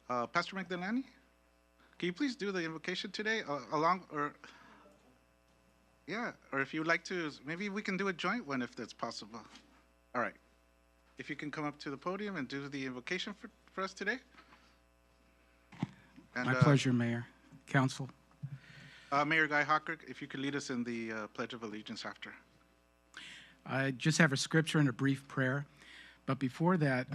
Pastor Magdalani, can you please do the invocation today, yeah, or if you would like to, maybe we can do a joint one if that's possible. All right. If you can come up to the podium and do the invocation for us today. And, My pleasure, Mayor, Council. Mayor Guy Hawker, if you could lead us in the Pledge of Allegiance after. I just have a scripture and a brief prayer. But before that,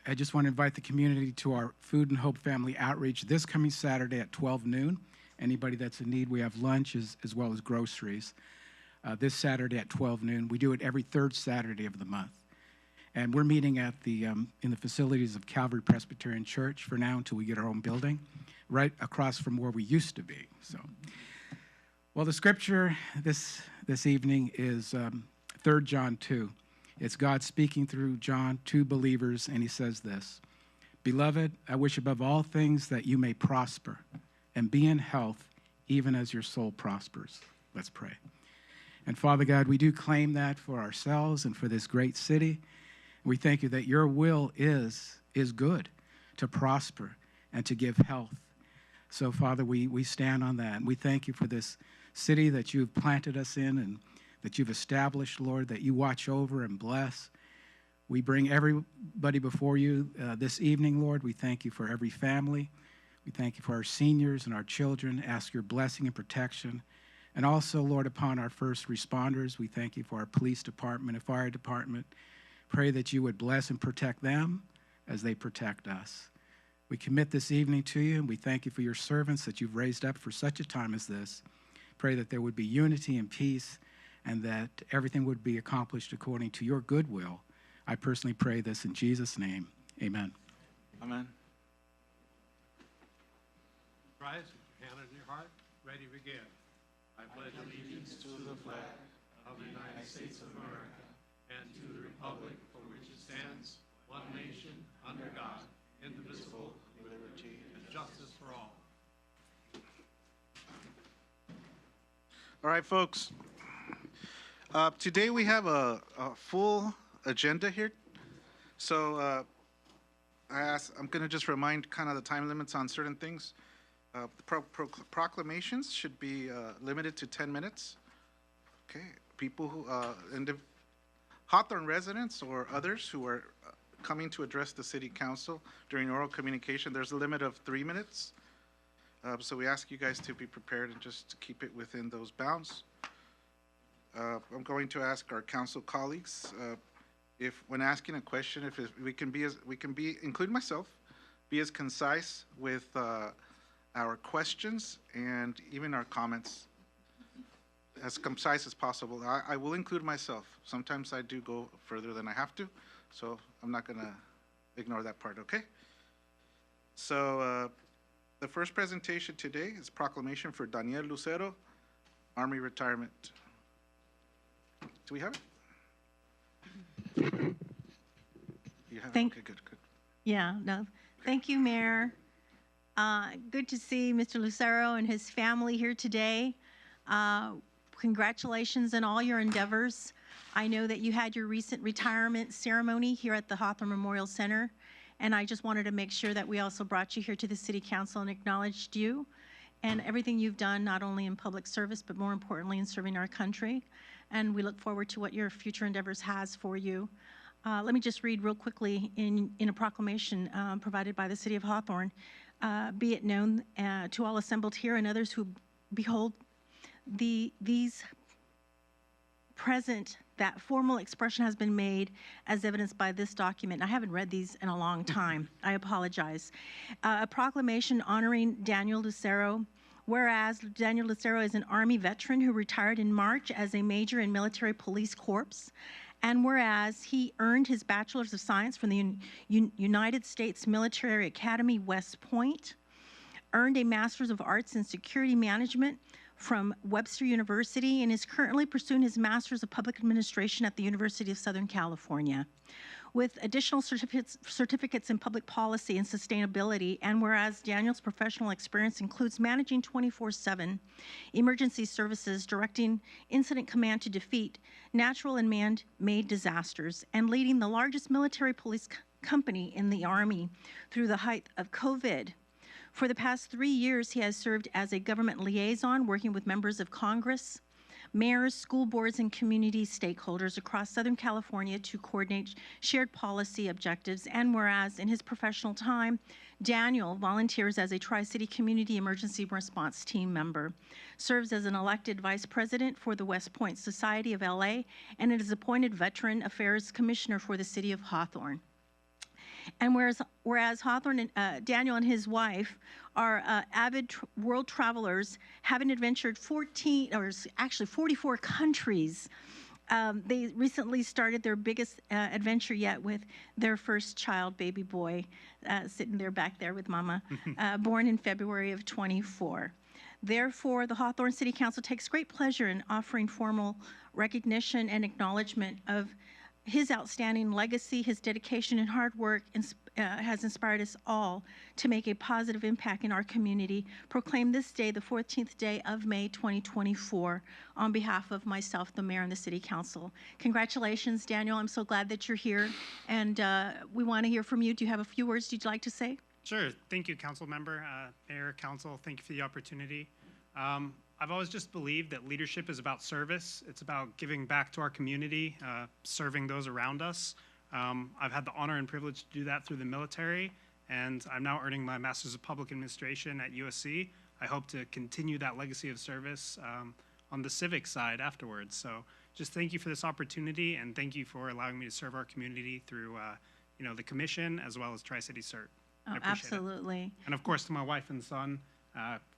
I just want to invite the community to our Food and Hope Family Outreach this coming Saturday at 12 noon. Anybody that's in need, we have lunch as well as groceries. This Saturday at 12 noon. We do it every third Saturday of the month. And we're meeting at in the facilities of Calvary Presbyterian Church for now until we get our own building, right across from where we used to be. So, well, the scripture this evening is 3 John 2. It's God speaking through John to believers, and he says this: "Beloved, I wish above all things that you may prosper and be in health, even as your soul prospers." Let's pray. And Father God, we do claim that for ourselves and for this great city. We thank you that your will is good, to prosper and to give health. So, Father, we stand on that. And we thank you for this city that you've planted us in and that you've established, Lord, that you watch over and bless. We bring everybody before you this evening, Lord. We thank you for every family. We thank you for our seniors and our children. Ask your blessing and protection. And also, Lord, upon our first responders, we thank you for our police department and fire department. Pray that you would bless and protect them as they protect us. We commit this evening to you, and we thank you for your servants that you've raised up for such a time as this. Pray that there would be unity and peace, and that everything would be accomplished according to your good will. I personally pray this in Jesus' name. Amen. Amen. Rise with your hand on your heart. Ready to begin. I pledge allegiance to the flag of the United States of America and to the republic for which it stands, one nation, under God, indivisible, with liberty and justice for all. All right, folks. Today we have a full agenda here. So I'm going to just remind kind of the time limits on certain things. Proclamations should be limited to 10 minutes. Okay. People who, Hawthorne residents or others who are coming to address the city council during oral communication, there's a limit of 3 minutes. So we ask you guys to be prepared and just keep it within those bounds. I'm going to ask our council colleagues if, when asking a question, if we can be, including myself, be as concise with our questions and even our comments, as concise as possible. I will include myself. Sometimes I do go further than I have to, so I'm not going to ignore that part, okay? So the first presentation today is proclamation for Daniel Lucero, Army retirement. Do we have it? You have it? Okay, good. Yeah, no. Thank you, Mayor. Good to see Mr. Lucero and his family here today. Congratulations on all your endeavors. I know that you had your recent retirement ceremony here at the Hawthorne Memorial Center, and I just wanted to make sure that we also brought you here to the City Council and acknowledged you and everything you've done, not only in public service, but more importantly in serving our country. And we look forward to what your future endeavors has for you. Let me just read real quickly in a proclamation provided by the City of Hawthorne. Be it known to all assembled here and others who behold these present that formal expression has been made as evidenced by this document. I haven't read these in a long time. I apologize. A proclamation honoring Daniel Lucero. Whereas Daniel Lucero is an Army veteran who retired in March as a major in military police corps. And whereas he earned his Bachelor's of Science from the United States Military Academy, West Point, earned a Master's of Arts in Security Management from Webster University, and is currently pursuing his Master's of Public Administration at the University of Southern California. With additional certificates in public policy and sustainability, and whereas Daniel's professional experience includes managing 24/7 emergency services, directing incident command to defeat natural and man-made disasters, and leading the largest military police company in the Army through the height of COVID. For the past 3 years, he has served as a government liaison, working with members of Congress, mayors, school boards, and community stakeholders across Southern California to coordinate shared policy objectives. And whereas in his professional time, Daniel volunteers as a Tri-City Community Emergency Response Team member, serves as an elected vice president for the West Point Society of LA, and is appointed Veteran Affairs Commissioner for the city of Hawthorne. And whereas Hawthorne and Daniel and his wife are avid world travelers, having adventured 44 countries. They recently started their biggest adventure yet with their first child, baby boy, sitting there back there with mama, born in February of 24. Therefore, the Hawthorne City Council takes great pleasure in offering formal recognition and acknowledgement of his outstanding legacy. His dedication and hard work has inspired us all to make a positive impact in our community. Proclaim this day, the 14th day of May 2024, on behalf of myself, the mayor, and the city council. Congratulations, Daniel. I'm so glad that you're here, and we want to hear from you. Do you have a few words you'd like to say? Sure. Thank you, council member, mayor, council. Thank you for the opportunity. I've always just believed that leadership is about service. It's about giving back to our community, serving those around us. I've had the honor and privilege to do that through the military, and I'm now earning my Master's of Public Administration at USC. I hope to continue that legacy of service on the civic side afterwards. So just thank you for this opportunity, and thank you for allowing me to serve our community through the commission as well as Tri-City CERT. Oh, absolutely. And of course, to my wife and son,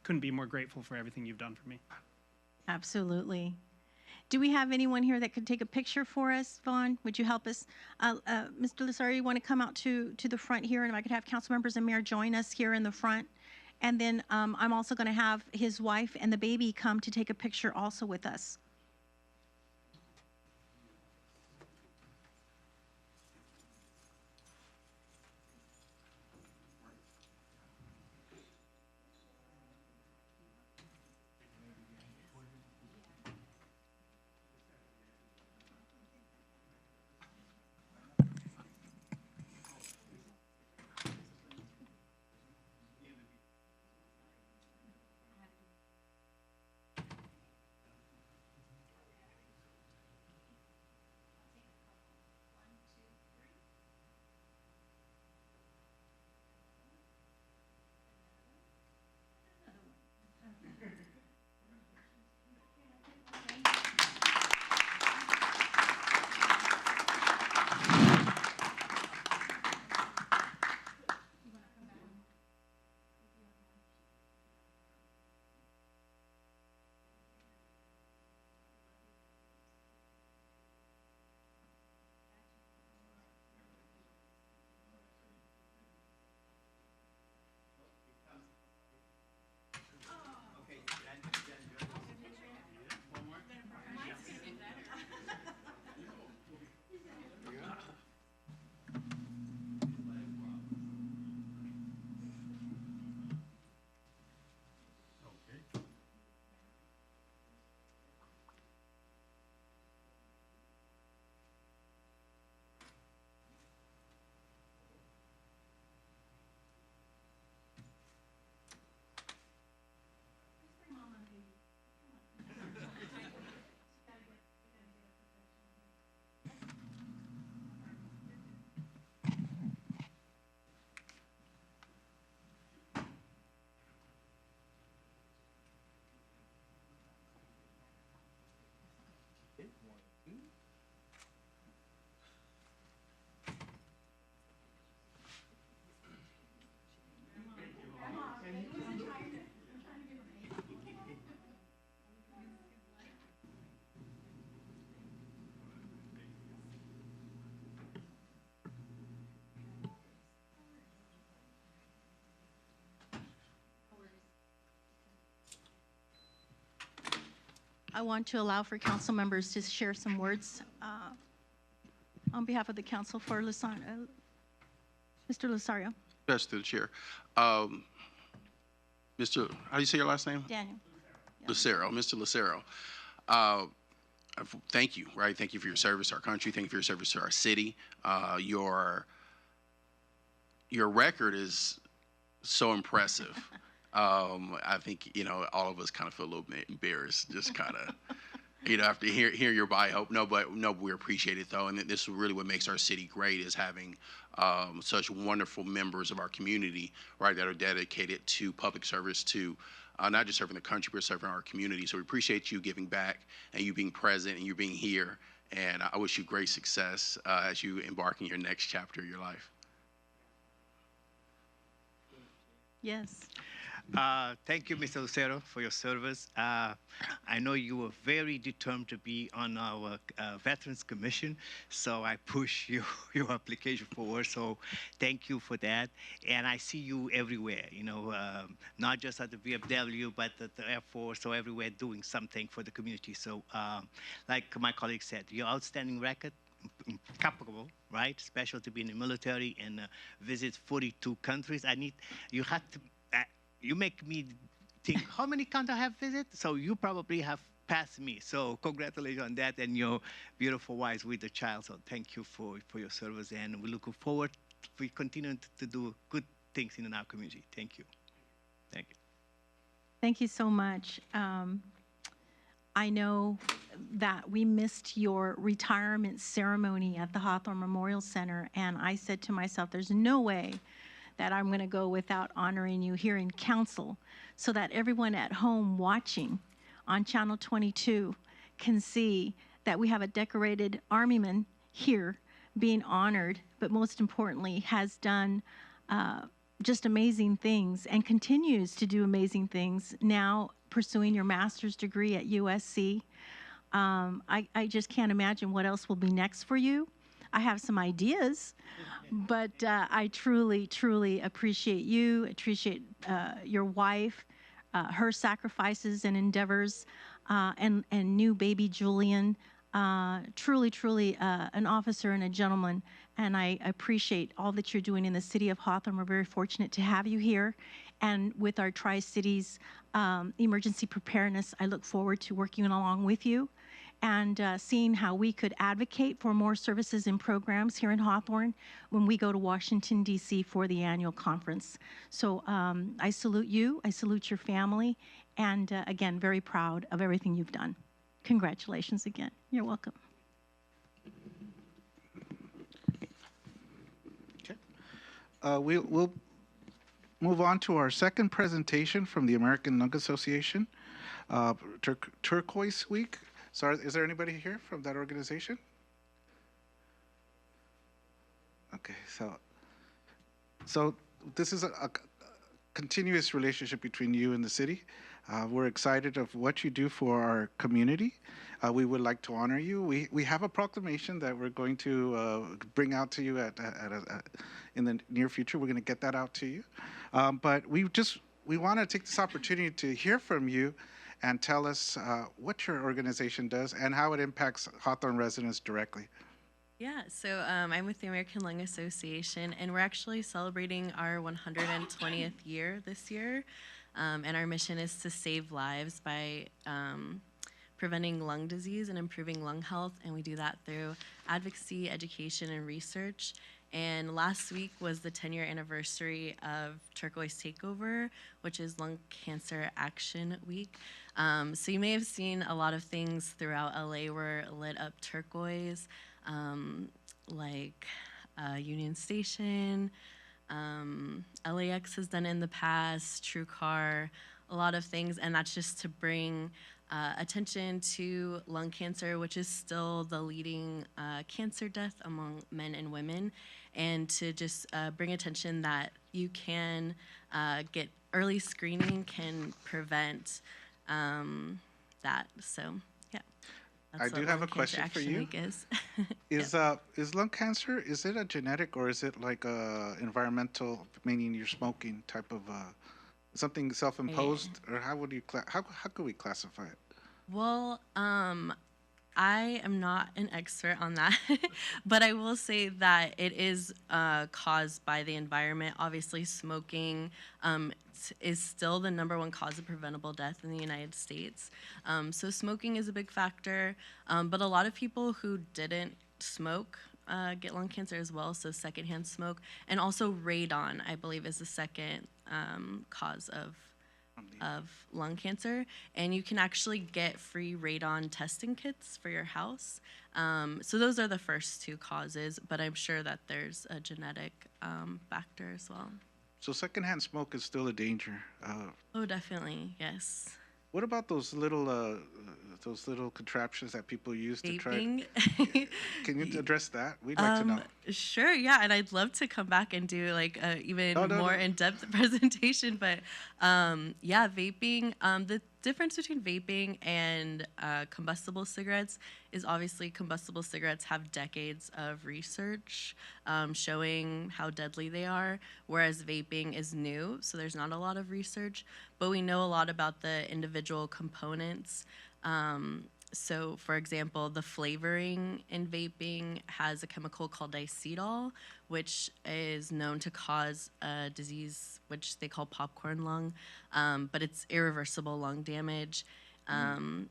couldn't be more grateful for everything you've done for me. Absolutely. Do we have anyone here that could take a picture for us, Vaughn? Would you help us? Mr. Lasario, you want to come out to the front here, and if I could have council members and mayor join us here in the front. And then I'm also going to have his wife and the baby come to take a picture also with us. I want to allow for council members to share some words on behalf of the council for Mr. Lasario. Yes, to the chair. Mr. How do you say your last name? Daniel. Lucero, Mr. Lucero. Thank you, right? Thank you for your service to our country. Thank you for your service to our city. Your your record is so impressive. I think, all of us kind of feel a little bit embarrassed, just kind of, after hear your bio. No, we appreciate it though. And this is really what makes our city great is having such wonderful members of our community, right, that are dedicated to public service, to not just serving the country, but serving our community. So we appreciate you giving back and you being present and you being here. And I wish you great success as you embark in your next chapter of your life. Yes. Thank you, Mr. Lucero, for your service. I know you were very determined to be on our Veterans Commission, so I push your application forward. So thank you for that. And I see you everywhere, not just at the VFW, but at the Air Force, or everywhere doing something for the community. So like my colleague said, your outstanding record, impeccable, right? Special to be in the military and visit 42 countries. You have to, you make me think, how many countries I have visited? So you probably have passed me. So congratulations on that and your beautiful wife with the child. So thank you for your service, and we look forward to continuing to do good things in our community. Thank you. Thank you. Thank you so much. I know that we missed your retirement ceremony at the Hawthorne Memorial Center, and I said to myself, there's no way that I'm going to go without honoring you here in council, so that everyone at home watching on Channel 22 can see that we have a decorated Armyman here being honored, but most importantly has done just amazing things and continues to do amazing things, now pursuing your master's degree at USC. I just can't imagine what else will be next for you. I have some ideas, but I truly, truly appreciate you, appreciate your wife, her sacrifices and endeavors, and new baby Julian. Truly, truly an officer and a gentleman, and I appreciate all that you're doing in the city of Hawthorne. We're very fortunate to have you here, and with our Tri-Cities emergency preparedness, I look forward to working along with you and seeing how we could advocate for more services and programs here in Hawthorne when we go to Washington, D.C. for the annual conference. So I salute you, I salute your family, and again, very proud of everything you've done. Congratulations again. You're welcome. Okay. We'll move on to our second presentation from the American Lung Association, Turquoise Week. So is there anybody here from that organization? Okay, so this is a continuous relationship between you and the city. We're excited of what you do for our community. We would like to honor you. We have a proclamation that we're going to bring out to you in the near future. We're going to get that out to you. But we want to take this opportunity to hear from you and tell us what your organization does and how it impacts Hawthorne residents directly. Yeah, so I'm with the American Lung Association, and we're actually celebrating our 120th year this year. And our mission is to save lives by preventing lung disease and improving lung health, and we do that through advocacy, education, and research. And last week was the 10-year anniversary of Turquoise Takeover, which is Lung Cancer Action Week. So you may have seen a lot of things throughout LA were lit up turquoise, like Union Station, LAX has done in the past, TrueCar, a lot of things, and that's just to bring attention to lung cancer, which is still the leading cancer death among men and women, and to just bring attention that you can get early screening can prevent that. So, yeah. I do have a question for you. Is lung cancer, is it a genetic or is it like a environmental, meaning you're smoking type of something self-imposed, or how would you how could we classify it? Well, I am not an expert on that, but I will say that it is caused by the environment. Obviously, smoking is still the #1 cause of preventable death in the United States. So smoking is a big factor, but a lot of people who didn't smoke get lung cancer as well, so secondhand smoke. And also radon, I believe, is the second cause of lung cancer. And you can actually get free radon testing kits for your house. So those are the first two causes, but I'm sure that there's a genetic factor as well. So secondhand smoke is still a danger. Oh, definitely, yes. What about those little contraptions that people use to try? Vaping. Can you address that? We'd like to know. Sure, yeah, and I'd love to come back and do like a even No, more in-depth presentation. But yeah, vaping. The difference between vaping and combustible cigarettes is obviously combustible cigarettes have decades of research showing how deadly they are, whereas vaping is new, so there's not a lot of research, but we know a lot about the individual components. So, for example, the flavoring in vaping has a chemical called dicetyl, which is known to cause a disease which they call popcorn lung, but it's irreversible lung damage. And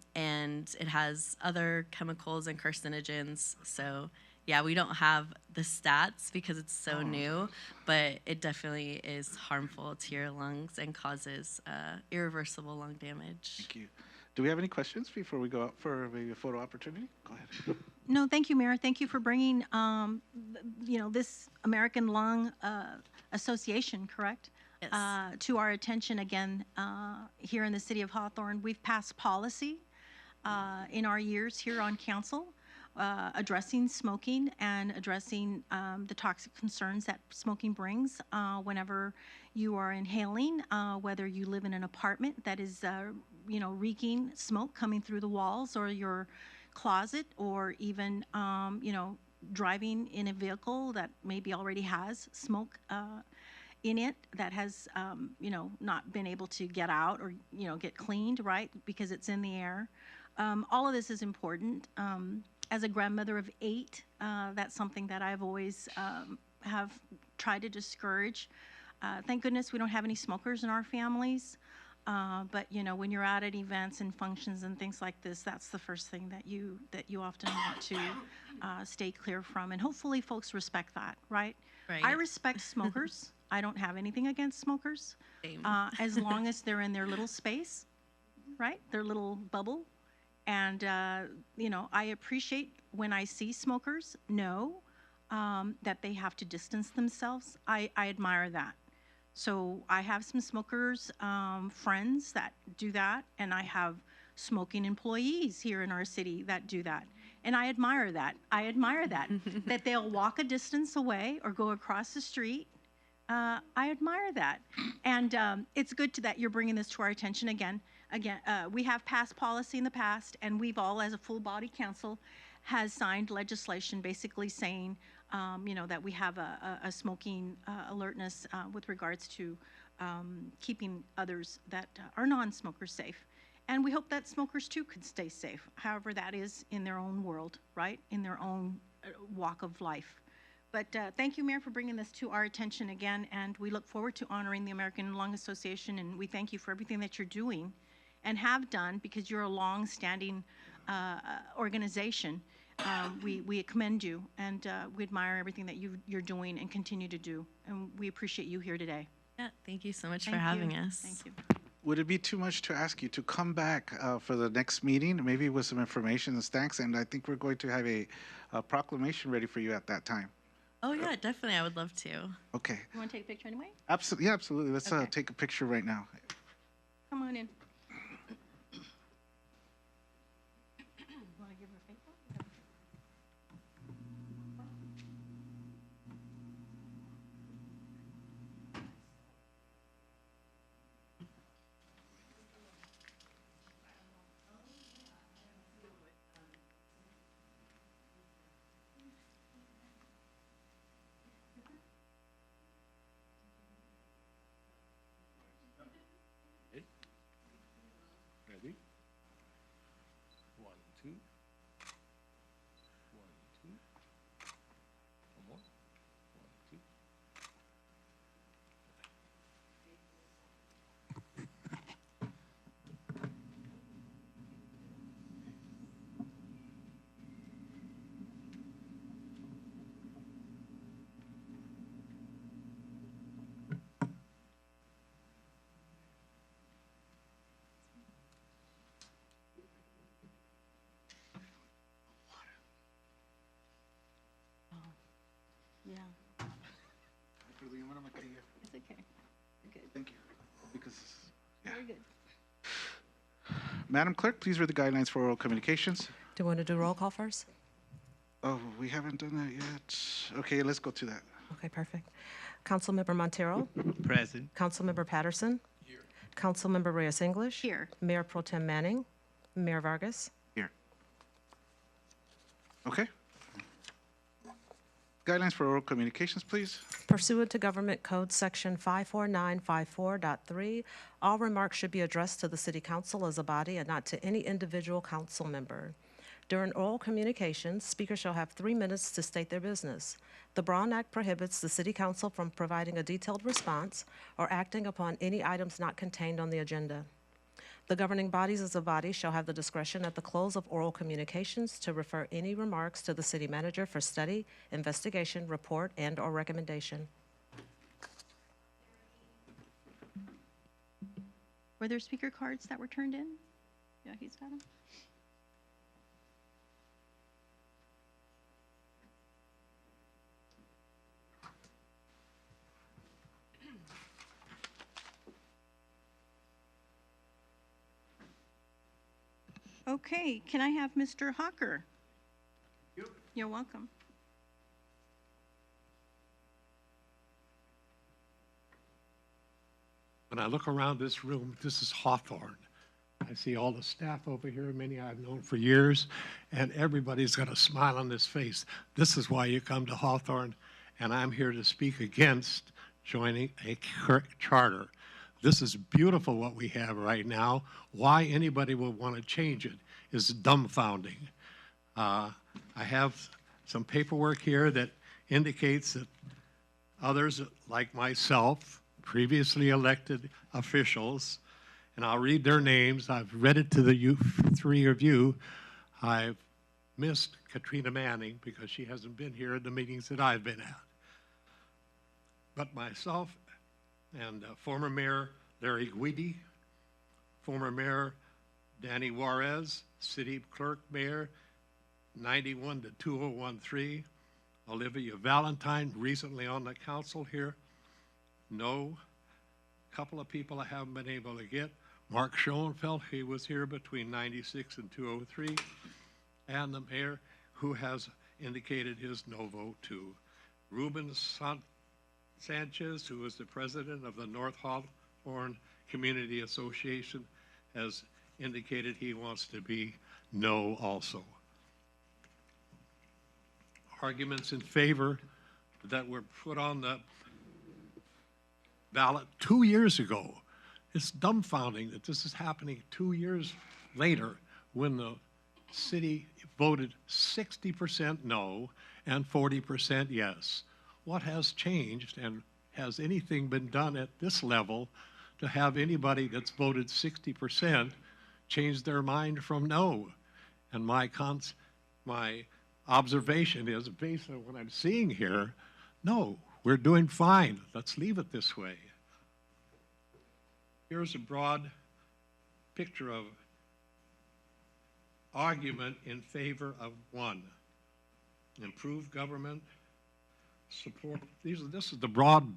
it has other chemicals and carcinogens. So, yeah, we don't have the stats because it's so new, but it definitely is harmful to your lungs and causes irreversible lung damage. Thank you. Do we have any questions before we go out for maybe a photo opportunity? Go ahead. No, thank you, Mayor. Thank you for bringing, this American Lung Association, correct? Yes. To our attention again here in the city of Hawthorne. We've passed policy in our years here on council addressing smoking and addressing the toxic concerns that smoking brings whenever you are inhaling, whether you live in an apartment that is reeking smoke coming through the walls, or your closet, or even driving in a vehicle that maybe already has smoke in it that has not been able to get out or get cleaned, right, because it's in the air. All of this is important. As a grandmother of 8, that's something that I've always have tried to discourage. Thank goodness we don't have any smokers in our families. But when you're out at events and functions and things like this, that's the first thing that you often want to stay clear from. And hopefully folks respect that, right? Right. I respect smokers. I don't have anything against smokers, Same. as long as they're in their little space, right? Their little bubble. And, I appreciate when I see smokers know that they have to distance themselves. I admire that. So I have some smokers, friends that do that, and I have smoking employees here in our city that do that. And I admire that. That they'll walk a distance away or go across the street. I admire that. And it's good that you're bringing this to our attention again. We have passed policy in the past, and we've all, as a full body council, has signed legislation basically saying, that we have a smoking alertness with regards to keeping others that are non-smokers safe. And we hope that smokers too could stay safe, however that is in their own world, right? In their own walk of life. But thank you, Mayor, for bringing this to our attention again, and we look forward to honoring the American Lung Association, and we thank you for everything that you're doing and have done, because you're a long-standing organization. We commend you, and we admire everything that you're doing and continue to do, and we appreciate you here today. Yeah, thank you so much Thank for having you. us. Thank you. Would it be too much to ask you to come back for the next meeting, maybe with some information and thanks? And I think we're going to have a proclamation ready for you at that time. Oh yeah, definitely. I would love to. Okay. You want to take a picture anyway? Absolutely. Yeah, absolutely. Let's Okay. take a picture right now. Come on in. Want to give her a fake one? Okay, good, Thank you. Because, yeah. very good. Madam Clerk, please read the guidelines for oral communications. Do you want to do roll call first? Oh, we haven't done that yet. Okay, let's go to that. Okay, perfect. Councilmember Montero, Present. Councilmember Patterson. Here. Councilmember Reyes English. Here. Mayor Pro Tem Manning. Mayor Vargas. Here. Okay. Guidelines for oral communications, please. Pursuant to Government Code Section 54954.3, all remarks should be addressed to the City Council as a body and not to any individual council member. During oral communications, speakers shall have 3 minutes to state their business. The Braun Act prohibits the City Council from providing a detailed response or acting upon any items not contained on the agenda. The governing bodies as a body shall have the discretion at the close of oral communications to refer any remarks to the city manager for study, investigation, report, and/or recommendation. Were there speaker cards that were turned in? Yeah, he's got them. Okay, can I have Mr. Hawker? You're welcome. When I look around this room, this is Hawthorne. I see all the staff over here, many I've known for years, and everybody's got a smile on this face. This is why you come to Hawthorne, and I'm here to speak against joining a charter. This is beautiful what we have right now. Why anybody would want to change it is dumbfounding. I have some paperwork here that indicates that others like myself, previously elected officials, and I'll read their names. I've read it to the three of you. I've missed Katrina Manning because she hasn't been here at the meetings that I've been at. But myself and former Mayor Larry Guidi, former Mayor Danny Juarez, City Clerk Mayor 91 to 2013, Olivia Valentine, recently on the council here. No. A couple of people I haven't been able to get. Mark Schoenfeld, he was here between 96 and 203. And the mayor who has indicated his no vote too. Ruben Sanchez, who is the president of the North Hawthorne Community Association, has indicated he wants to be no also. Arguments in favor that were put on the ballot 2 years ago. It's dumbfounding that this is happening 2 years later when the city voted 60% no and 40% yes. What has changed, and has anything been done at this level to have anybody that's voted 60% change their mind from no? And my observation is, based on what I'm seeing here, no, we're doing fine. Let's leave it this way. Here's a broad picture of argument in favor of one. Improved government, support. This is the broad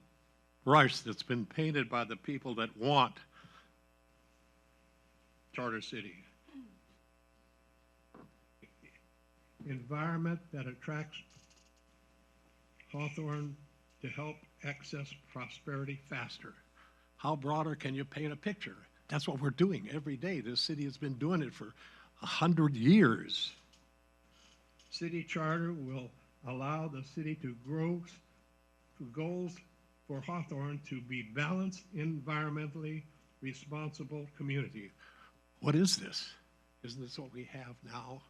brush that's been painted by the people that want Charter City. Environment that attracts Hawthorne to help access prosperity faster. How broader can you paint a picture? That's what we're doing every day. This city has been doing it for 100 years. City charter will allow the city to grow to goals for Hawthorne to be balanced, environmentally responsible community. What is this? Isn't this what we have now?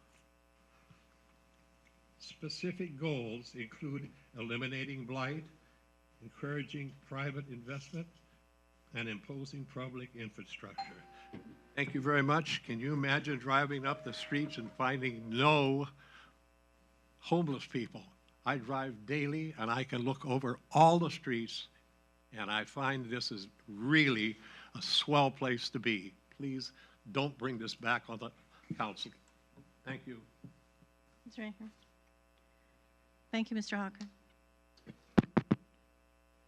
Specific goals include eliminating blight, encouraging private investment, and imposing public infrastructure. Thank you very much. Can you imagine driving up the streets and finding no homeless people? I drive daily and I can look over all the streets and I find this is really a swell place to be. Please don't bring this back on the council. Thank you. Is there anything? Thank you, Mr.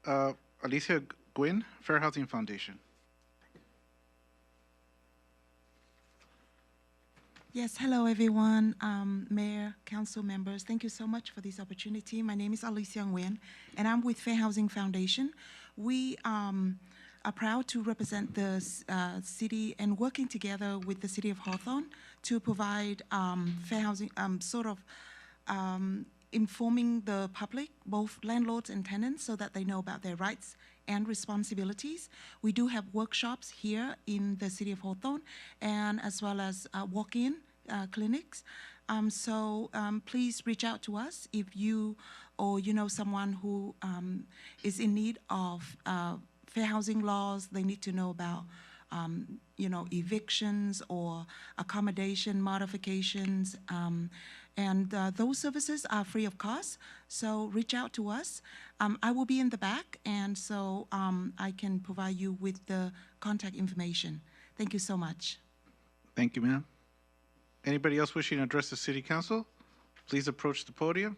Hawker. Alicia Gwynn, Fair Housing Foundation. Yes, hello everyone, Mayor, council members. Thank you so much for this opportunity. My name is Alicia Nguyen, and I'm with Fair Housing Foundation. We are proud to represent the city and working together with the city of Hawthorne to provide fair housing, informing the public, both landlords and tenants, so that they know about their rights and responsibilities. We do have workshops here in the city of Hawthorne, and as well as walk-in clinics. Please reach out to us if you or you know someone who is in need of fair housing laws. They need to know about evictions or accommodation modifications. Those services are free of cost, so reach out to us. I will be in the back, and so I can provide you with the contact information. Thank you so much. Thank you, ma'am. Anybody else wishing to address the city council? Please approach the podium.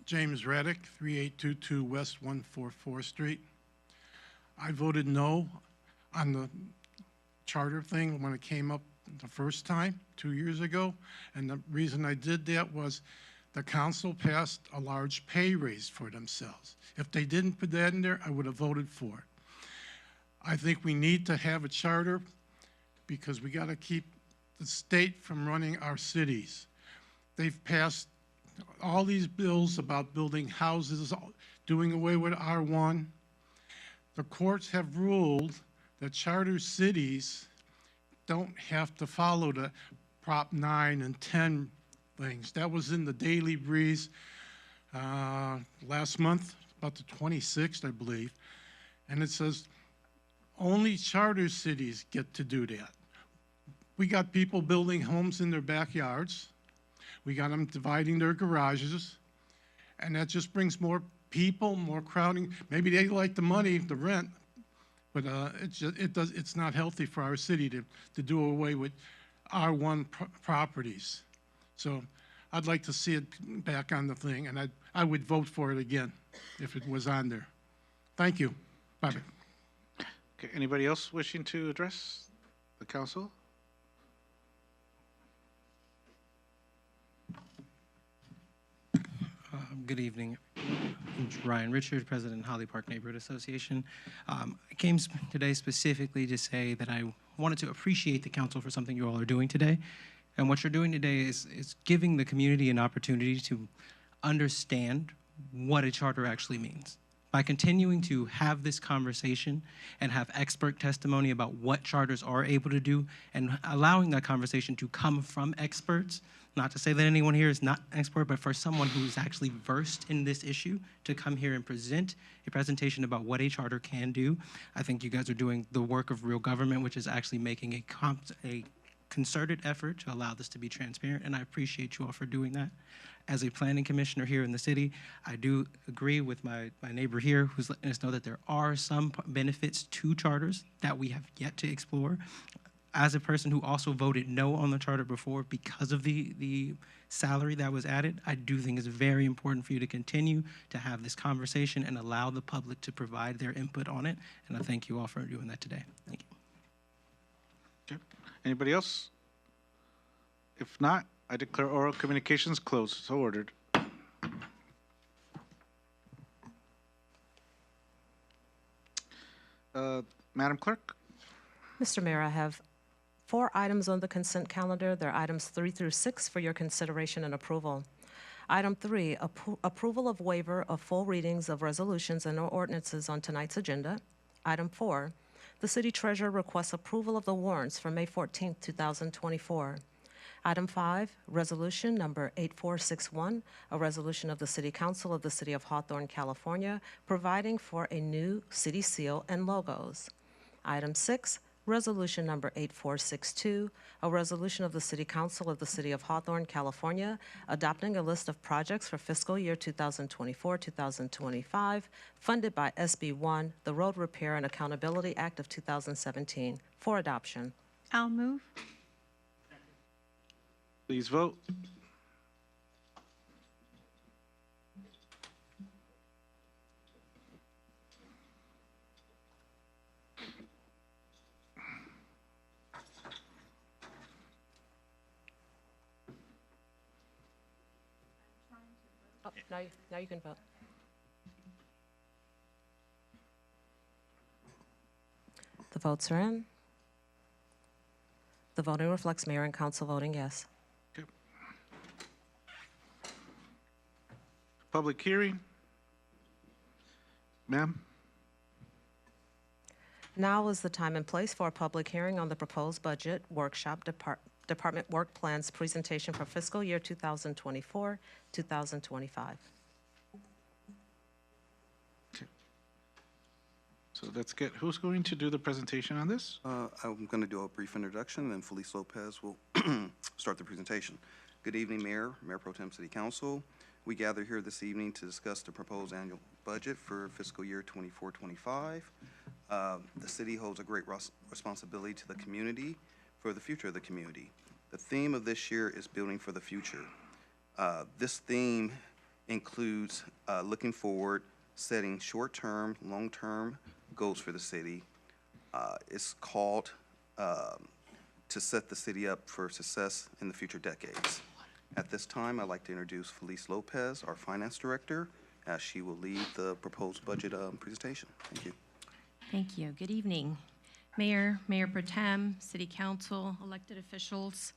James Reddick, 3822 West 144 Street. I voted no on the charter thing when it came up the first time 2 years ago. And the reason I did that was the council passed a large pay raise for themselves. If they didn't put that in there, I would have voted for it. I think we need to have a charter because we got to keep the state from running our cities. They've passed all these bills about building houses, doing away with R1. The courts have ruled that charter cities don't have to follow the Prop 9 and 10 things. That was in the Daily Breeze last month, about the 26th, I believe. And it says only charter cities get to do that. We got people building homes in their backyards. We got them dividing their garages. And that just brings more people, more crowding. Maybe they like the money, the rent, but it's not healthy for our city to do away with R1 properties. So I'd like to see it back on the thing, and I would vote for it again if it was on there. Thank you. Bye-bye. Okay, anybody else wishing to address the council? Good evening. I'm Ryan Richard, President, Holly Park Neighborhood Association. I came today specifically to say that I wanted to appreciate the council for something you all are doing today. And what you're doing today is giving the community an opportunity to understand what a charter actually means. By continuing to have this conversation and have expert testimony about what charters are able to do and allowing that conversation to come from experts, not to say that anyone here is not an expert, but for someone who's actually versed in this issue to come here and present a presentation about what a charter can do, I think you guys are doing the work of real government, which is actually making a concerted effort to allow this to be transparent, and I appreciate you all for doing that. As a planning commissioner here in the city, I do agree with my neighbor here who's letting us know that there are some benefits to charters that we have yet to explore. As a person who also voted no on the charter before because of the salary that was added, I do think it's very important for you to continue to have this conversation and allow the public to provide their input on it, and I thank you all for doing that today. Thank you. Okay. Anybody else? If not, I declare oral communications closed. So ordered. Madam Clerk? Mr. Mayor, I have 4 items on the consent calendar. They're items 3 through 6 for your consideration and approval. Item 3, approval of waiver of full readings of resolutions and ordinances on tonight's agenda. Item 4, the city treasurer requests approval of the warrants for May 14, 2024. Item 5, resolution number 8461, a resolution of the City Council of the City of Hawthorne, California, providing for a new city seal and logos. Item 6, resolution number 8462, a resolution of the City Council of the City of Hawthorne, California, adopting a list of projects for fiscal year 2024-2025, funded by SB 1, the Road Repair and Accountability Act of 2017, for adoption. I'll move. Please vote. Oh, now you can vote. The votes are in. The voting reflects mayor and council voting yes. Okay. Public hearing. Ma'am? Now is the time and place for a public hearing on the proposed budget workshop department work plans presentation for fiscal year 2024, 2025. So let's get, who's going to do the presentation on this? I'm going to do a brief introduction, and Felice Lopez will start the presentation. Good evening, Mayor, Mayor Pro Tem City Council. We gather here this evening to discuss the proposed annual budget for fiscal year 24-25. The city holds a great responsibility to the community for the future of the community. The theme of this year is Building for the Future. This theme includes looking forward, setting short-term, long-term goals for the city. It's called to set the city up for success in the future decades. At this time, I'd like to introduce Felice Lopez, our Finance Director, as she will lead the proposed budget presentation. Thank you. Thank you. Good evening. Mayor, Mayor Pro Tem, City Council, elected officials,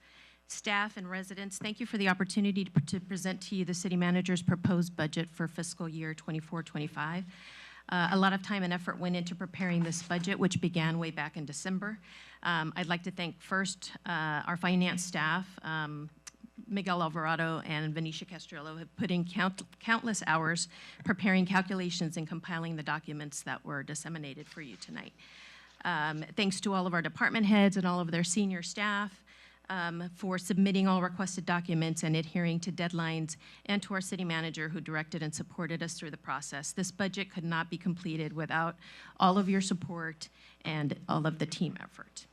staff, and residents. Thank you for the opportunity to present to you the City Manager's proposed budget for fiscal year 24-25. A lot of time and effort went into preparing this budget, which began way back in December. I'd like to thank first our finance staff, Miguel Alvarado and Venetia Castrillo have put in countless hours preparing calculations and compiling the documents that were disseminated for you tonight. Thanks to all of our department heads and all of their senior staff for submitting all requested documents and adhering to deadlines, and to our city manager who directed and supported us through the process. This budget could not be completed without all of your support and all of the team effort.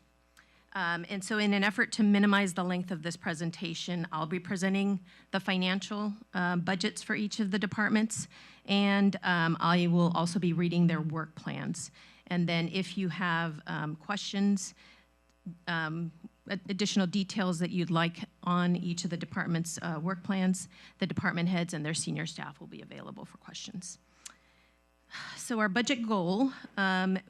And so in an effort to minimize the length of this presentation, I'll be presenting the financial budgets for each of the departments, and I will also be reading their work plans. And then if you have questions, additional details that you'd like on each of the department's work plans, the department heads and their senior staff will be available for questions. So our budget goal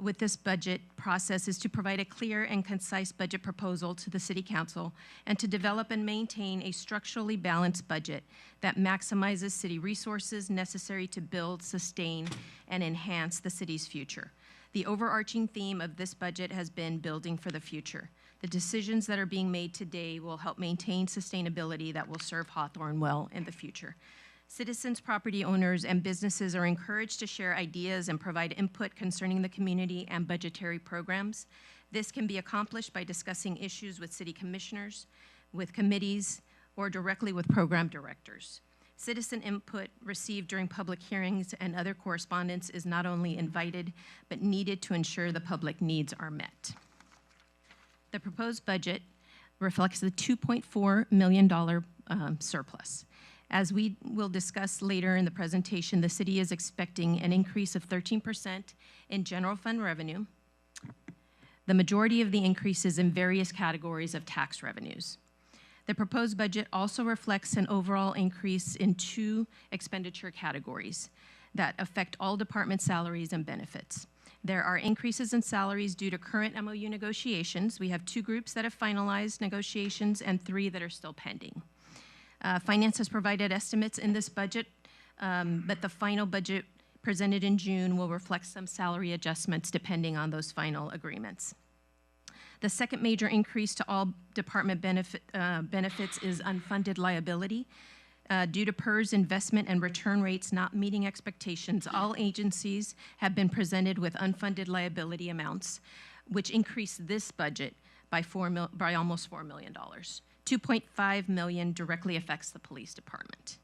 with this budget process is to provide a clear and concise budget proposal to the City Council and to develop and maintain a structurally balanced budget that maximizes city resources necessary to build, sustain, and enhance the city's future. The overarching theme of this budget has been building for the future. The decisions that are being made today will help maintain sustainability that will serve Hawthorne well in the future. Citizens, property owners, and businesses are encouraged to share ideas and provide input concerning the community and budgetary programs. This can be accomplished by discussing issues with city commissioners, with committees, or directly with program directors. Citizen input received during public hearings and other correspondence is not only invited, but needed to ensure the public needs are met. The proposed budget reflects the $2.4 million surplus. As we will discuss later in the presentation, the city is expecting an increase of 13% in general fund revenue. The majority of the increase is in various categories of tax revenues. The proposed budget also reflects an overall increase in 2 expenditure categories that affect all department salaries and benefits. There are increases in salaries due to current MOU negotiations. We have 2 groups that have finalized negotiations and 3 that are still pending. Finance has provided estimates in this budget, but the final budget presented in June will reflect some salary adjustments depending on those final agreements. The second major increase to all department benefits is unfunded liability. Due to PERS investment and return rates not meeting expectations, all agencies have been presented with unfunded liability amounts, which increased this budget by almost $4 million. $2.5 million directly affects the police department.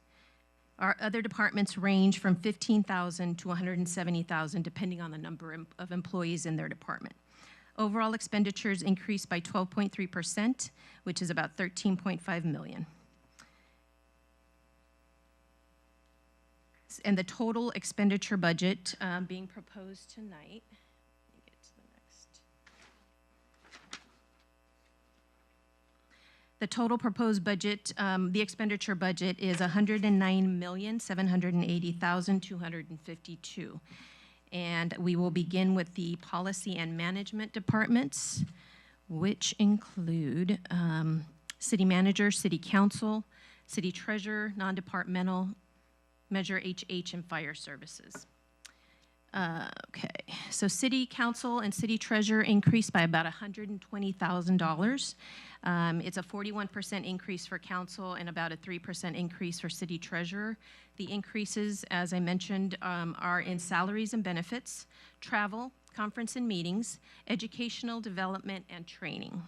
Our other departments range from $15,000 to $170,000, depending on the number of employees in their department. Overall expenditures increased by 12.3%, which is about $13.5 million. And the total expenditure budget being proposed tonight, The total proposed budget, the expenditure budget is $109,780,252. And we will begin with the policy and management departments, which include city manager, city council, city treasurer, non-departmental, Measure HH, and fire services. Okay, so city council and city treasurer increased by about $120,000. It's a 41% increase for council and about a 3% increase for city treasurer. The increases, as I mentioned, are in salaries and benefits, travel, conference and meetings, educational development, and training.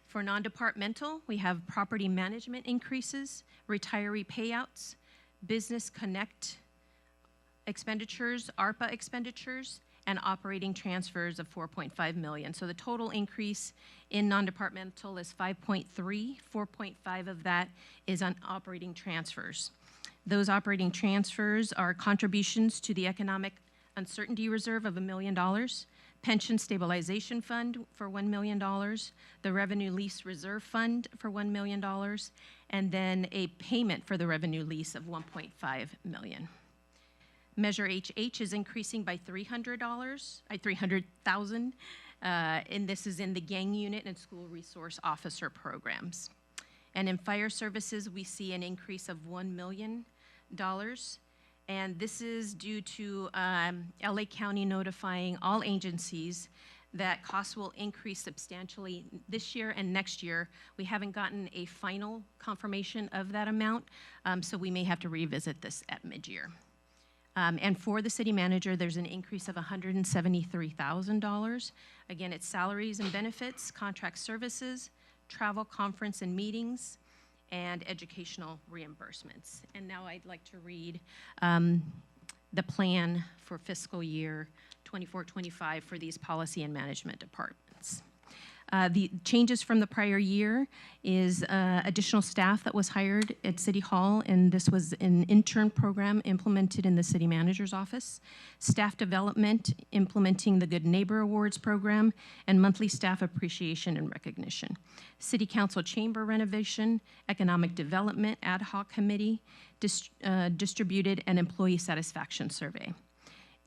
For non-departmental, we have property management increases, retiree payouts, business connect expenditures, ARPA expenditures, and operating transfers of $4.5 million. So the total increase in non-departmental is 5.3. 4.5 of that is on operating transfers. Those operating transfers are contributions to the Economic Uncertainty Reserve of $1 million, Pension Stabilization Fund for $1 million, the Revenue Lease Reserve Fund for $1 million, and then a payment for the revenue lease of $1.5 million. Measure HH is increasing by $300,000, and this is in the gang unit and school resource officer programs. And in fire services, we see an increase of $1 million, and this is due to LA County notifying all agencies that costs will increase substantially this year and next year. We haven't gotten a final confirmation of that amount, so we may have to revisit this at mid-year. And for the city manager, there's an increase of $173,000. Again, it's salaries and benefits, contract services, travel, conference and meetings, and educational reimbursements. And now I'd like to read the plan for fiscal year 24-25 for these policy and management departments. The changes from the prior year is additional staff that was hired at City Hall, and this was an intern program implemented in the city manager's office, staff development, implementing the Good Neighbor Awards program, and monthly staff appreciation and recognition. City Council chamber renovation, economic development ad hoc committee, distributed an employee satisfaction survey.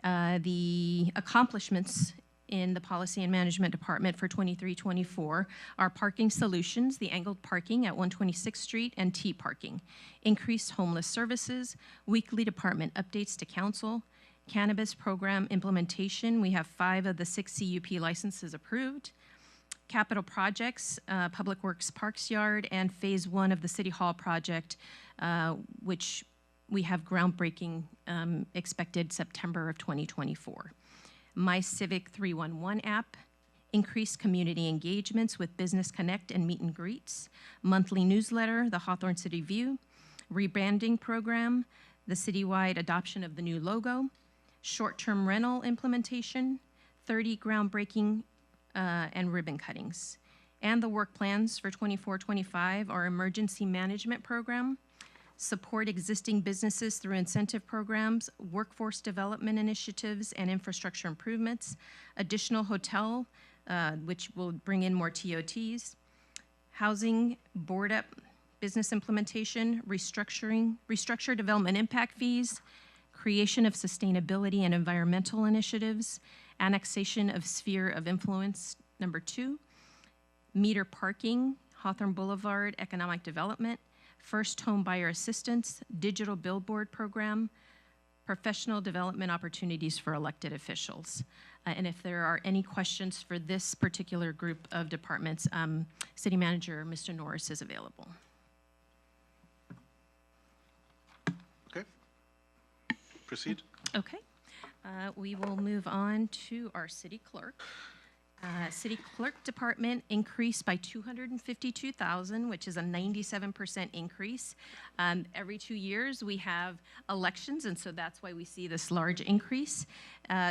The accomplishments in the Policy and Management Department for 23-24 are parking solutions, the angled parking at 126th Street, and T parking, increased homeless services, weekly department updates to council, cannabis program implementation. We have 5 of the 6 CUP licenses approved, capital projects, Public Works Parks Yard, and Phase 1 of the City Hall project, which we have groundbreaking expected September of 2024. My Civic 311 app, increased community engagements with Business Connect and meet and greets, monthly newsletter, the Hawthorne City View, rebranding program, the citywide adoption of the new logo, short-term rental implementation, 30 groundbreaking and ribbon cuttings. And the work plans for 24-25 are emergency management program, support existing businesses through incentive programs, workforce development initiatives, and infrastructure improvements, additional hotel, which will bring in more TOTs, housing, board up, business implementation, restructure development impact fees, creation of sustainability and environmental initiatives, annexation of sphere of influence, number 2, meter parking, Hawthorne Boulevard economic development, first home buyer assistance, digital billboard program, professional development opportunities for elected officials. And if there are any questions for this particular group of departments, City Manager Mr. Norris is available. Okay. Proceed. Okay. We will move on to our city clerk. City Clerk Department increased by $252,000, which is a 97% increase. Every 2 years we have elections, and so that's why we see this large increase.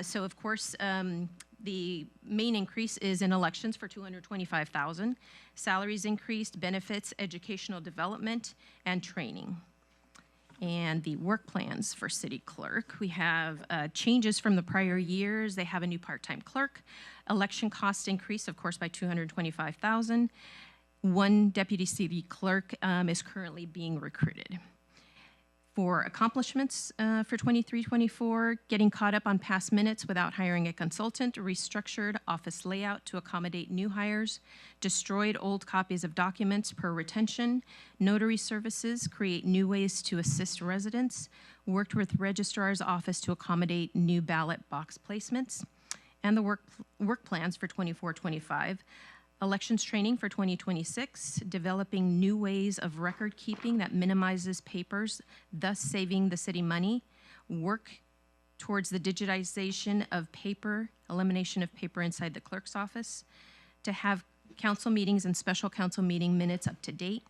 So of course, the main increase is in elections for $225,000. Salaries increased, benefits, educational development, and training. And the work plans for city clerk, we have changes from the prior years. They have a new part-time clerk, election cost increase, of course, by $225,000, One deputy city clerk is currently being recruited. For accomplishments for 23-24, getting caught up on past minutes without hiring a consultant, restructured office layout to accommodate new hires, destroyed old copies of documents per retention, notary services, create new ways to assist residents, worked with registrar's office to accommodate new ballot box placements, and the work plans for 24-25. Elections training for 2026, developing new ways of record keeping that minimizes papers, thus saving the city money. Work towards the digitization of paper, elimination of paper inside the clerk's office. To have council meetings and special council meeting minutes up to date.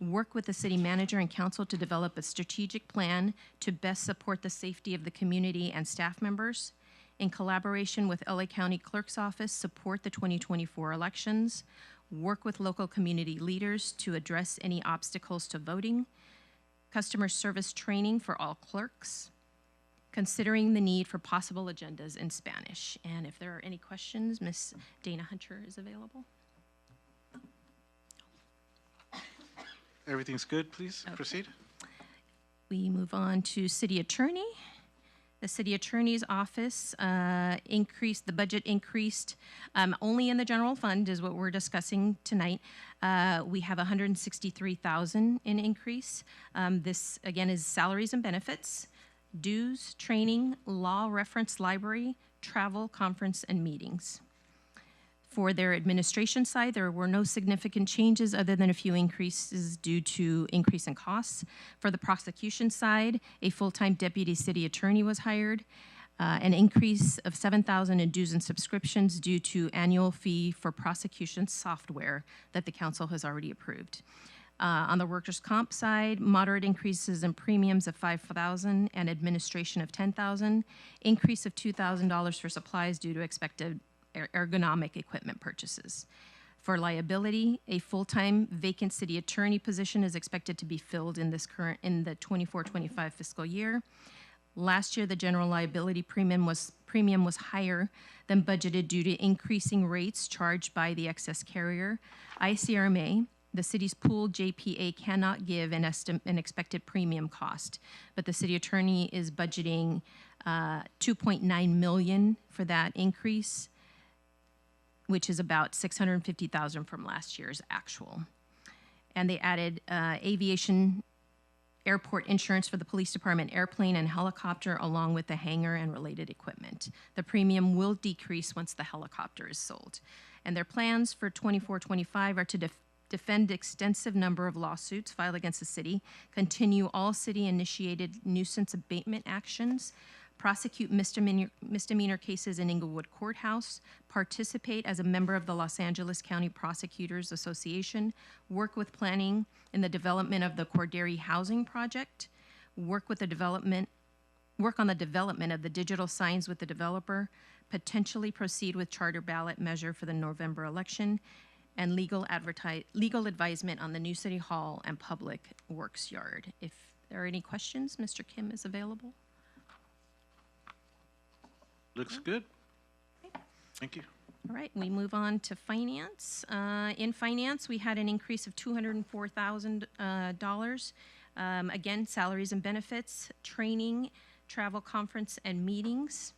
Work with the city manager and council to develop a strategic plan to best support the safety of the community and staff members. In collaboration with LA County Clerk's Office, support the 2024 elections, work with local community leaders to address any obstacles to voting, customer service training for all clerks, considering the need for possible agendas in Spanish. And if there are any questions, Ms. Dana Hunter is available. Everything's good, please Okay. proceed. We move on to city attorney. The city attorney's office increased, the budget increased only in the general fund is what we're discussing tonight. We have $163,000 in increase. This again is salaries and benefits, dues, training, law reference library, travel, conference, and meetings. For their administration side, there were no significant changes other than a few increases due to increase in costs. For the prosecution side, a full-time deputy city attorney was hired, an increase of $7,000 in dues and subscriptions due to annual fee for prosecution software that the council has already approved. On the workers' comp side, moderate increases in premiums of $5,000 and administration of $10,000, increase of $2,000 for supplies due to expected ergonomic equipment purchases. For liability, a full-time vacant city attorney position is expected to be filled in the 24-25 fiscal year. Last year, the general liability premium was higher than budgeted due to increasing rates charged by the excess carrier. ICRMA, the city's pooled JPA, cannot give an expected premium cost, but the city attorney is budgeting $2.9 million for that increase, which is about $650,000 from last year's actual. And they added aviation airport insurance for the police department airplane and helicopter, along with the hangar and related equipment. The premium will decrease once the helicopter is sold. And their plans for 24-25 are to defend extensive number of lawsuits filed against the city, continue all city-initiated nuisance abatement actions, prosecute misdemeanor cases in Inglewood Courthouse, participate as a member of the Los Angeles County Prosecutors Association, work with planning in the development of the Corderi Housing Project, work on the development of the digital signs with the developer, potentially proceed with charter ballot measure for the November election, and legal advisement on the new City Hall and Public Works Yard. If there are any questions, Mr. Kim is available. Looks good. Thank you. All right, we move on to finance. In finance, we had an increase of $204,000. Again, salaries and benefits, training, travel, conference, and meetings.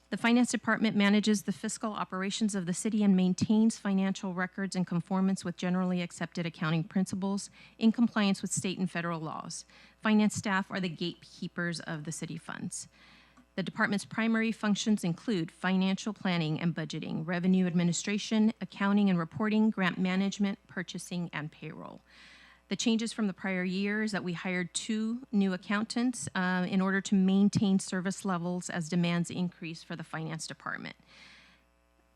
The finance department manages the fiscal operations of the city and maintains financial records in conformance with generally accepted accounting principles in compliance with state and federal laws. Finance staff are the gatekeepers of the city funds. The department's primary functions include financial planning and budgeting, revenue administration, accounting and reporting, grant management, purchasing, and payroll. The changes from the prior year is that we hired 2 new accountants in order to maintain service levels as demands increase for the finance department.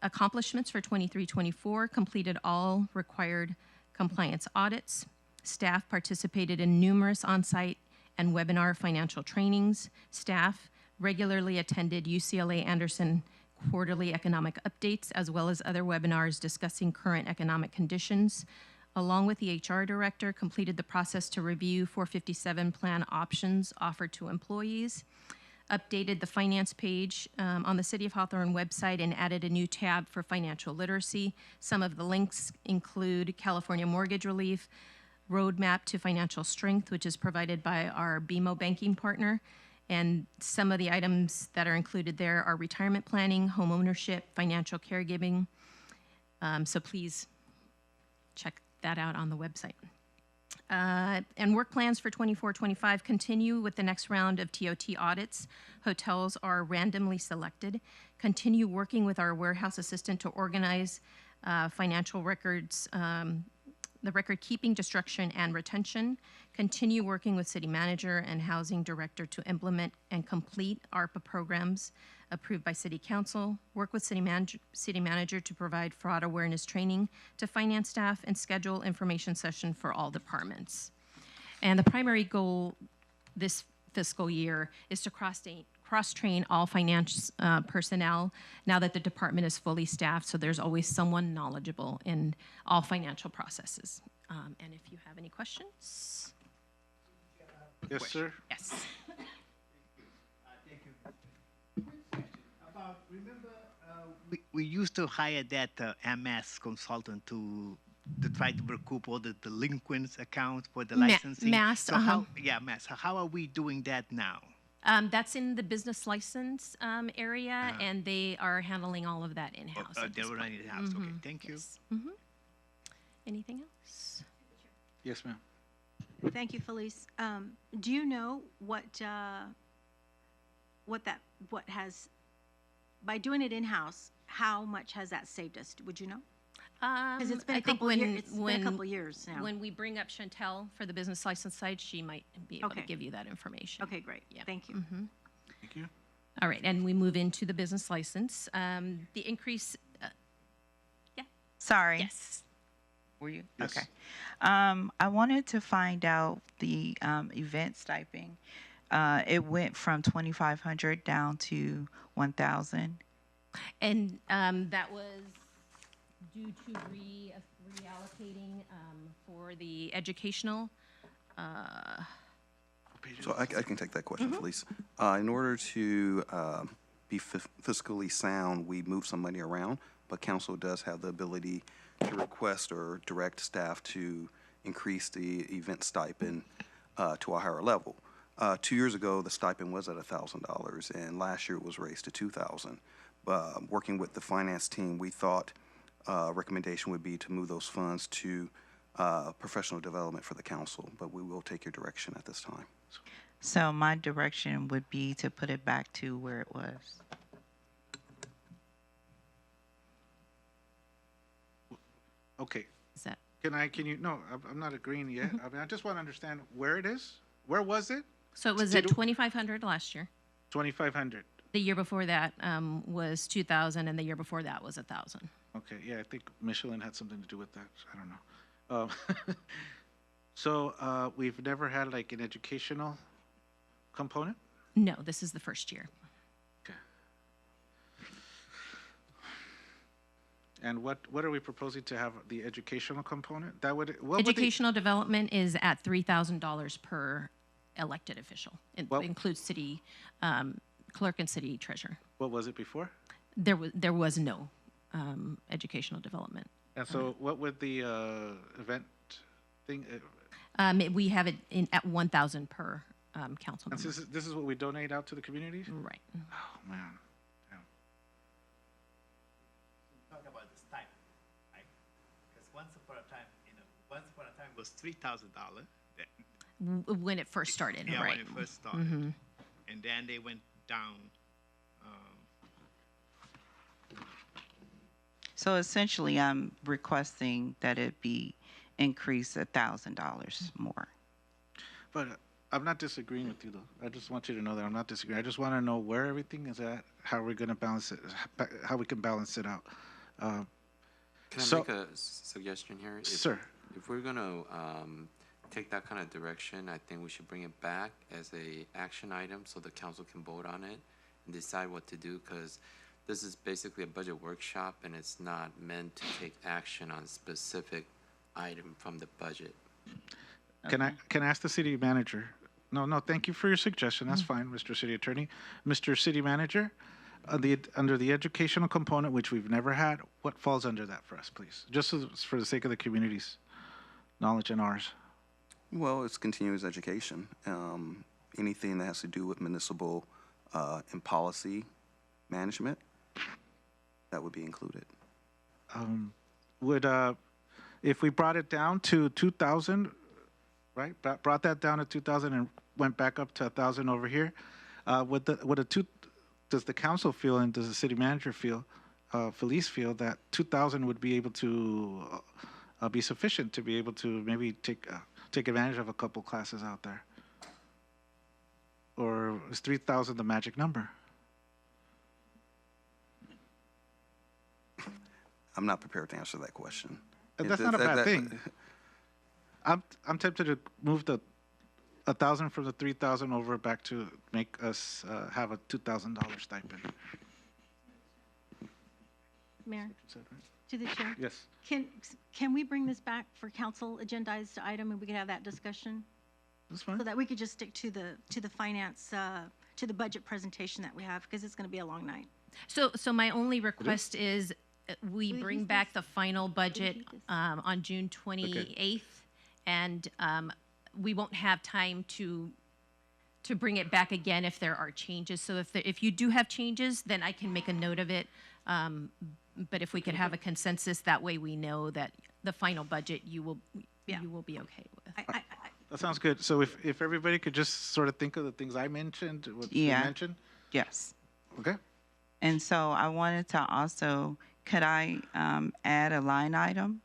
Accomplishments for 23-24 completed all required compliance audits. Staff participated in numerous on-site and webinar financial trainings. Staff regularly attended UCLA Anderson quarterly economic updates, as well as other webinars discussing current economic conditions. Along with the HR director, completed the process to review 457 plan options offered to employees. updated the finance page on the City of Hawthorne website and added a new tab for financial literacy. Some of the links include California Mortgage Relief, Roadmap to Financial Strength, which is provided by our BMO banking partner. And some of the items that are included there are retirement planning, home ownership, financial caregiving. So please check that out on the website. And work plans for 24-25 continue with the next round of TOT audits. Hotels are randomly selected. Continue working with our warehouse assistant to organize financial records, the record keeping, destruction, and retention. Continue working with city manager and housing director to implement and complete ARPA programs approved by city council. Work with city manager to provide fraud awareness training to finance staff and schedule information session for all departments. And the primary goal this fiscal year is to cross-train all finance personnel now that the department is fully staffed, so there's always someone knowledgeable in all financial processes. And if you have any questions? Yes, sir. Yes. Thank you. Remember, we used to hire that MS consultant to try to recoup all the delinquents accounts for the licensing. Mass, So how, yeah, Mass. So how are we doing that now? That's in the business license area, and they are handling all of that in-house. at They this were point. running it house. Okay, thank you. Anything else? Yes, ma'am. Thank you, Felice. Do you know what has, by doing it in-house, how much has that saved us? Would you know? Because it's been I a think couple years. It's been a couple years now. When we bring up Chantel for the business license side, she might be able to Okay. give you that information. Okay, great. Yeah. Thank you. Thank you. All right, and we move into the business license. The increase, Sorry. yes. Were you? Yes. Okay. I wanted to find out the event stipend. It went from 2,500 down to 1,000. And that was due to reallocating for the educational. So I can take that question, Felice. In order to be fiscally sound, we move some money around, but council does have the ability to request or direct staff to increase the event stipend to a higher level. 2 years ago, the stipend was at $1,000, and last year it was raised to $2,000. Working with the finance team, we thought recommendation would be to move those funds to professional development for the council, but we will take your direction at this time. So my direction would be to put it back to where it was. Okay. Is that? Can you, no, I'm not agreeing yet. I mean, I just want to understand where it is. Where was it? So it was at 2,500 last year. 2,500. The year before that was 2,000, and the year before that was 1,000. Okay, yeah, I think Michelin had something to do with that. I don't know. So we've never had like an educational component? No, this is the first year. Okay. And what are we proposing to have the educational component? That would, what would the, Educational development is at $3,000 per elected official. It Well- includes city clerk and city treasurer. what was it before? There was no educational development. And so what would the event thing, We have it at 1,000 per council and member. this is what we donate out to the community? Right. Oh, man. Talk about the stipend, right? Because once upon a time it was $3,000. When it first started, Yeah, right. when it first started. And then they went down. So essentially, I'm requesting that it be increased $1,000 more. But I'm not disagreeing with you, though. I just want you to know that I'm not disagreeing. I just want to know where everything is at, how we're going to balance it, how we can balance it out. Can I So- make a suggestion here? Sir. If we're gonna take that kind of direction, I think we should bring it back as a action item so the council can vote on it and decide what to do, because this is basically a budget workshop and it's not meant to take action on specific item from the budget. Can I ask the city manager, No, thank you for your suggestion. That's fine, Mr. City Attorney. Mr. City Manager, under the educational component, which we've never had, what falls under that for us, please? Just for the sake of the community's knowledge and ours. Well, it's continuous education. Anything that has to do with municipal and policy management, that would be included. If we brought it down to 2,000, right? Brought that down to 2,000 and went back up to 1,000 over here, does the council feel and does the city manager feel, Felice feel that 2,000 would be able to be sufficient to be able to maybe take advantage of a couple classes out there? Or is 3,000 the magic number? I'm not prepared to answer that question. That's not a bad thing. I'm tempted to move the 1,000 from the 3,000 over back to make us have a $2,000 stipend. Mayor, to the chair. Yes. Can we bring this back for council agendized item and we could have that discussion? That's fine. So that we could just stick to the finance, to the budget presentation that we have, because it's going to be a long night. So my only request is we bring back the final budget on June 28th, and we won't have time to bring it back again if there are changes. So if you do have changes, then I can make a note of it. But if we could have a consensus, that way we know that the final budget you will be okay with. That sounds good. So if everybody could just sort of think of the things I mentioned, what you mentioned. Yes. Okay. And so I wanted to also, could I add a line item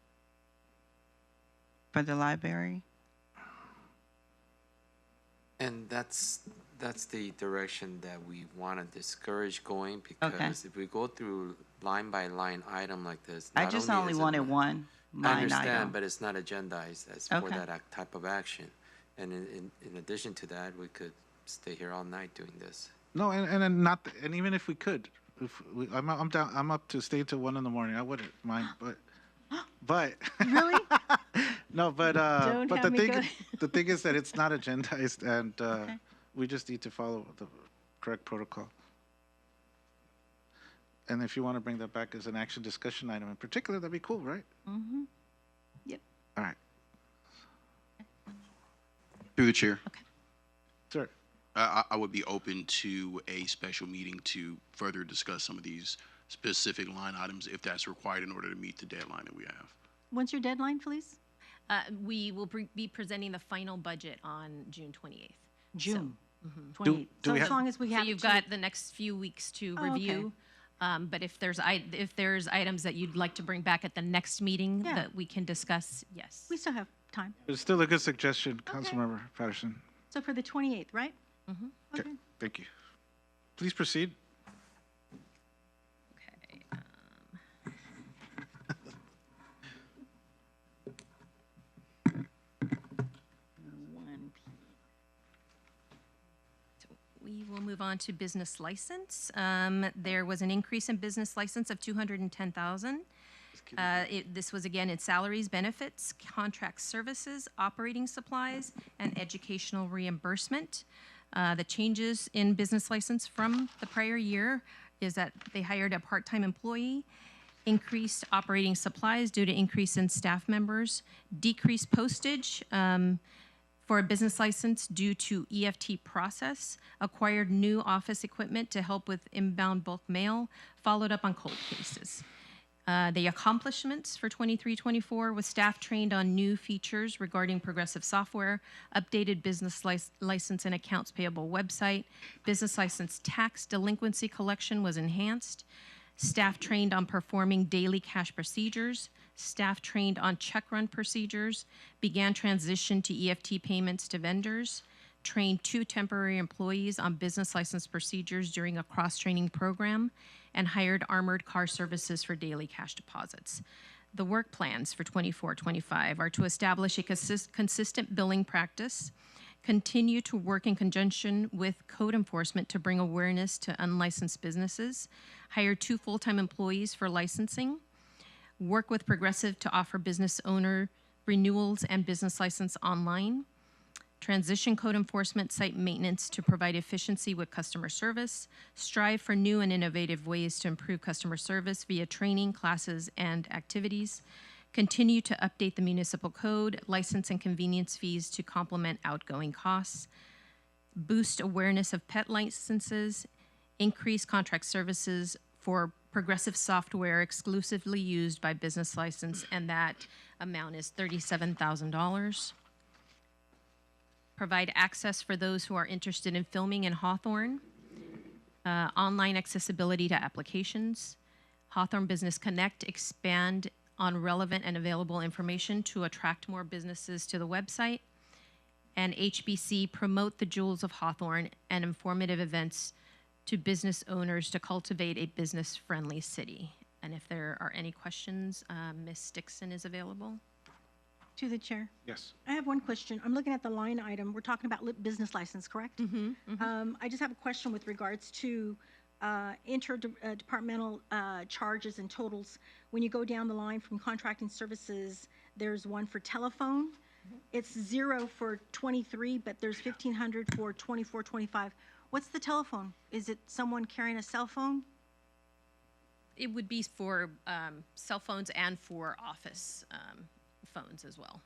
for the library? And that's the direction that we want to discourage going, because if we go through line by line item like this, I just only wanted one I line understand, item. but it's not agendized as for that type of action. And in addition to that, we could stay here all night doing this. No, and even if we could, I'm down. I'm up to stay till 1 a.m. I wouldn't mind, but really, no, but Don't but have me the thing is that it's not agendized, and we just need to follow the correct protocol. And if you want to bring that back as an action discussion item in particular, that'd be cool, right? Mm-hmm. Yep. All right. Through the chair. Okay. Sir. I would be open to a special meeting to further discuss some of these specific line items if that's required in order to meet the deadline that we have. When's your deadline, Felice? We will be presenting the final budget on June 28th. June. So, 28th. So as long as we have. So you've got the next few weeks to review. But if there's items that you'd like to bring back at the next meeting that we can discuss, yes. We still have time. It's still a good suggestion, Councilmember Patterson. So for the 28th, right? Mm-hmm. Okay. Thank you. Please proceed. Okay. We will move on to business license. There was an increase in business license of $210,000. This was again in salaries, benefits, contract services, operating supplies, and educational reimbursement. The changes in business license from the prior year is that they hired a part-time employee, increased operating supplies due to increase in staff members, decreased postage for a business license due to EFT process, acquired new office equipment to help with inbound bulk mail, followed up on cold cases. The accomplishments for 23-24 was staff trained on new features regarding progressive software, updated business license and accounts payable website, business license tax delinquency collection was enhanced, staff trained on performing daily cash procedures, staff trained on check run procedures, began transition to EFT payments to vendors, trained 2 temporary employees on business license procedures during a cross-training program, and hired armored car services for daily cash deposits. The work plans for 24-25 are to establish a consistent billing practice, continue to work in conjunction with code enforcement to bring awareness to unlicensed businesses, hire 2 full-time employees for licensing, work with Progressive to offer business owner renewals and business license online, transition code enforcement, site maintenance to provide efficiency with customer service, strive for new and innovative ways to improve customer service via training, classes, and activities, continue to update the municipal code, license and convenience fees to complement outgoing costs, boost awareness of pet licenses, increase contract services for progressive software exclusively used by business license, and that amount is $37,000. Provide access for those who are interested in filming in Hawthorne, online accessibility to applications, Hawthorne Business Connect, expand on relevant and available information to attract more businesses to the website, and HBC, promote the jewels of Hawthorne and informative events to business owners to cultivate a business-friendly city. And if there are any questions, Ms. Dixon is available. To the chair. Yes. I have one question. I'm looking at the line item. We're talking about business license, correct? I just have a question with regards to interdepartmental charges and totals. When you go down the line from contracting services, there's one for telephone. It's 0 for 23, but there's 1,500 for 24, 25. What's the telephone? Is it someone carrying a cell phone? It would be for cell phones and for office phones as well.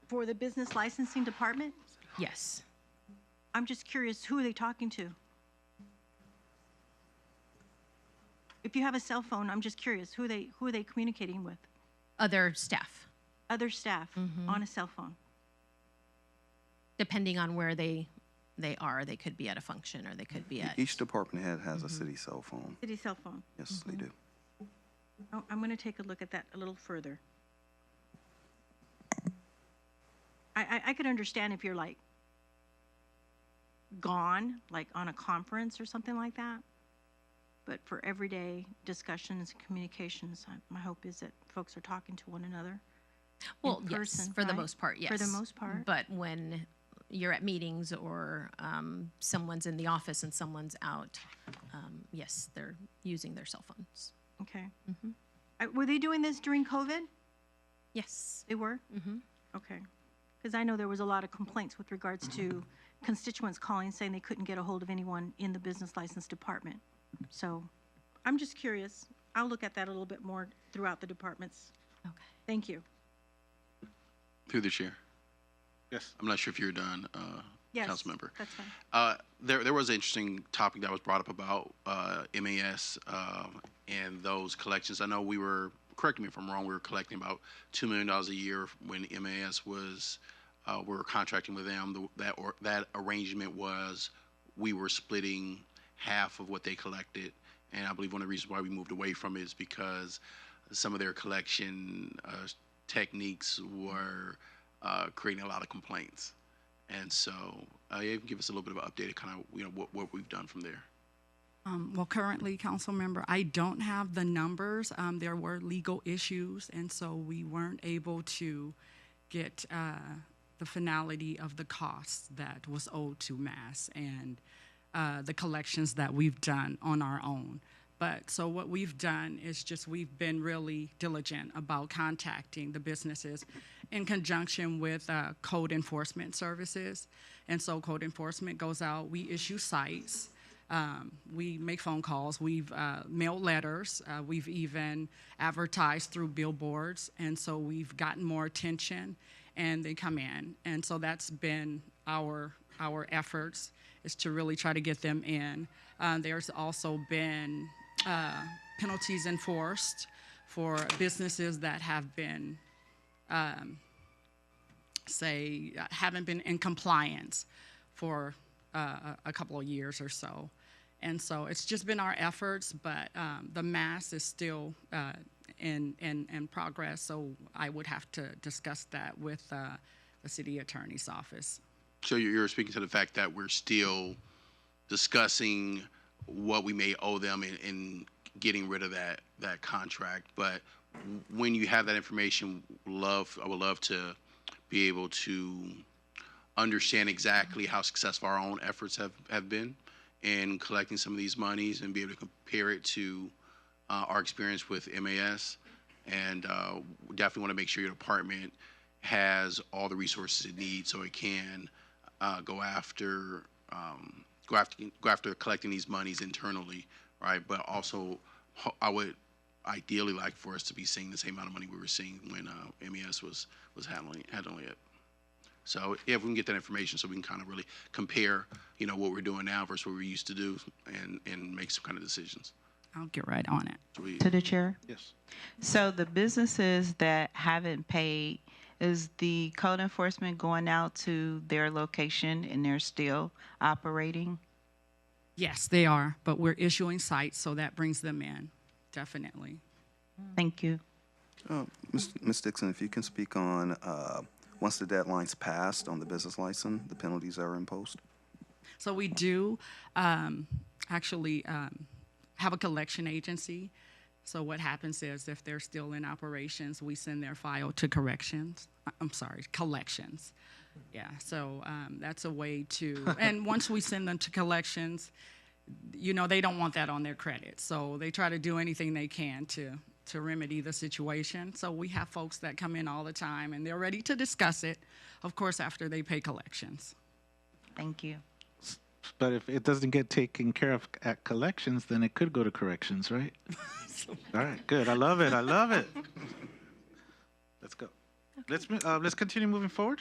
For the business licensing department? Yes. I'm just curious, who are they talking to? If you have a cell phone, I'm just curious, who are they communicating with? Other staff. Other staff on a cell phone? Depending on where they are, they could be at a function or they could be at. Each department head has a city cell phone. City cell phone? Yes, they do. Oh, I'm going to take a look at that a little further. I could understand if you're like gone, like on a conference or something like that. But for everyday discussions, communications, my hope is that folks are talking to one another. Well, in yes, person, for the right? most part, yes. For the most part. But when you're at meetings or someone's in the office and someone's out, yes, they're using their cell phones. Okay. Were they doing this during COVID? Yes. They were? Okay. Because I know there was a lot of complaints with regards to constituents calling saying they couldn't get a hold of anyone in the business license department. So I'm just curious. I'll look at that a little bit more throughout the departments. Okay. Thank you. Through the chair. Yes. I'm not sure if you're done, Yes, council member. that's fine. There was an interesting topic that was brought up about MAS and those collections. I know we were, correct me if I'm wrong, we were collecting about $2 million a year when MAS was, we were contracting with them. That arrangement was we were splitting half of what they collected. And I believe one of the reasons why we moved away from it is because some of their collection techniques were creating a lot of complaints. And so, you can give us a little bit of an update, kind of, what we've done from there. Well, currently, council member, I don't have the numbers. There were legal issues, and so we weren't able to get the finality of the costs that was owed to MAS and the collections that we've done on our own. But so what we've done is just we've been really diligent about contacting the businesses in conjunction with code enforcement services. And so code enforcement goes out, we issue cites, we make phone calls, we've mailed letters, we've even advertised through billboards. And so we've gotten more attention and they come in. And so that's been our efforts, is to really try to get them in. There's also been penalties enforced for businesses that have been, haven't been in compliance for a couple of years or so. And so it's just been our efforts, but the MAS is still in progress, so I would have to discuss that with the city attorney's office. So you're speaking to the fact that we're still discussing what we may owe them in getting rid of that contract. But when you have that information, I would love to be able to understand exactly how successful our own efforts have been in collecting some of these monies and be able to compare it to our experience with MAS. And definitely want to make sure your department has all the resources it needs so it can go after go after collecting these monies internally, right? But also, I would ideally like for us to be seeing the same amount of money we were seeing when MES was handling it. So if we can get that information, so we can kind of really compare, what we're doing now versus what we used to do, and make some kind of decisions. I'll get right on it. Sweet. To the chair. Yes. So the businesses that haven't paid, is the code enforcement going out to their location and they're still operating? Yes, they are, but we're issuing cites, so that brings them in, definitely. Thank you. Ms. Dixon, if you can speak on, once the deadline's passed on the business license, the penalties that are imposed? So we do actually have a collection agency. So what happens is if they're still in operations, we send their file to collections. Yeah, so that's a way to, and once we send them to collections, they don't want that on their credit. So they try to do anything they can to remedy the situation. So we have folks that come in all the time and they're ready to discuss it, of course, after they pay collections. Thank you. But if it doesn't get taken care of at collections, then it could go to corrections, right? All right, good. I love it. Let's go. Let's continue moving forward.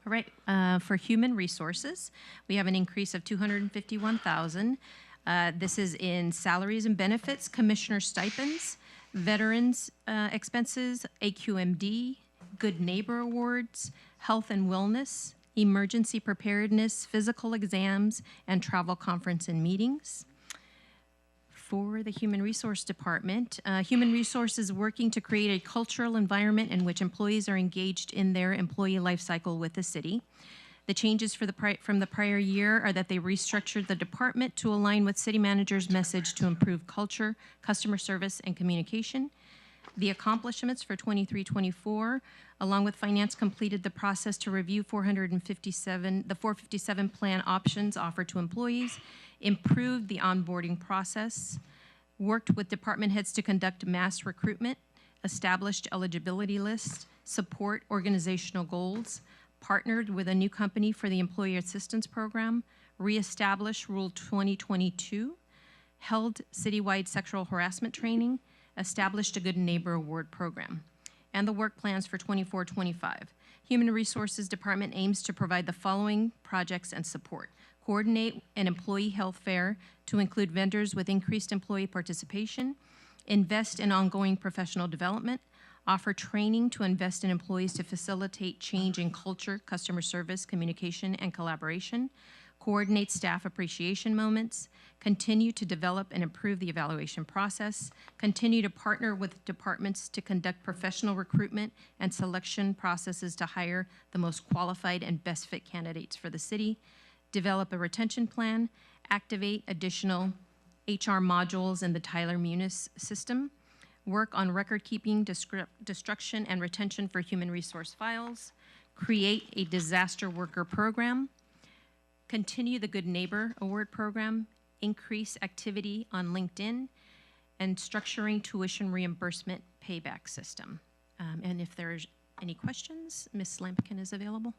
All right, for human resources, we have an increase of $251,000. This is in salaries and benefits, commissioner stipends, veterans expenses, AQMD, Good Neighbor Awards, health and wellness, emergency preparedness, physical exams, and travel, conference, and meetings. For the Human Resource Department, Human Resources working to create a cultural environment in which employees are engaged in their employee life cycle with the city. The changes from the prior year are that they restructured the department to align with city manager's message to improve culture, customer service, and communication. The accomplishments for 23-24, along with finance, completed the process to review the 457 plan options offered to employees, improved the onboarding process, worked with department heads to conduct mass recruitment, established eligibility lists, support organizational goals, partnered with a new company for the Employee Assistance Program, reestablished Rule 2022, held citywide sexual harassment training, established a Good Neighbor Award program, and the work plans for 24-25. Human Resources Department aims to provide the following projects and support. Coordinate an employee health fair to include vendors with increased employee participation, invest in ongoing professional development, offer training to invest in employees to facilitate change in culture, customer service, communication, and collaboration, coordinate staff appreciation moments, continue to develop and improve the evaluation process, continue to partner with departments to conduct professional recruitment and selection processes to hire the most qualified and best fit candidates for the city, develop a retention plan, activate additional HR modules in the Tyler Munis system, work on record-keeping, destruction, and retention for human resource files, create a disaster worker program, continue the Good Neighbor Award program, increase activity on LinkedIn, and structuring tuition reimbursement payback system. And if there's any questions, Ms. Lampkin is available.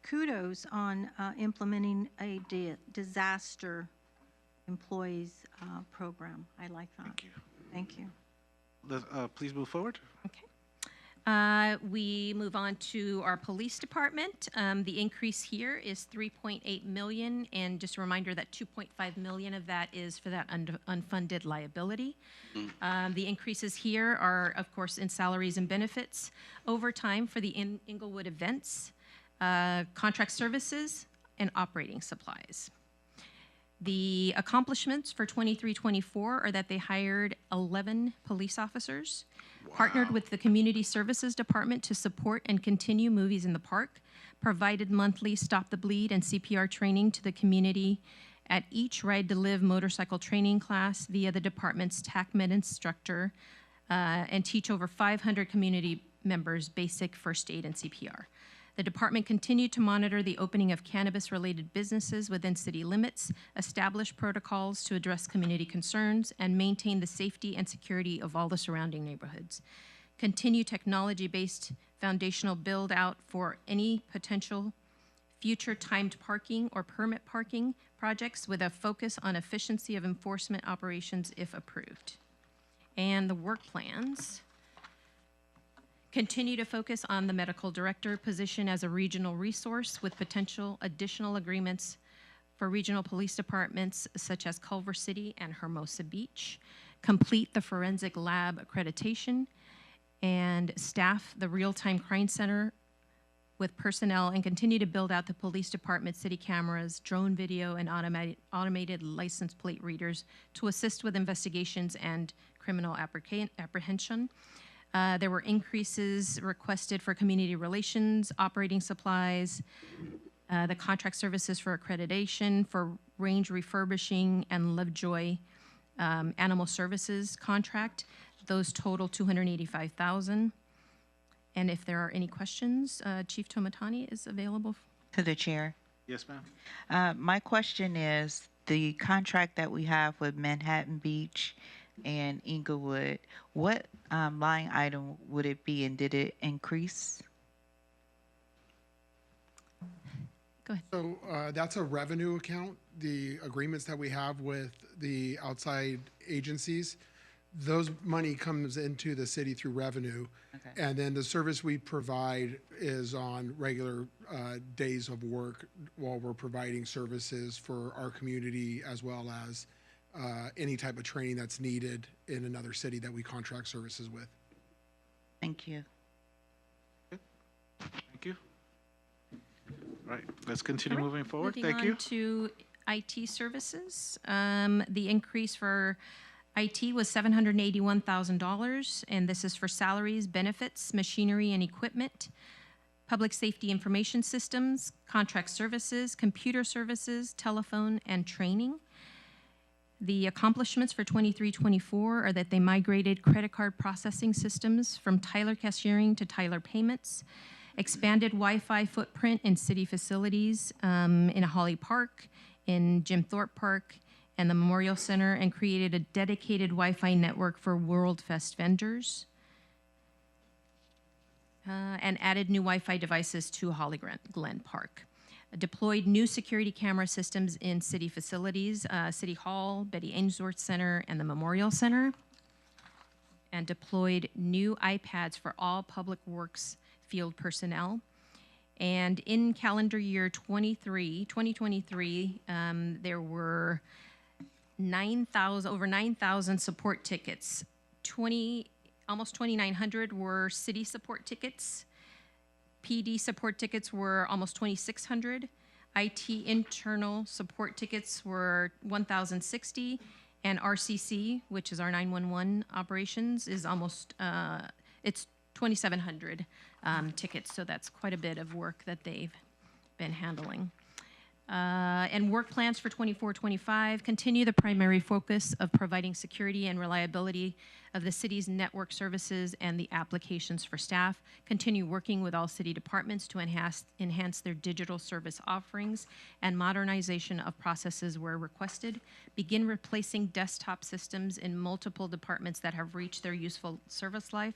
Kudos on implementing a disaster employees program. I like that. Thank you. Thank you. Please move forward. Okay. We move on to our police department. The increase here is $3.8 million, and just a reminder that $2.5 million of that is for that unfunded liability. The increases here are, of course, in salaries and benefits, overtime for the Inglewood events, contract services, and operating supplies. The accomplishments for 23-24 are that they hired 11 police officers, partnered with the Community Services Department to support and continue Movies in the Park, provided monthly Stop the Bleed and CPR training to the community at each Ride to Live motorcycle training class via the department's TACMED instructor, and teach over 500 community members basic first aid and CPR. The department continued to monitor the opening of cannabis-related businesses within city limits, establish protocols to address community concerns, and maintain the safety and security of all the surrounding neighborhoods. Continue technology-based foundational build-out for any potential future timed parking or permit parking projects with a focus on efficiency of enforcement operations if approved. And the work plans continue to focus on the medical director position as a regional resource with potential additional agreements for regional police departments such as Culver City and Hermosa Beach. Complete the forensic lab accreditation and staff the real-time crime center with personnel and continue to build out the police department, city cameras, drone video, and automated license plate readers to assist with investigations and criminal apprehension. There were increases requested for community relations, operating supplies, the contract services for accreditation, for range refurbishing, and Lovejoy animal services contract. Those total $285,000. And if there are any questions, Chief Tomatani is available. To the chair. Yes, ma'am. My question is, the contract that we have with Manhattan Beach and Inglewood, what line item would it be, and did it increase? Go ahead. So that's a revenue account. The agreements that we have with the outside agencies, those money comes into the city through revenue. Okay. And then the service we provide is on regular days of work while we're providing services for our community, as well as any type of training that's needed in another city that we contract services with. Thank you. Thank you. All right, let's continue moving forward. Moving Thank you. on to IT services. The increase for IT was $781,000, and this is for salaries, benefits, machinery and equipment, public safety information systems, contract services, computer services, telephone, and training. The accomplishments for 23-24 are that they migrated credit card processing systems from Tyler Cashiering to Tyler Payments, expanded Wi-Fi footprint in city facilities in Holly Park, in Jim Thorpe Park, and the Memorial Center, and created a dedicated Wi-Fi network for WorldFest vendors, and added new Wi-Fi devices to Holly Glen Park. Deployed new security camera systems in city facilities, City Hall, Betty Ainsworth Center, and the Memorial Center, and deployed new iPads for all Public Works field personnel. And in calendar year 2023, there were over 9,000 support tickets. Almost 2,900 were city support tickets. PD support tickets were almost 2,600. IT internal support tickets were 1,060. And RCC, which is our 911 operations, is almost, it's 2,700 tickets. So that's quite a bit of work that they've been handling. And work plans for 24-25 continue the primary focus of providing security and reliability of the city's network services and the applications for staff. Continue working with all city departments to enhance their digital service offerings and modernization of processes where requested. Begin replacing desktop systems in multiple departments that have reached their useful service life.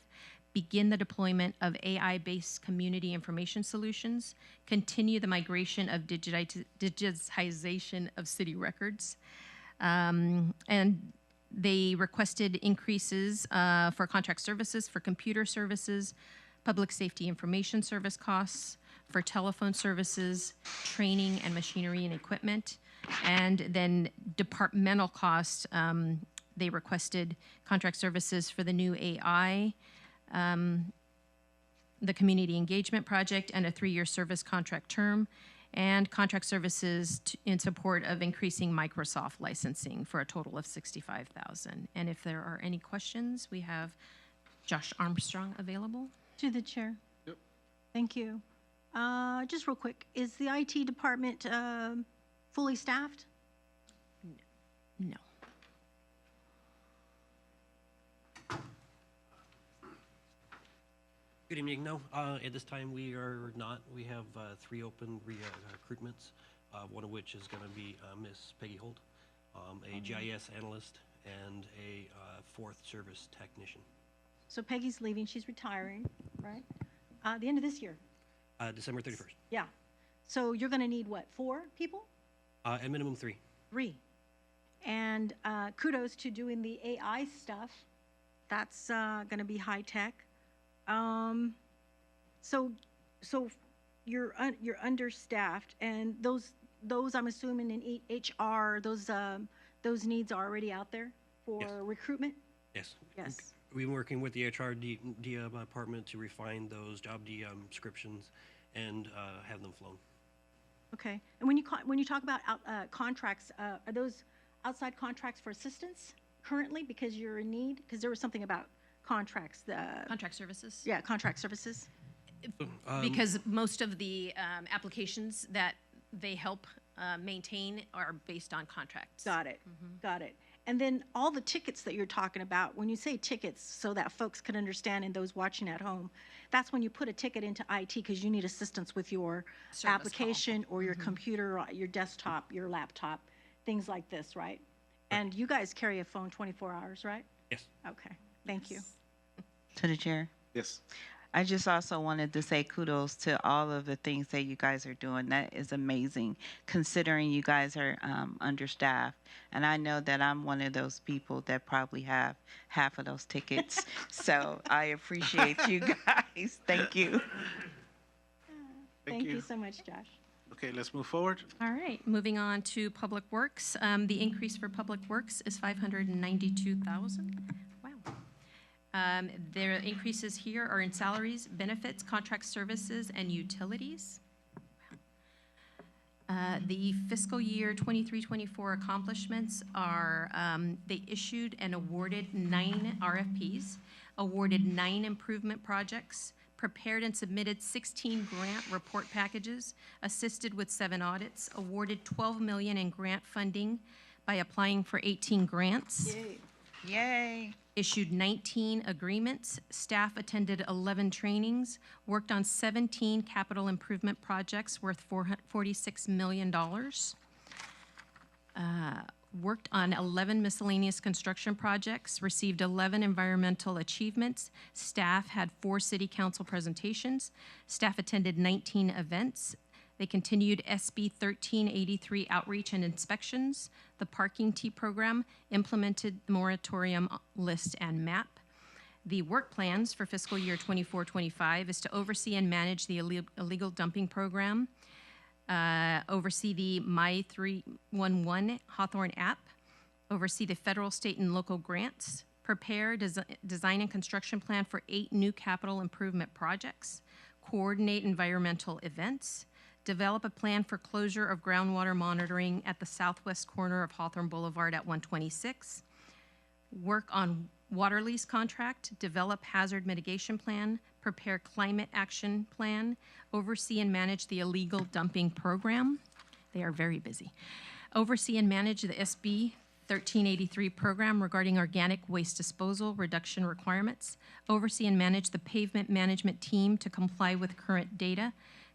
Begin the deployment of AI-based community information solutions, continue the migration of digitization of city records, and they requested increases for contract services, for computer services, public safety information service costs, for telephone services, training and machinery and equipment, and then departmental costs, they requested contract services for the new AI, the Community Engagement Project, and a 3-year service contract term, and contract services in support of increasing Microsoft licensing for a total of $65,000. And if there are any questions, we have Josh Armstrong available. To the chair. Yep. Thank you. Just real quick, is the IT department fully staffed? No. Good evening. No, at this time we are not. We have 3 open recruitments, one of which is going to be Miss Peggy Holt, a GIS analyst, and a 4th service technician. So Peggy's leaving, she's retiring, right? The end of this year. December 31st. Yeah. So you're going to need what, 4 people? At minimum 3. 3. And kudos to doing the AI stuff. That's going to be high tech. So you're understaffed, and those I'm assuming in HR, those needs are already out there for Yes. recruitment. Yes. Yes. We've been working with the HR department to refine those job descriptions and have them flown. Okay. And when you talk about contracts, are those outside contracts for assistance currently because you're in need? Because there was something about contracts. Contract services? Yeah, contract services. Because most of the applications that they help maintain are based on contracts. Got it. Got it. And then all the tickets that you're talking about, when you say tickets, so that folks can understand and those watching at home, that's when you put a ticket into IT because you need assistance with your Service application or your computer, or your desktop, your laptop, things like this, right? And you guys carry a phone 24 hours, right? Yes. Okay. Thank you. To the chair. Yes. I just also wanted to say kudos to all of the things that you guys are doing. That is amazing, considering you guys are understaffed. And I know that I'm one of those people that probably have half of those tickets. So I appreciate you guys. Thank you. Thank you so much, Josh. Okay, let's move forward. All right, moving on to Public Works. The increase for Public Works is $592,000. Wow. Their increases here are in salaries, benefits, contract services, and utilities. The fiscal year 23-24 accomplishments are they issued and awarded 9 RFPs, awarded 9 improvement projects, prepared and submitted 16 grant report packages, assisted with 7 audits, awarded $12 million in grant funding by applying for 18 grants. Yay. Yay. Issued 19 agreements, staff attended 11 trainings, worked on 17 capital improvement projects worth $46 million, worked on 11 miscellaneous construction projects, received 11 environmental achievements, staff had 4 city council presentations, staff attended 19 events. They continued SB 1383 outreach and inspections, the parking T program, implemented the moratorium list and map. The work plans for fiscal year 24-25 is to oversee and manage the illegal dumping program, oversee the My 311 Hawthorne app, oversee the federal, state, and local grants, prepare design and construction plan for 8 new capital improvement projects, coordinate environmental events, develop a plan for closure of groundwater monitoring at the southwest corner of Hawthorne Boulevard at 126, work on water lease contract, develop hazard mitigation plan, prepare climate action plan, oversee and manage the illegal dumping program. They are very busy. Oversee and manage the SB 1383 program regarding organic waste disposal reduction requirements. Oversee and manage the pavement management team to comply with current data.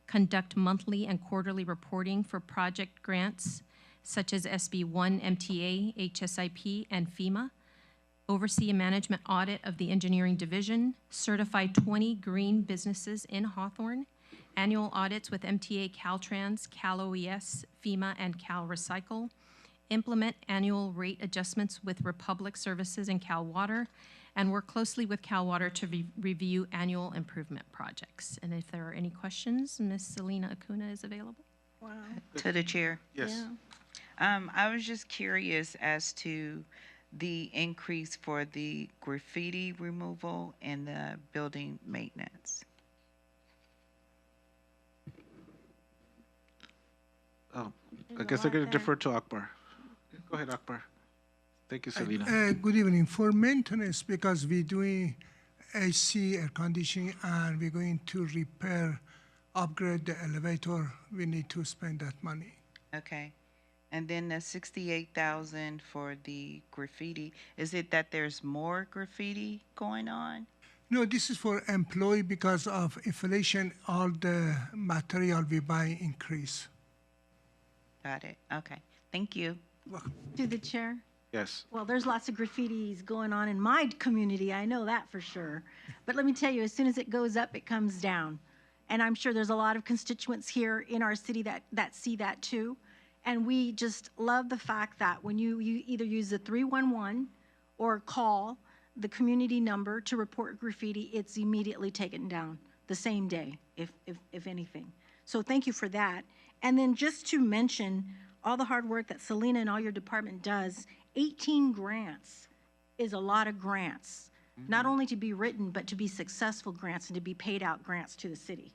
Conduct monthly and quarterly reporting for project grants such as SB 1, MTA, HSIP, and FEMA. Oversee a management audit of the engineering division. Certify 20 green businesses in Hawthorne. Annual audits with MTA, Caltrans, Cal OES, FEMA, and Cal Recycle. Implement annual rate adjustments with Republic Services and Cal Water, and work closely with Cal Water to review annual improvement projects. And if there are any questions, Ms. Selena Acuna is available. Wow. To the chair. Yes. I was just curious as to the increase for the graffiti removal and the building maintenance. Oh, I guess I'm going to defer to Akbar. Go ahead, Akbar. Thank you, Selena. Good evening. For maintenance, because we're doing AC, air conditioning, and we're going to repair, upgrade the elevator, we need to spend that money. Okay. And then the 68,000 for the graffiti, is it that there's more graffiti going on? No, this is for employee because of inflation, all the material we buy increase. Got it. Okay. Thank you. To the chair. Yes. Well, there's lots of graffitis going on in my community. I know that for sure. But let me tell you, as soon as it goes up, it comes down. And I'm sure there's a lot of constituents here in our city that see that too. And we just love the fact that when you either use the 311 or call the community number to report graffiti, it's immediately taken down the same day, if anything. So thank you for that. And then just to mention all the hard work that Selena and all your department does, 18 grants is a lot of grants, not only to be written, but to be successful grants and to be paid out grants to the city.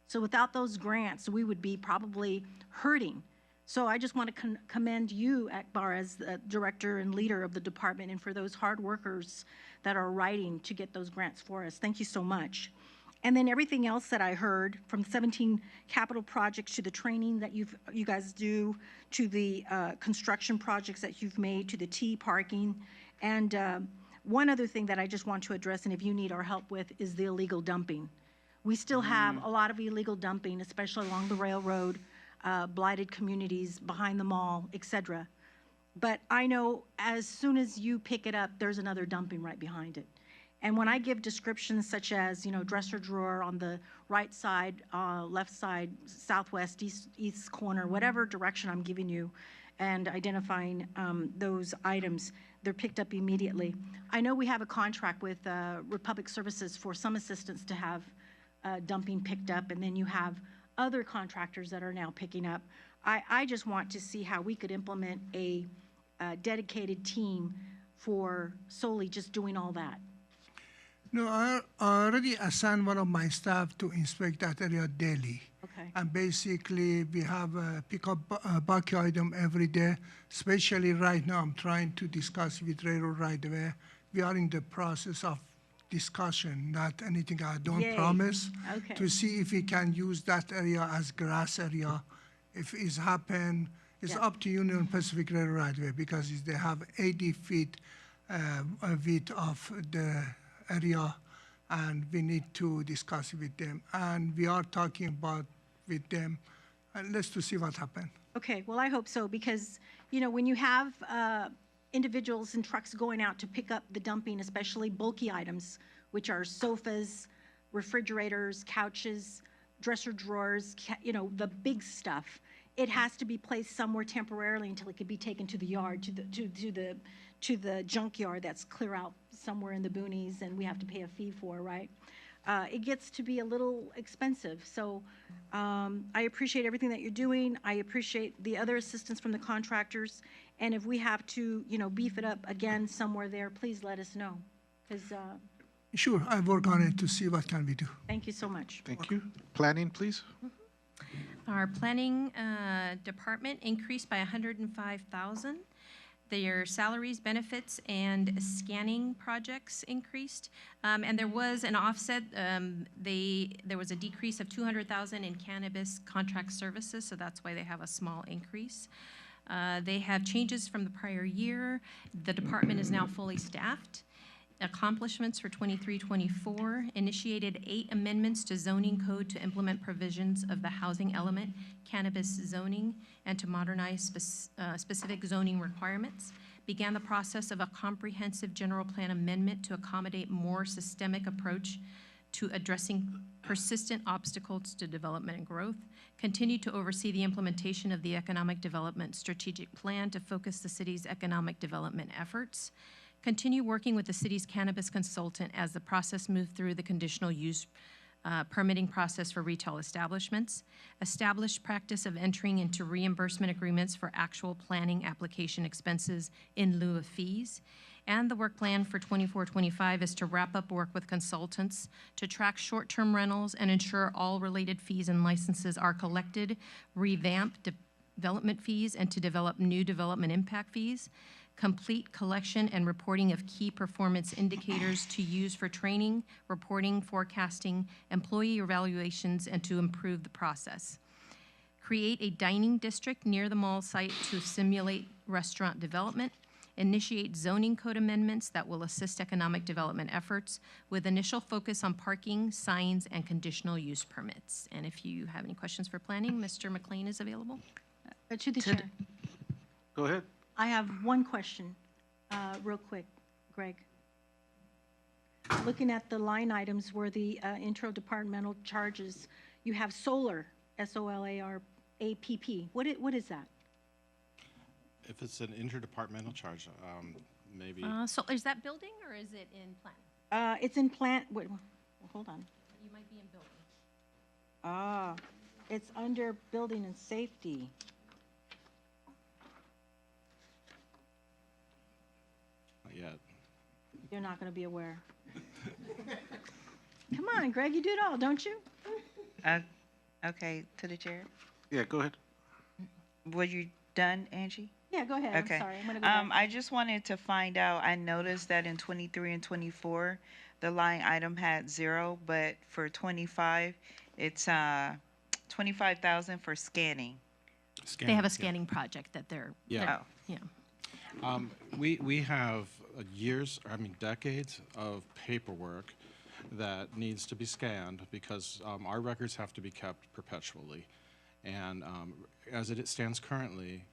So without those grants, we would be probably hurting. So I just want to commend you, Akbar, as the director and leader of the department, and for those hard workers that are writing to get those grants for us. Thank you so much. And then everything else that I heard, from 17 capital projects to the training that you guys do, to the construction projects that you've made, to the T parking. And one other thing that I just want to address, and if you need our help with, is the illegal dumping. We still have a lot of illegal dumping, especially along the railroad, blighted communities, behind the mall, et cetera. But I know as soon as you pick it up, there's another dumping right behind it. And when I give descriptions such as, dresser drawer on the right side, left side, southwest, east corner, whatever direction I'm giving you, and identifying those items, they're picked up immediately. I know we have a contract with Republic Services for some assistance to have dumping picked up, and then you have other contractors that are now picking up. I just want to see how we could implement a dedicated team for solely just doing all that. No, I already assigned one of my staff to inspect that area daily. Okay. And basically, we have pick up bulky item every day. Especially right now, I'm trying to discuss with Railroad right away. We are in the process of discussion, not anything I don't Yay. promise. Okay. To see if we can use that area as grass area. If it's happen, it's up to Union Pacific Railroad right away, because they have 80 feet width of the area, and we need to discuss with them. And we are talking about with them, and let's to see what happens. Okay, well, I hope so, because, when you have individuals and trucks going out to pick up the dumping, especially bulky items, which are sofas, refrigerators, couches, dresser drawers, the big stuff, it has to be placed somewhere temporarily until it could be taken to the yard, to the junkyard that's clear out somewhere in the boonies, and we have to pay a fee for, right? It gets to be a little expensive. So I appreciate everything that you're doing. I appreciate the other assistance from the contractors. And if we have to, beef it up again somewhere there, please let us know. 'Cause, Sure, I work on it to see what can we do. thank you so much. Thank you. Planning, please. Our planning department increased by $105,000. Their salaries, benefits, and scanning projects increased. And there was an offset. There was a decrease of $200,000 in cannabis contract services, so that's why they have a small increase. They have changes from the prior year. The department is now fully staffed. Accomplishments for 23-24, initiated 8 amendments to zoning code to implement provisions of the housing element cannabis zoning and to modernize specific zoning requirements. Began the process of a comprehensive general plan amendment to accommodate more systemic approach to addressing persistent obstacles to development and growth. Continued to oversee the implementation of the economic development strategic plan to focus the city's economic development efforts. Continue working with the city's cannabis consultant as the process moved through the conditional use permitting process for retail establishments. Established practice of entering into reimbursement agreements for actual planning application expenses in lieu of fees. And the work plan for 24-25 is to wrap up work with consultants to track short-term rentals and ensure all related fees and licenses are collected, revamp development fees, and to develop new development impact fees. Complete collection and reporting of key performance indicators to use for training, reporting, forecasting, employee evaluations, and to improve the process. Create a dining district near the mall site to simulate restaurant development. Initiate zoning code amendments that will assist economic development efforts with initial focus on parking, signs, and conditional use permits. And if you have any questions for planning, Mr. McLean is available. To the chair. Go ahead. I have one question, real quick, Greg. looking at the line items where the intra-departmental charges, you have solar, SOLAR-APP. What is that? If it's an interdepartmental charge, maybe. So is that building or is it in plan? It's in plant, wait, hold on. You might be in building. Ah, it's under building and safety. Not yet. You're not going to be aware. Come on, Greg, you do it all, don't you? Okay, to the chair. Yeah, go ahead. Were you done, Angie? Yeah, go ahead. Okay. I'm sorry. I'm going to go back. I just wanted to find out, I noticed that in 23 and 24, the line item had 0, but for 25, it's 25,000 for scanning. They have a scanning project that they're, Yeah. Oh. yeah. We have decades of paperwork that needs to be scanned because our records have to be kept perpetually. And as it stands currently,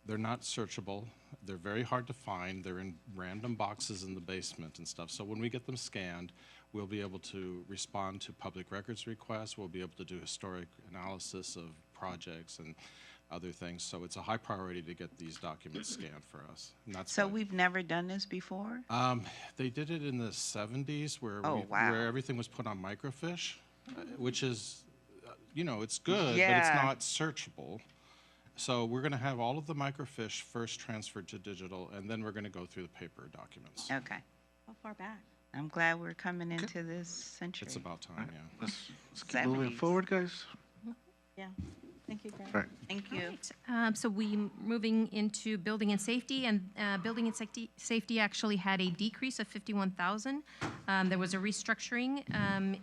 they're not searchable. They're very hard to find. They're in random boxes in the basement and stuff. So when we get them scanned, we'll be able to respond to public records requests. We'll be able to do historic analysis of projects and other things. So it's a high priority to get these documents scanned for us. And that's So why- we've never done this before? They did it in the 70s where, Oh, wow. where everything was put on microfiche, which is, it's good, but it's Yeah. not searchable. So we're going to have all of the microfiche first transferred to digital, and then we're going to go through the paper documents. Okay. How far back? I'm glad we're coming into this century. It's about time, yeah. Let's keep moving 70s. forward, guys. Yeah. Thank you, Greg. All right. Thank you. So moving into building and safety, and building and safety actually had a decrease of 51,000. There was a restructuring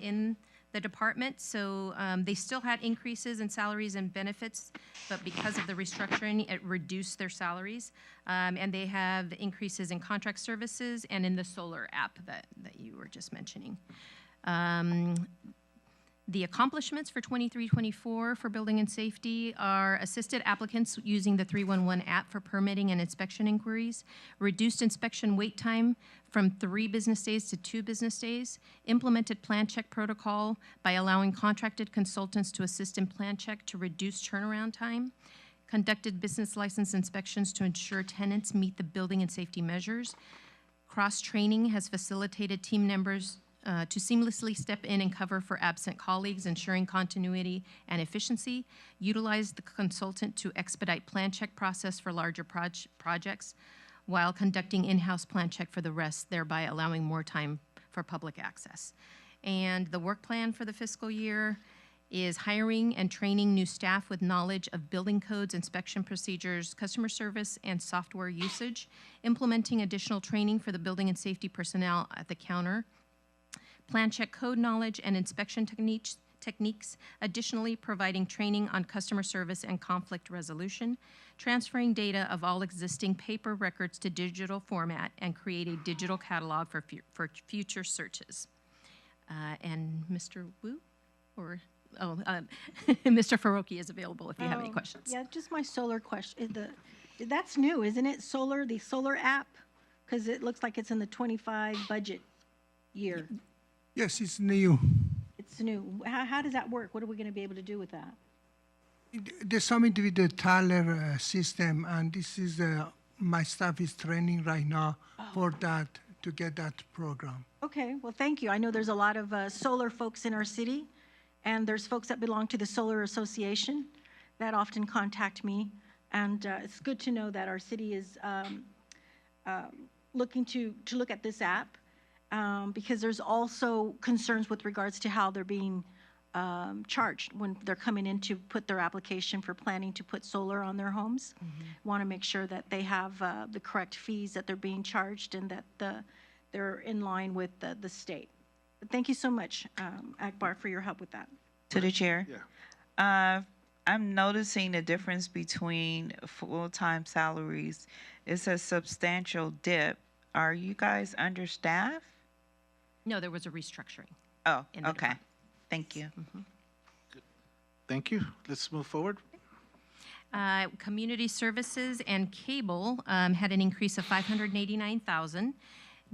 in the department, so they still had increases in salaries and benefits, but because of the restructuring, it reduced their salaries. And they have increases in contract services and in the solar app that you were just mentioning. The accomplishments for 23-24 for building and safety are assisted applicants using the 311 app for permitting and inspection inquiries, reduced inspection wait time from 3 business days to 2 business days, implemented plan check protocol by allowing contracted consultants to assist in plan check to reduce turnaround time, conducted business license inspections to ensure tenants meet the building and safety measures. Cross-training has facilitated team members to seamlessly step in and cover for absent colleagues, ensuring continuity and efficiency. Utilized the consultant to expedite plan check process for larger projects while conducting in-house plan check for the rest, thereby allowing more time for public access. And the work plan for the fiscal year is hiring and training new staff with knowledge of building codes, inspection procedures, customer service, and software usage, implementing additional training for the building and safety personnel at the counter, plan check code knowledge and inspection techniques, additionally providing training on customer service and conflict resolution, transferring data of all existing paper records to digital format, and create a digital catalog for future searches. And Mr. Wu, Mr. Faroki is available if you have any questions. Yeah, just my solar question. That's new, isn't it? The solar app? Because it looks like it's in the 25 budget year. Yes, it's new. It's new. How does that work? What are we going to be able to do with that? There's something to do with the Tyler system, and this is my staff is training right now for that, to get that program. Okay, well, thank you. I know there's a lot of solar folks in our city, and there's folks that belong to the Solar Association that often contact me, and it's good to know that our city is looking to look at this app, because there's also concerns with regards to how they're being charged when they're coming in to put their application for planning to put solar on their homes. Want to make sure that they have the correct fees that they're being charged and that they're in line with the state. But thank you so much, Akbar, for your help with that. To the chair. Yeah. I'm noticing the difference between full-time salaries. It's a substantial dip. Are you guys understaffed? No, there was a restructuring. Oh, in the okay. department. Thank you. Thank you. Let's move forward. Community services and cable had an increase of 589,000.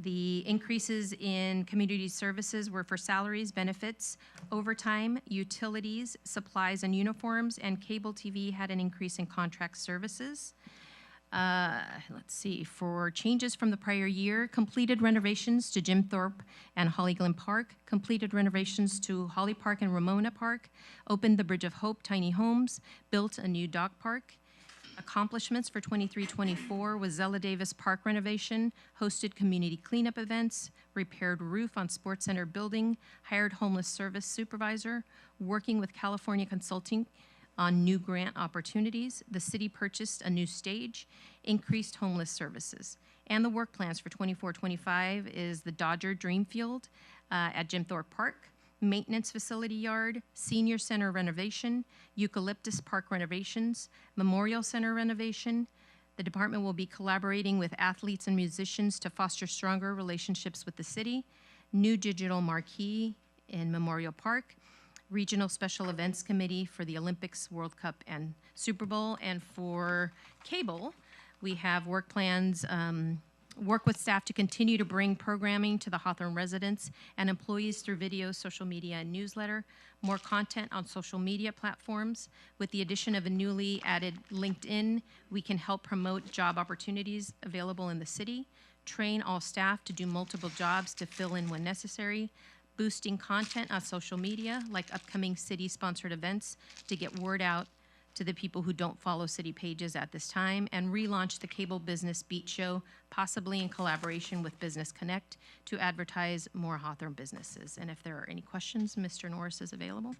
The increases in community services were for salaries, benefits, overtime, utilities, supplies and uniforms, and cable TV had an increase in contract services. Let's see, for changes from the prior year, completed renovations to Jim Thorpe and Holly Glen Park, completed renovations to Holly Park and Ramona Park, opened the Bridge of Hope Tiny Homes, built a new dog park. Accomplishments for 23-24 was Zella Davis Park renovation, hosted community cleanup events, repaired roof on Sports Center building, hired homeless service supervisor, working with California Consulting on new grant opportunities. The city purchased a new stage, increased homeless services. And the work plans for 24-25 is the Dodger Dream Field at Jim Thorpe Park, maintenance facility yard, senior center renovation, Eucalyptus Park renovations, Memorial Center renovation. The department will be collaborating with athletes and musicians to foster stronger relationships with the city, new digital marquee in Memorial Park, Regional Special Events Committee for the Olympics, World Cup, and Super Bowl. And for cable, we have work plans, work with staff to continue to bring programming to the Hawthorne residents and employees through video, social media, and newsletter, more content on social media platforms. With the addition of a newly added LinkedIn, we can help promote job opportunities available in the city, train all staff to do multiple jobs to fill in when necessary, boosting content on social media, like upcoming city-sponsored events to get word out to the people who don't follow city pages at this time, and relaunch the Cable Business Beat Show, possibly in collaboration with Business Connect, to advertise more Hawthorne businesses. And if there are any questions, Mr. Norris is available.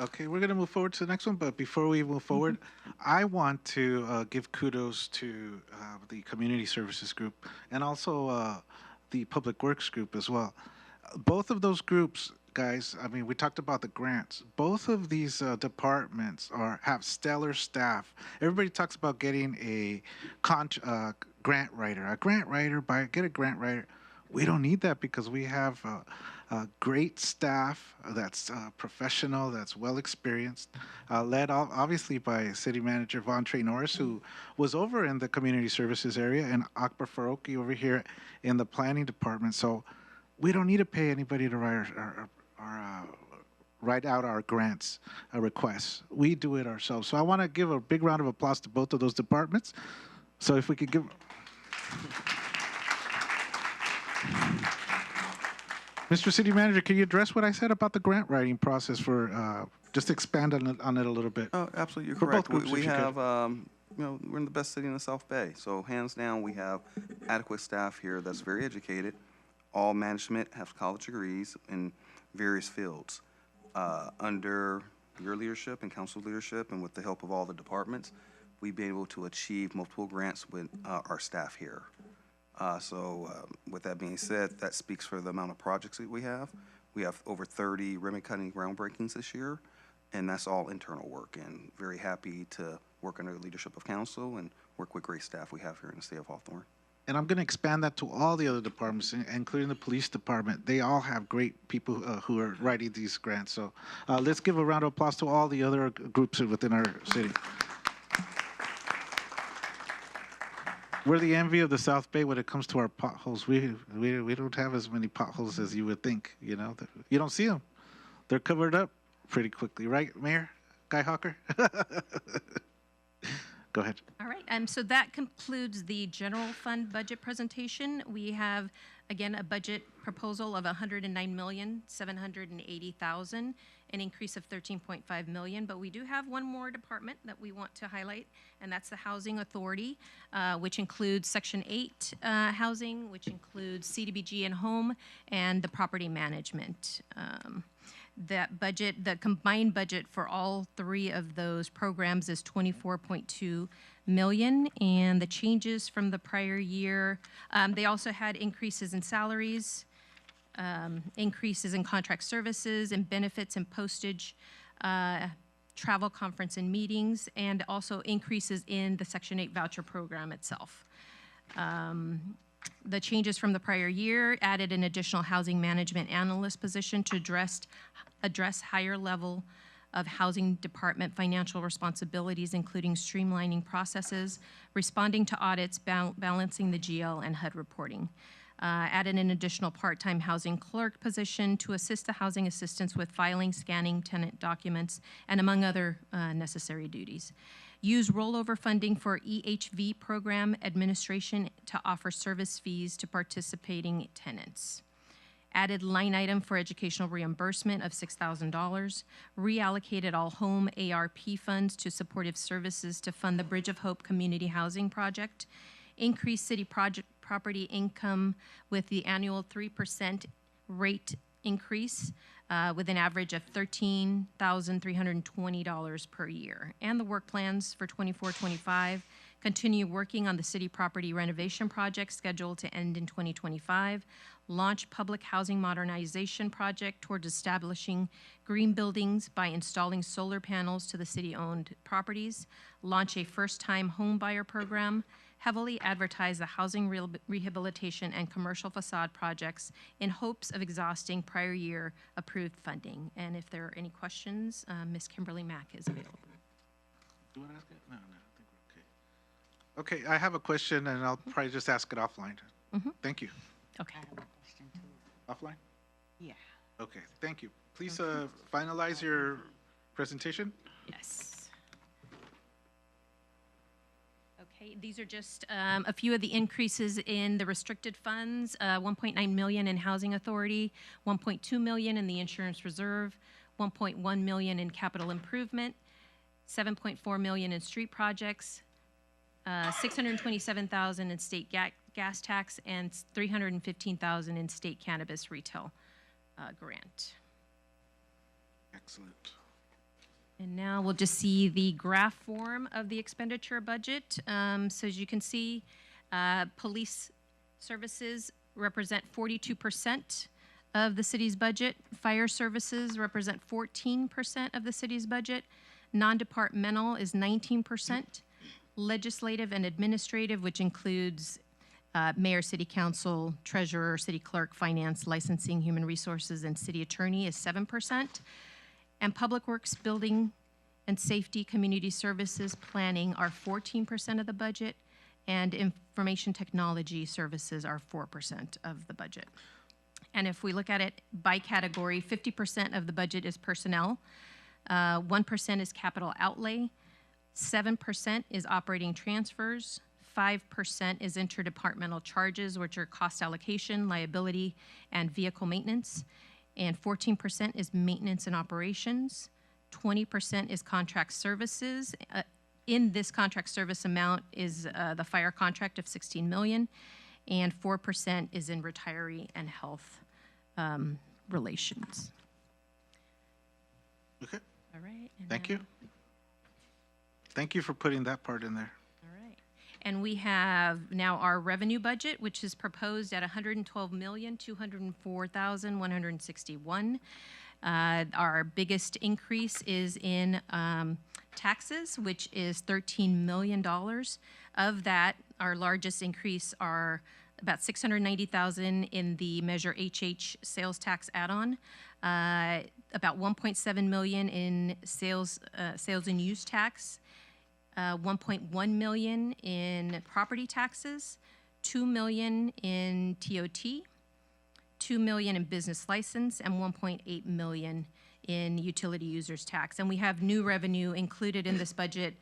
Okay, we're going to move forward to the next one, but before we move forward, I want to give kudos to the Community Services Group and also the Public Works Group as well. Both of those groups, guys, I mean, we talked about the grants. Both of these departments have stellar staff. Everybody talks about getting a grant writer. Get a grant writer. We don't need that because we have great staff that's professional, that's well experienced, led obviously by City Manager Von Trey Norris, who was over in the community services area, and Akbar Faroki over here in the planning department. So we don't need to pay anybody to write out our grants requests. We do it ourselves. So I want to give a big round of applause to both of those departments. So if we could give... Mr. City Manager, can you address what I said about the grant writing process for, just expand on it a little bit? Oh, absolutely, you're For correct. both groups, We if you could. have, we're in the best city in the South Bay. So hands down, we have adequate staff here that's very educated. All management have college degrees in various fields. Under your leadership and council leadership and with the help of all the departments, we've been able to achieve multiple grants with our staff here. With that being said, that speaks for the amount of projects that we have. We have over 30 ribbon cutting groundbreakings this year, and that's all internal work, and very happy to work under the leadership of council and work with great staff we have here in the state of Hawthorne. And I'm going to expand that to all the other departments, including the police department. They all have great people who are writing these grants. So let's give a round of applause to all the other groups within our city. We're the envy of the South Bay when it comes to our potholes. We don't have as many potholes as you would think. You know, you don't see them. They're covered up pretty quickly, right, Mayor Guy Hawker? Go ahead. All right, so that concludes the general fund budget presentation. We have, again, a budget proposal of $109,780,000, an increase of $13.5 million. But we do have one more department that we want to highlight, and that's the Housing Authority, which includes Section 8 housing, which includes CDBG and home, and the property management. That budget, the combined budget for all three of those programs is $24.2 million, and the changes from the prior year, they also had increases in salaries, increases in contract services and benefits and postage, travel, conference, and meetings, and also increases in the Section 8 voucher program itself. The changes from the prior year added an additional housing management analyst position to address higher level of Housing Department financial responsibilities, including streamlining processes, responding to audits, balancing the GL and HUD reporting. Added an additional part-time housing clerk position to assist the housing assistants with filing, scanning tenant documents, and among other necessary duties. Use rollover funding for EHV program administration to offer service fees to participating tenants. Added line item for educational reimbursement of $6,000. Reallocated all home ARP funds to supportive services to fund the Bridge of Hope Community Housing Project. Increased city property income with the annual 3% rate increase with an average of $13,320 per year. And the work plans for 24-25 continue working on the city property renovation project scheduled to end in 2025, launch public housing modernization project towards establishing green buildings by installing solar panels to the city-owned properties, launch a first-time home buyer program, heavily advertise the housing rehabilitation and commercial facade projects in hopes of exhausting prior year approved funding. And if there are any questions, Ms. Kimberly Mack is available. Do you want to ask it? No, I think we're okay. Okay, I have a question, and I'll probably just ask it offline. Thank you. Okay. Offline? Yeah. Okay, thank you. Please finalize your presentation. Yes. Okay, these are just a few of the increases in the restricted funds, 1.9 million in Housing Authority, 1.2 million in the Insurance Reserve, 1.1 million in capital improvement, 7.4 million in street projects, 627,000 in state gas tax, and 315,000 in state cannabis retail grant. Excellent. And now we'll just see the graph form of the expenditure budget. So as you can see, police services represent 42% of the city's budget. Fire services represent 14% of the city's budget. Non-departmental is 19%. Legislative and administrative, which includes mayor, city council, treasurer, city clerk, finance, licensing, human resources, and city attorney, is 7%. And public works, building and safety, community services, planning are 14% of the budget, and information technology services are 4% of the budget. And if we look at it by category, 50% of the budget is personnel, 1% is capital outlay, 7% is operating transfers, 5% is interdepartmental charges, which are cost allocation, liability, and vehicle maintenance, and 14% is maintenance and operations. 20% is contract services. In this contract service amount is the fire contract of 16 million, and 4% is in retiree and health relations. Okay. All right. Thank you. Thank you for putting that part in there. And we have now our revenue budget, which is proposed at $112,204,161. Our biggest increase is in taxes, which is $13 million. Of that, our largest increase are about $690,000 in the Measure HH sales tax add-on, about $1.7 million in sales and use tax, 1.1 million in property taxes, 2 million in TOT, 2 million in business license, and 1.8 million in utility users tax. And we have new revenue included in this budget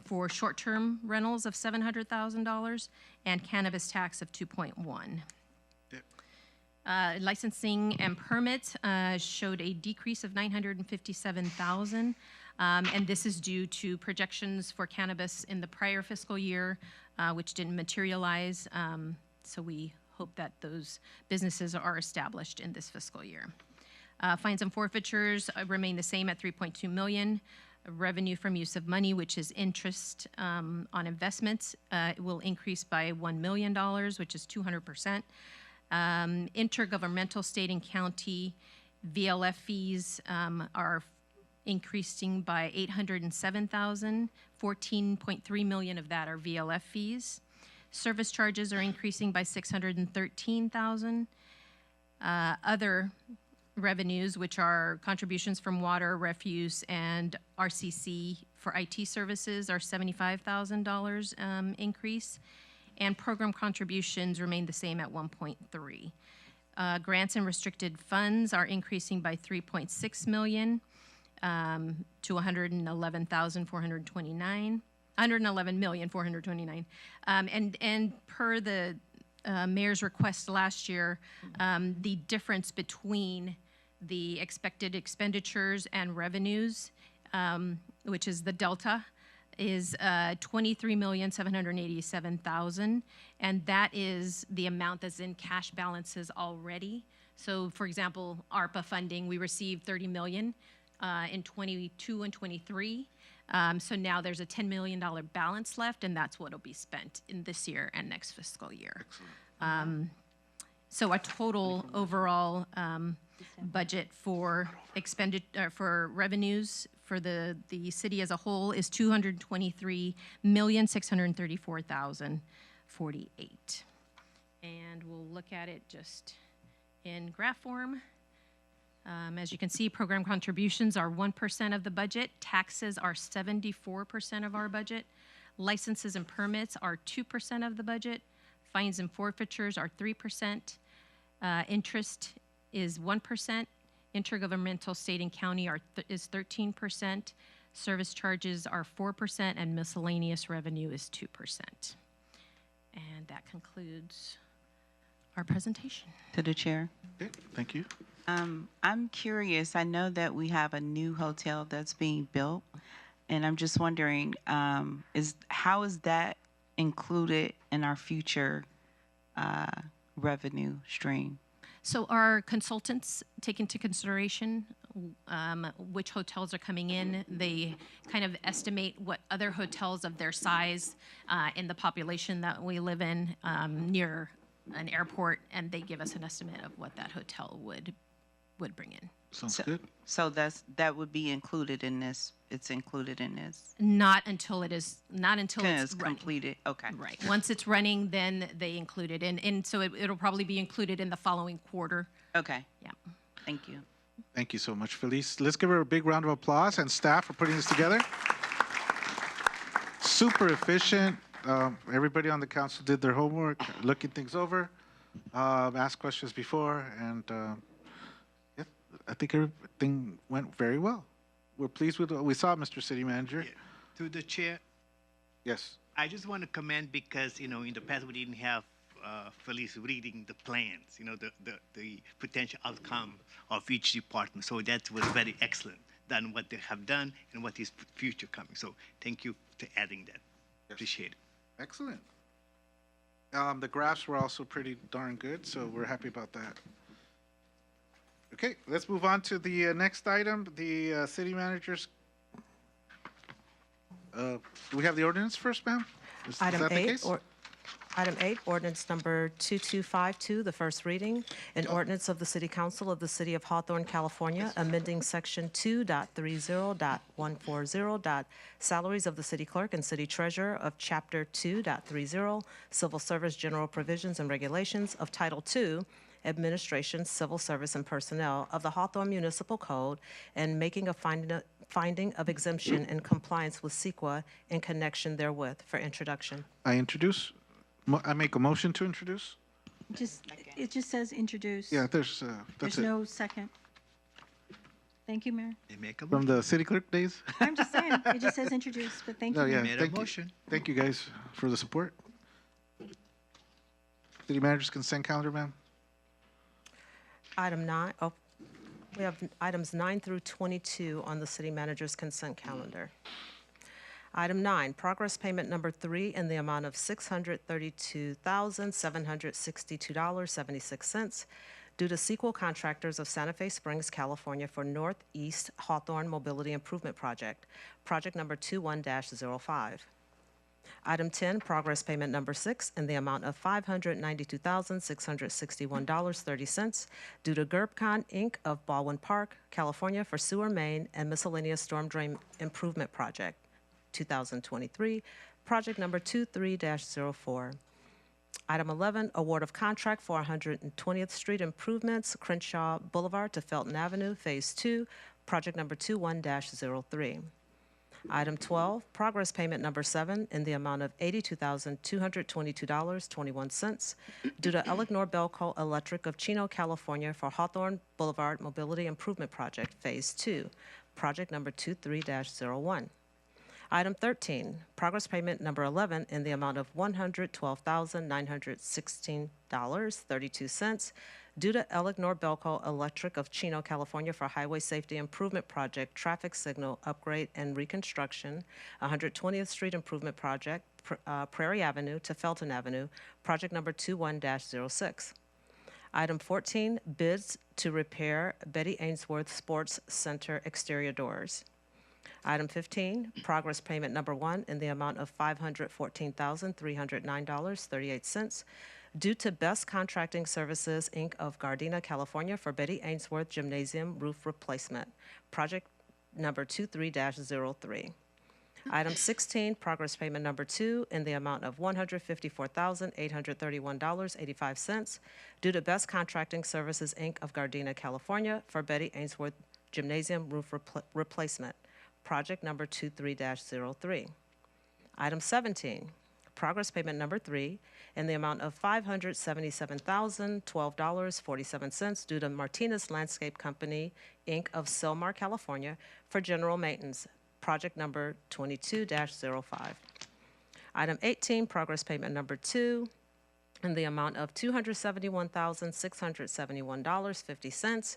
for short-term rentals of $700,000 and cannabis tax of 2.1. Licensing and permits showed a decrease of 957,000. And this is due to projections for cannabis in the prior fiscal year, which didn't materialize. So we hope that those businesses are established in this fiscal year. Fines and forfeitures remain the same at 3.2 million. Revenue from use of money, which is interest on investments, will increase by $1 million, which is 200%. Intergovernmental state and county VLF fees are increasing by 807,000. 14.3 million of that are VLF fees. Service charges are increasing by 613,000. Other revenues, which are contributions from water, refuse, and RCC for IT services, are $75,000 increase, and program contributions remain the same at 1.3. Grants and restricted funds are increasing by 3.6 million to 111,429. And per the mayor's request last year, the difference between the expected expenditures and revenues, which is the delta, is 23,787,000, and that is the amount that's in cash balances already. So, for example, ARPA funding, we received 30 million in 22 and 23. So now there's a $10 million balance left, and that's what will be spent in this year and next fiscal year. So a total overall budget for for revenues for the city as a whole is $223,634,048. And we'll look at it just in graph form. As you can see, program contributions are 1% of the budget. Taxes are 74% of our budget. Licenses and permits are 2% of the budget. Fines and forfeitures are 3%. Interest is 1%. Intergovernmental state and county is 13%. Service charges are 4%, and miscellaneous revenue is 2%. And that concludes our presentation. To the chair. Okay, thank you. I'm curious. I know that we have a new hotel that's being built, and I'm just wondering, how is that included in our future revenue stream? So our consultants take into consideration which hotels are coming in. They kind of estimate what other hotels of their size in the population that we live in near an airport, and they give us an estimate of what that hotel would bring in. Sounds good. So that would be included in this. It's included in this. Not until it's running. Completed. Okay. Right. Once it's running, then they include it, and so it'll probably be included in the following quarter. Okay. Yeah. Thank you. Thank you so much, Felice. Let's give her a big round of applause and staff for putting this together. Super efficient. Everybody on the council did their homework, looking things over, asked questions before, and yeah, I think everything went very well. We're pleased with what we saw, Mr. City Manager. Yeah. To the chair, Yes. I just want to commend because, in the past we didn't have Felice reading the plans, the potential outcome of each department. So that was very excellent than what they have done and what is future coming. So thank you for adding that. Appreciate it. Excellent. The graphs were also pretty darn good, so we're happy about that. Okay, let's move on to the next item, the city managers. Do we have the ordinance first, ma'am? Is that the case? Item 8, ordinance number 2252, the first reading, an ordinance of the City Council of the City of Hawthorne, California, amending Section 2.30.140. Salaries of the City Clerk and City Treasurer of Chapter 2.30, Civil Service General Provisions and Regulations of Title II, Administration, Civil Service, and Personnel of the Hawthorne Municipal Code, and making a finding of exemption in compliance with CEQA in connection therewith for introduction. I make a motion to introduce? It just says introduce. Yeah, that's There's it. no second. Thank you, Mayor. They make a From the city clerk days? I'm just saying, it just says introduce, but thank you. No, yeah, Mayor. thank you. Thank you guys for the support. City manager's consent calendar, ma'am? Item 9, we have items 9 through 22 on the city manager's consent calendar. Item 9, progress payment number 3 in the amount of $632,762.76 due to Sequel Contractors of Santa Fe Springs, California for Northeast Hawthorne Mobility Improvement Project, project number 21-05. Item 10, progress payment number 6 in the amount of $592,661.30 due to GERBCon Inc. of Baldwin Park, California for sewer main and miscellaneous storm drain improvement project, 2023, project number 23-04. Item 11, award of contract for 120th Street improvements, Crenshaw Boulevard to Felton Avenue, Phase 2, project number 21-03. Item 12, progress payment number 7 in the amount of $82,222.21 due to Ellignor Belco Electric of Chino, California for Hawthorne Boulevard Mobility Improvement Project, Phase 2, project number 23-01. Item 13, progress payment number 11 in the amount of $112,916.32 due to Ellignor Belco Electric of Chino, California for Highway Safety Improvement Project, Traffic Signal Upgrade and Reconstruction, 120th Street Improvement Project, Prairie Avenue to Felton Avenue, project number 21-06. Item 14, bids to repair Betty Ainsworth Sports Center exterior doors. Item 15, progress payment number 1 in the amount of $514,309.38 due to Best Contracting Services, Inc. of Gardena, California for Betty Ainsworth Gymnasium roof replacement, project number 23-03. Item 16, progress payment number 2 in the amount of $154,831.85 due to Best Contracting Services, Inc. of Gardena, California for Betty Ainsworth Gymnasium roof replacement, project number 23-03. Item 17, progress payment number 3 in the amount of $577,012.47 due to Martinez Landscape Company, Inc. of Sylmar, California for general maintenance, project number 22-05. Item 18, progress payment number 2 in the amount of $271,671.50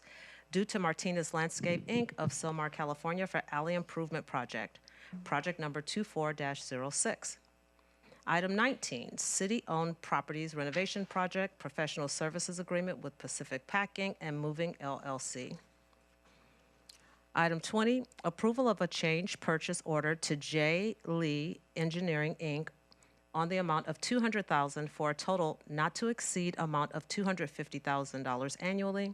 due to Martinez Landscape, Inc. of Sylmar, California for alley improvement project, project number 24-06. Item 19, city-owned properties renovation project, professional services agreement with Pacific Packing and Moving LLC. Item 20, approval of a change purchase order to J. Lee Engineering, Inc. on the amount of $200,000 for a total not to exceed amount of $250,000 annually.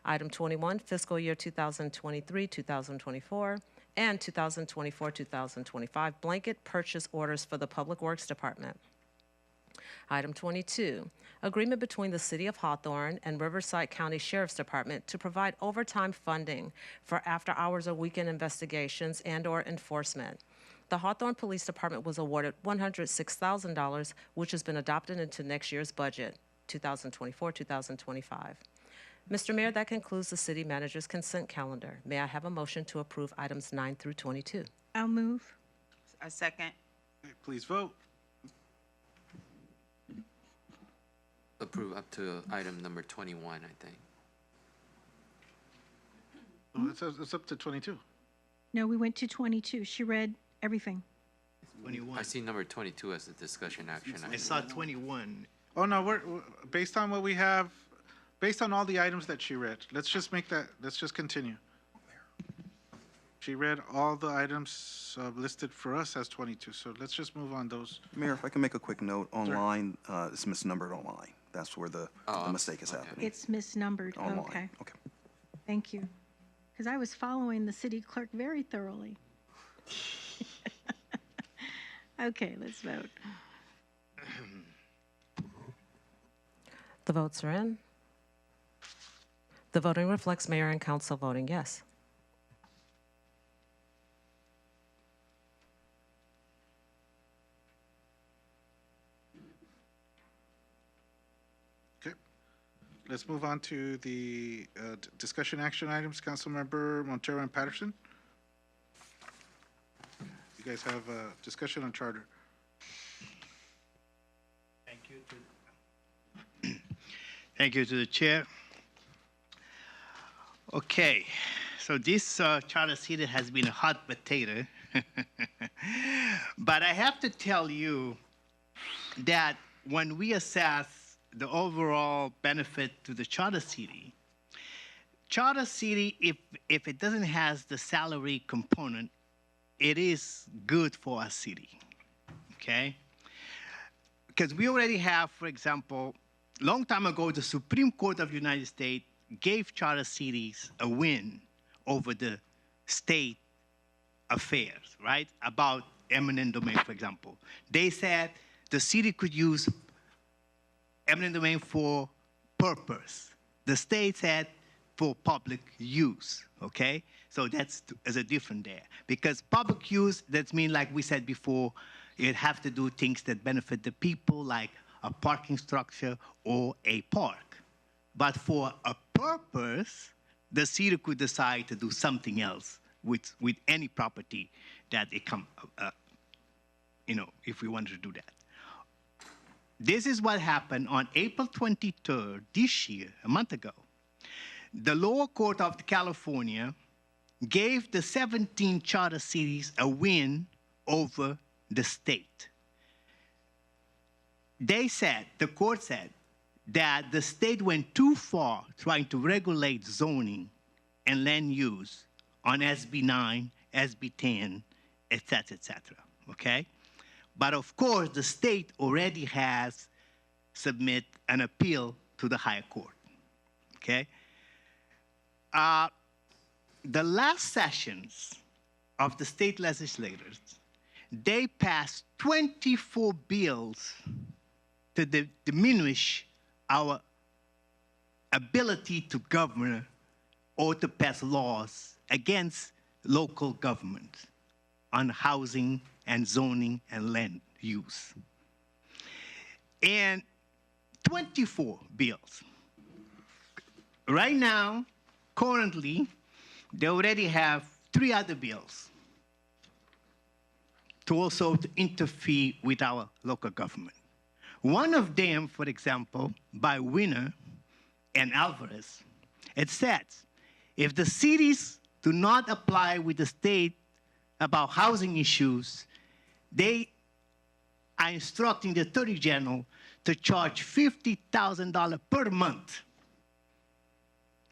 Item 21, fiscal year 2023-2024 and 2024-2025 blanket purchase orders for the Public Works Department. Item 22, agreement between the City of Hawthorne and Riverside County Sheriff's Department to provide overtime funding for after-hours or weekend investigations and/or enforcement. The Hawthorne Police Department was awarded $106,000, which has been adopted into next year's budget, 2024-2025. Mr. Mayor, that concludes the city manager's consent calendar. May I have a motion to approve items 9 through 22? I'll move. A second. Okay, please vote. Approve up to item number 21, I think. Oh, it's up to 22. No, we went to 22. She read everything. 21. I see number 22 as a discussion action I item. saw 21. Oh, no, we're based on what we have, based on all the items that she read. Let's just continue. She read all the items listed for us as 22, so let's just move on those. Mayor, if I can make a quick note, online, it's misnumbered online. That's where the mistake is happening. It's misnumbered. Online. Okay. Okay. Thank you. Because I was following the city clerk very thoroughly. Okay, let's vote. The votes are in. The voting reflects mayor and council voting yes. Okay. Let's move on to the discussion action items. Councilmember Montero and Patterson. You guys have a discussion on charter. Thank you. Thank you to the chair. Okay, so this charter city has been a hot potato. But I have to tell you that when we assess the overall benefit to the charter city, if it doesn't have the salary component, it is good for our city, okay? Because we already have, for example, long time ago, the Supreme Court of the United States gave charter cities a win over the state affairs, right? About eminent domain, for example. They said the city could use eminent domain for purpose. The state said for public use, okay? So that's a different there. Because public use, that means, like we said before, it have to do things that benefit the people, like a parking structure or a park. But for a purpose, the city could decide to do something else with any property that it come, if we wanted to do that. This is what happened on April 23rd this year, a month ago. The lower court of California gave the 17 charter cities a win over the state. The court said that the state went too far trying to regulate zoning and land use on SB 9, SB 10, et cetera, okay? But of course, the state already has submitted an appeal to the higher court, okay? The last sessions of the state legislators, they passed 24 bills to diminish our ability to govern or to pass laws against local governments on housing and zoning and land use. And 24 bills. Right now, currently, they already have 3 other bills to also interfere with our local government. One of them, for example, by Winner and Alvarez, it says, if the cities do not apply with the state about housing issues, they are instructing the Attorney General to charge $50,000 per month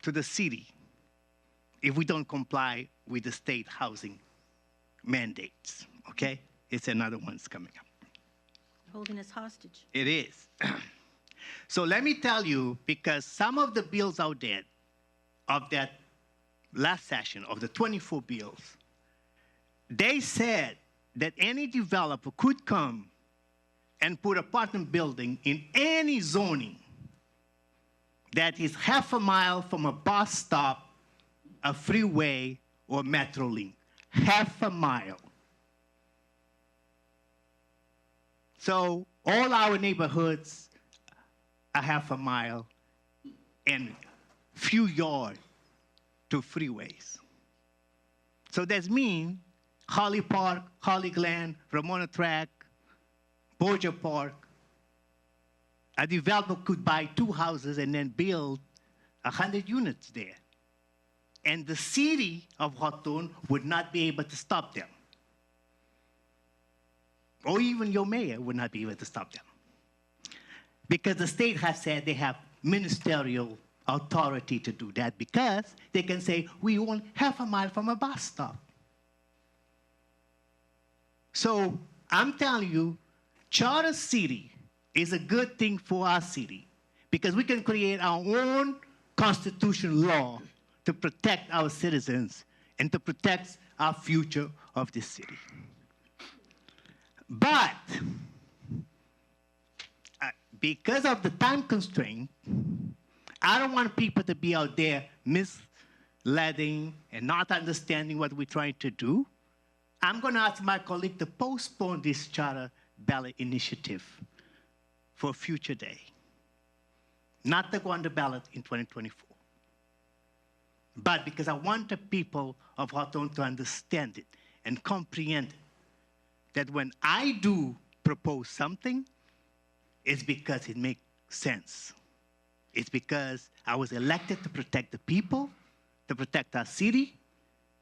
to the city if we don't comply with the state housing mandates, okay? It's another one's coming up. Holding us hostage. It is. So let me tell you, because some of the bills out there of that last session, of the 24 bills, they said that any developer could come and put apartment building in any zoning that is half a mile from a bus stop, a freeway, or metro link. Half a mile. So all our neighborhoods are half a mile and few yards to freeways. So that means Holly Park, Holly Glen, Ramona Track, Borgia Park, a developer could buy 2 houses and then build 100 units there. And the city of Hawthorne would not be able to stop them. Or even your mayor would not be able to stop them. Because the state has said they have ministerial authority to do that, because they can say, we want half a mile from a bus stop. So I'm telling you, charter city is a good thing for our city, because we can create our own constitutional law to protect our citizens and to protect our future of this city. But because of the time constraint, I don't want people to be out there misleading and not understanding what we're trying to do. I'm going to ask my colleague to postpone this charter ballot initiative for a future day, not to go on the ballot in 2024. But because I want the people of Hawthorne to understand it and comprehend it, that when I do propose something, it's because it makes sense. It's because I was elected to protect the people, to protect our city,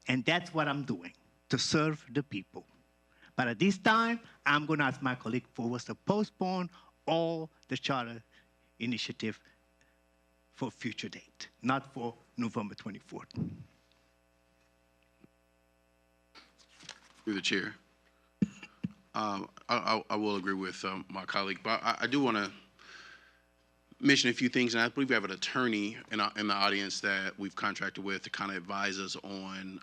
and that's what I'm doing, to serve the people. But at this time, I'm going to ask my colleague for us to postpone all the charter initiative for a future date, not for November 24th. Through the chair. I will agree with my colleague, but I do want to mention a few things, and I believe we have an attorney in the audience that we've contracted with to kind of advise us on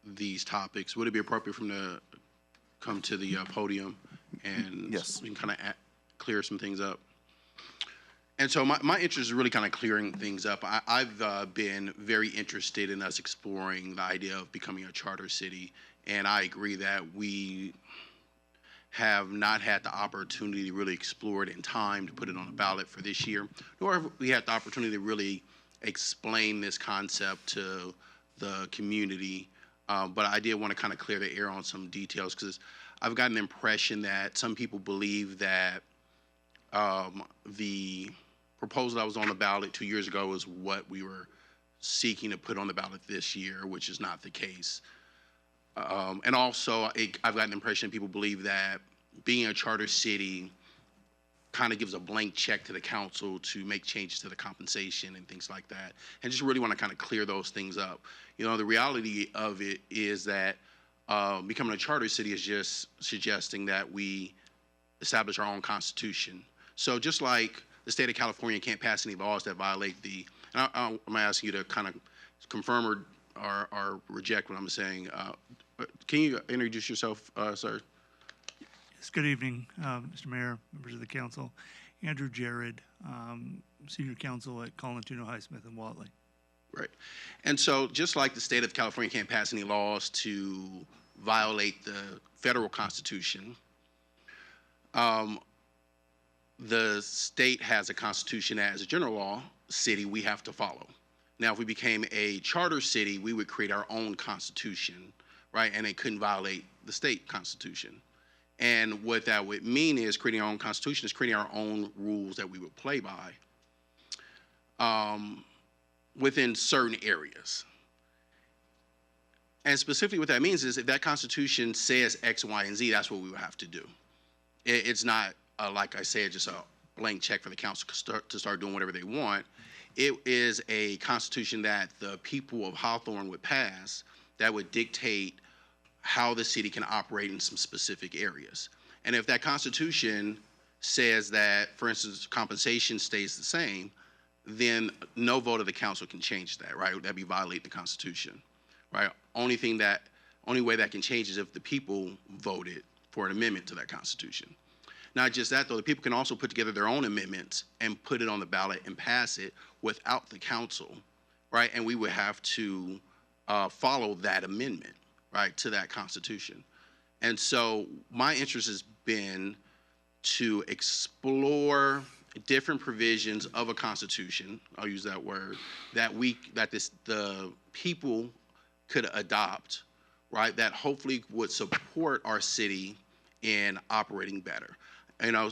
these topics. Would it be appropriate for him to come to the podium and Yes. we can kind of clear some things up? And so my interest is really kind of clearing things up. I've been very interested in us exploring the idea of becoming a charter city, and I agree that we have not had the opportunity to really explore it in time to put it on the ballot for this year, nor have we had the opportunity to really explain this concept to the community. But I did want to kind of clear the air on some details because I've gotten the impression that some people believe that the proposal that was on the ballot 2 years ago is what we were seeking to put on the ballot this year, which is not the case. And also, I've gotten the impression people believe that being a charter city kind of gives a blank check to the council to make changes to the compensation and things like that. And just really want to kind of clear those things up. You know, the reality of it is that becoming a charter city is just suggesting that we establish our own constitution. So just like the state of California can't pass any laws that violate the, and I'm asking you to kind of confirm or reject what I'm saying. Can you introduce yourself, sir? Yes, good evening, Mr. Mayor, members of the council. Andrew Jared, senior counsel at Colantino, Highsmith, and Watley. Right. And so just like the state of California can't pass any laws to violate the federal constitution, the state has a constitution that, as a general law city, we have to follow. Now, if we became a charter city, we would create our own constitution, right? And it couldn't violate the state constitution. And what that would mean is creating our own constitution is creating our own rules that we would play by within certain areas. And specifically what that means is if that constitution says X, Y, and Z, that's what we would have to do. It's not, like I said, just a blank check for the council to start doing whatever they want. It is a constitution that the people of Hawthorne would pass that would dictate how the city can operate in some specific areas. And if that constitution says that, for instance, compensation stays the same, then no vote of the council can change that, right? That'd be violating the constitution, right? Only way that can change is if the people voted for an amendment to that constitution. Not just that, though, the people can also put together their own amendments and put it on the ballot and pass it without the council, right? And we would have to follow that amendment, right, to that constitution. And so my interest has been to explore different provisions of a constitution, I'll use that word, that the people could adopt, right, that hopefully would support our city in operating better. You know,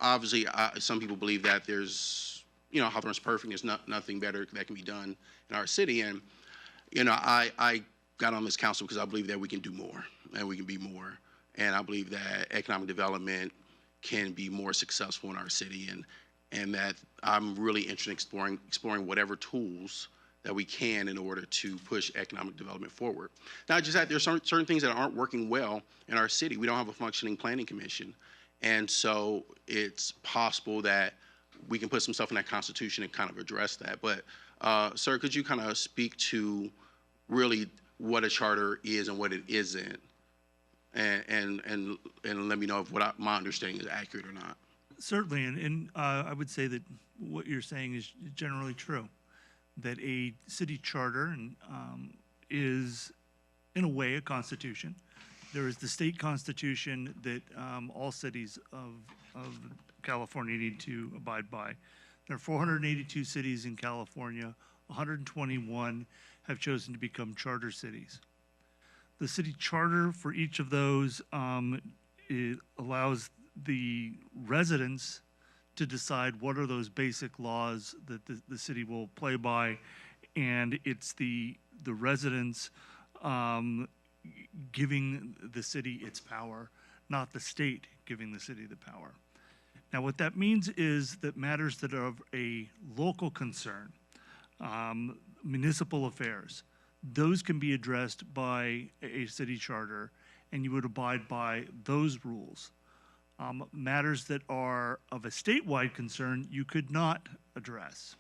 obviously, some people believe that there's, you know, Hawthorne's perfect. There's nothing better that can be done in our city. And, you know, I got on this council because I believe that we can do more and we can be more. And I believe that economic development can be more successful in our city. And that I'm really interested in exploring whatever tools that we can in order to push economic development forward. Not just that, there's certain things that aren't working well in our city. We don't have a functioning planning commission. And so it's possible that we can put some stuff in that constitution and kind of address that. But, sir, could you kind of speak to really what a charter is and what it isn't? And let me know if my understanding is accurate or not. Certainly, and I would say that what you're saying is generally true, that a city charter is, in a way, a constitution. There is the state constitution that all cities of California need to abide by. There are 482 cities in California. 121 have chosen to become charter cities. The city charter for each of those it allows the residents to decide what are those basic laws that the city will play by, and it's the residents giving the city its power, not the state giving the city the power. Now, what that means is that matters that are of a local concern, municipal affairs, those can be addressed by a city charter, and you would abide by those rules. Matters that are of a statewide concern, you could not address.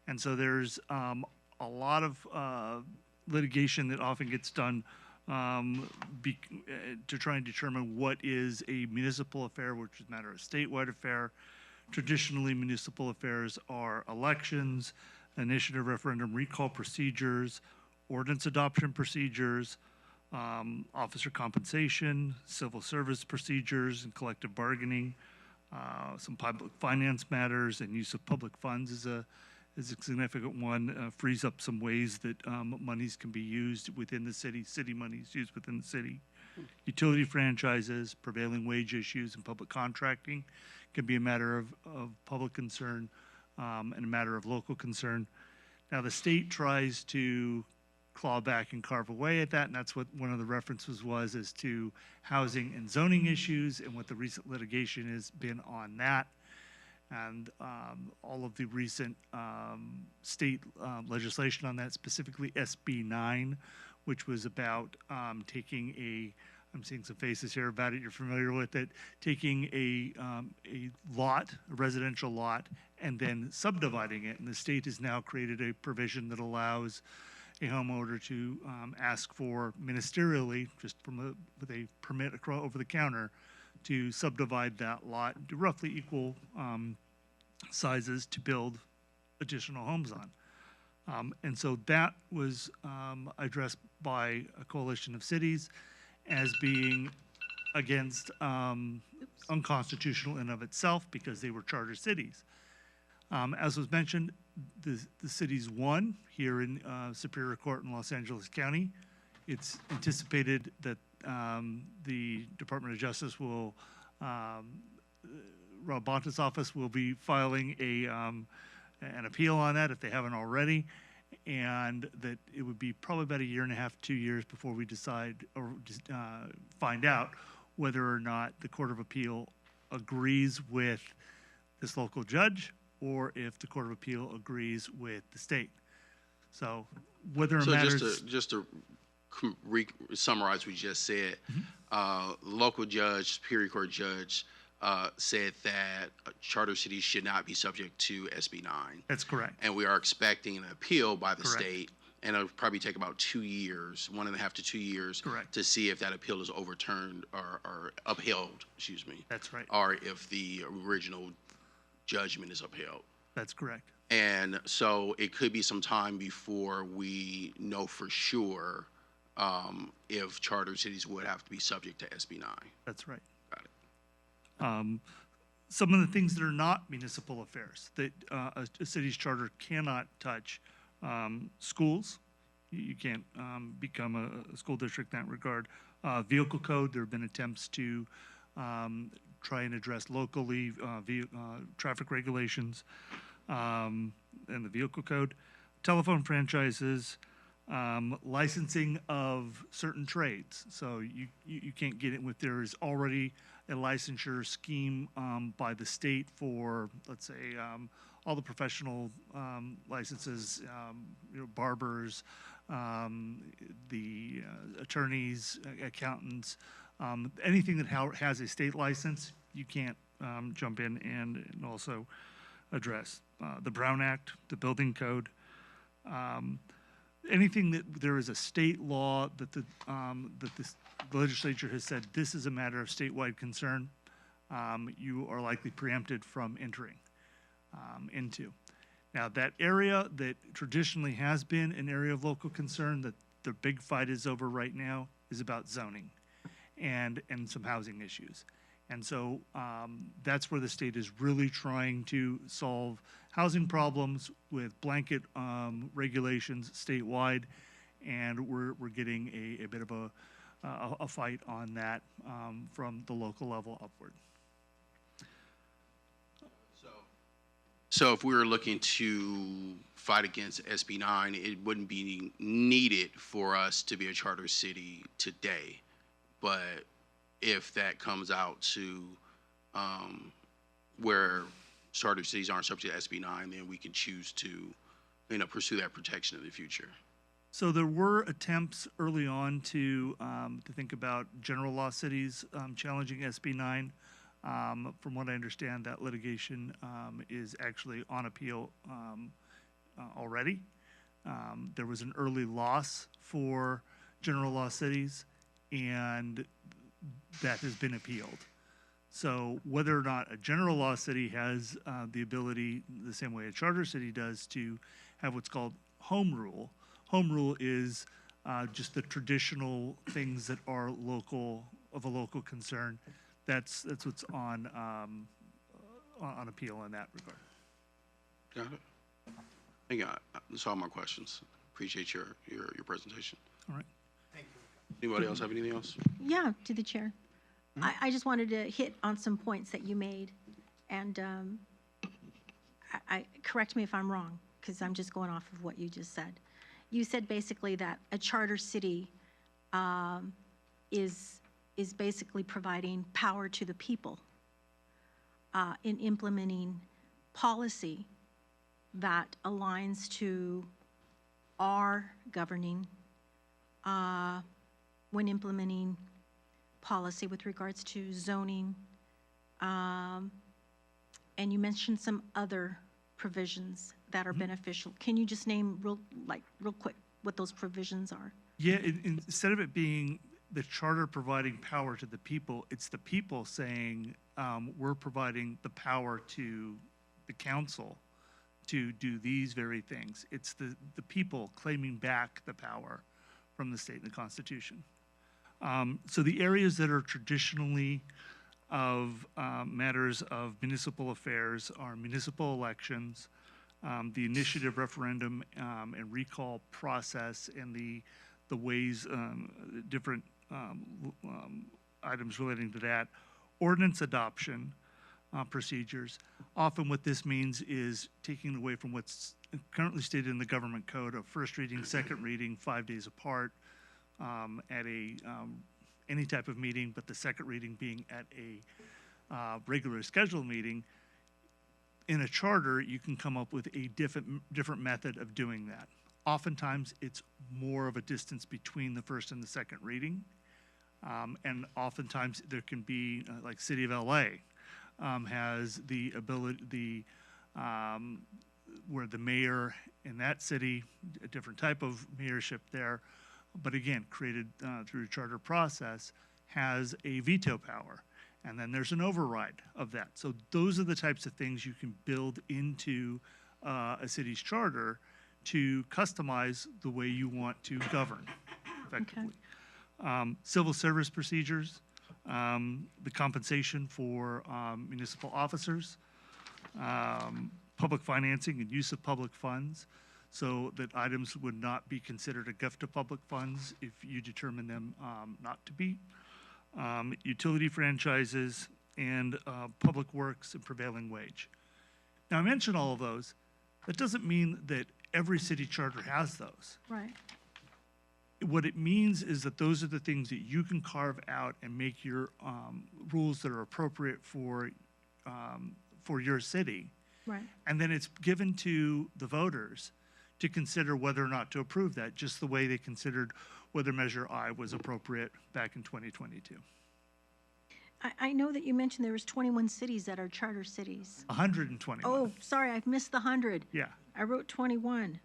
And so there's a lot of litigation that often gets done to try and determine what is a municipal affair, which is a matter of statewide affair, Traditionally, municipal affairs are elections, initiative, referendum, recall procedures, ordinance adoption procedures, officer compensation, civil service procedures, and collective bargaining. Some public finance matters and use of public funds is a significant one. Frees up some ways that monies can be used within the city, city monies used within the city. Utility franchises, prevailing wage issues, and public contracting can be a matter of public concern and a matter of local concern. Now, the state tries to claw back and carve away at that, and that's what one of the references was as to housing and zoning issues and what the recent litigation has been on that. And all of the recent state legislation on that, specifically SB 9, which was about taking I'm seeing some faces here about it, you're familiar with it, taking a lot, a residential lot, and then subdividing it. And the state has now created a provision that allows a homeowner to ask for ministerially, just with a permit over the counter, to subdivide that lot to roughly equal sizes to build additional homes on. And so that was addressed by a coalition of cities as being against unconstitutional in of itself because they were charter cities. As was mentioned, the cities won here in Superior Court in Los Angeles County. It's anticipated that the Department of Justice will, Rob Bonta's office will be filing an appeal on that if they haven't already, and that it would be probably about 1.5 years, 2 years before we decide or find out whether or not the Court of Appeal agrees with this local judge or if the Court of Appeal agrees with the state. So whether it matters... Just to summarize what you just said, local judge, Superior Court judge, said that charter cities should not be subject to SB 9. That's correct. And we are expecting an appeal by the state, and it'll probably take about 2 years, 1.5 to 2 years, to see if that appeal is overturned or upheld, excuse me. That's right. Or if the original judgment is upheld. That's correct. And so it could be some time before we know for sure if charter cities would have to be subject to SB 9. That's right. Got it. Some of the things that are not municipal affairs that a city's charter cannot touch, schools. You can't become a school district in that regard. Vehicle code, there have been attempts to try and address locally traffic regulations and the vehicle code. Telephone franchises, licensing of certain trades. So you can't get it with, there is already a licensure scheme by the state for, let's say, all the professional licenses, barbers, the attorneys, accountants, anything that has a state license, you can't jump in and also address. The Brown Act, the Building Code, anything that there is a state law that the legislature has said this is a matter of statewide concern, you are likely preempted from entering into. Now, that area that traditionally has been an area of local concern that the big fight is over right now is about zoning and some housing issues. And so that's where the state is really trying to solve housing problems with blanket regulations statewide, and we're getting a bit of a fight on that from the local level upward. So if we were looking to fight against SB 9, it wouldn't be needed for us to be a charter city today. But if that comes out to where charter cities aren't subject to SB 9, then we can choose to, pursue that protection in the future. So there were attempts early on to think about general law cities challenging SB 9. From what I understand, that litigation is actually on appeal already. There was an early loss for general law cities, and that has been appealed. So whether or not a general law city has the ability, the same way a charter city does, to have what's called home rule. Home rule is just the traditional things that are local, of a local concern. That's what's on appeal in that regard. Got it. I got it. That's all my questions. Appreciate your presentation. All right. Anybody else have anything else? Yeah, to the chair. I just wanted to hit on some points that you made, and I correct me if I'm wrong, because I'm just going off of what you just said. You said basically that a charter city is basically providing power to the people in implementing policy that aligns to our governing when implementing policy with regards to zoning. And you mentioned some other provisions that are beneficial. Can you just name real quick what those provisions are? Yeah, instead of it being the charter providing power to the people, it's the people saying, we're providing the power to the council to do these very things. It's the people claiming back the power from the state and the Constitution. So the areas that are traditionally of matters of municipal affairs are municipal elections, the initiative referendum and recall process, and the ways, different items relating to that, ordinance adoption procedures. Often what this means is taking away from what's currently stated in the government code of first reading, second reading, 5 days apart at any type of meeting, but the second reading being at a regular scheduled meeting. In a charter, you can come up with a different method of doing that. Oftentimes, it's more of a distance between the first and the second reading. And oftentimes, there can be, like City of LA has the ability, where the mayor in that city, a different type of mayorship there, but again, created through a charter process, has a veto power. And then there's an override of that. So those are the types of things you can build into a city's charter to customize the way you want to govern effectively. Civil service procedures, the compensation for municipal officers, public financing and use of public funds, so that items would not be considered a gift of public funds if you determine them not to be. Utility franchises, and public works and prevailing wage. Now, I mentioned all of those. That doesn't mean that every city charter has those. Right. What it means is that those are the things that you can carve out and make your rules that are appropriate for your city. Right. And then it's given to the voters to consider whether or not to approve that, just the way they considered whether Measure I was appropriate back in 2022. I know that you mentioned there was 21 cities that are charter cities. 121. Oh, sorry, I've missed the 100. Yeah, I wrote 21.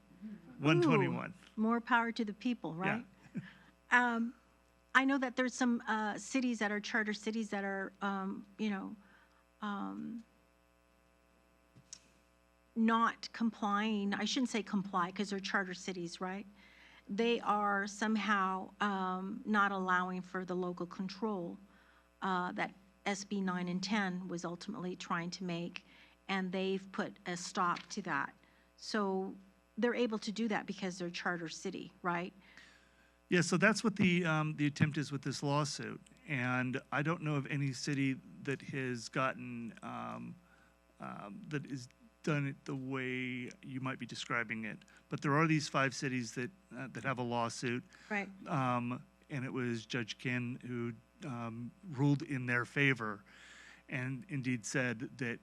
121. Ooh, more power to the people, right? Yeah. I know that there's some cities that are charter cities that are, not complying. I shouldn't say comply because they're charter cities, right? They are somehow not allowing for the local control that SB 9 and 10 was ultimately trying to make, and they've put a stop to that. So they're able to do that because they're charter city, right? Yeah, so that's what the attempt is with this lawsuit. And I don't know of any city that has gotten, that is done it the way you might be describing it. But there are these 5 cities that have a lawsuit. Right. And it was Judge Kinn who ruled in their favor and indeed said that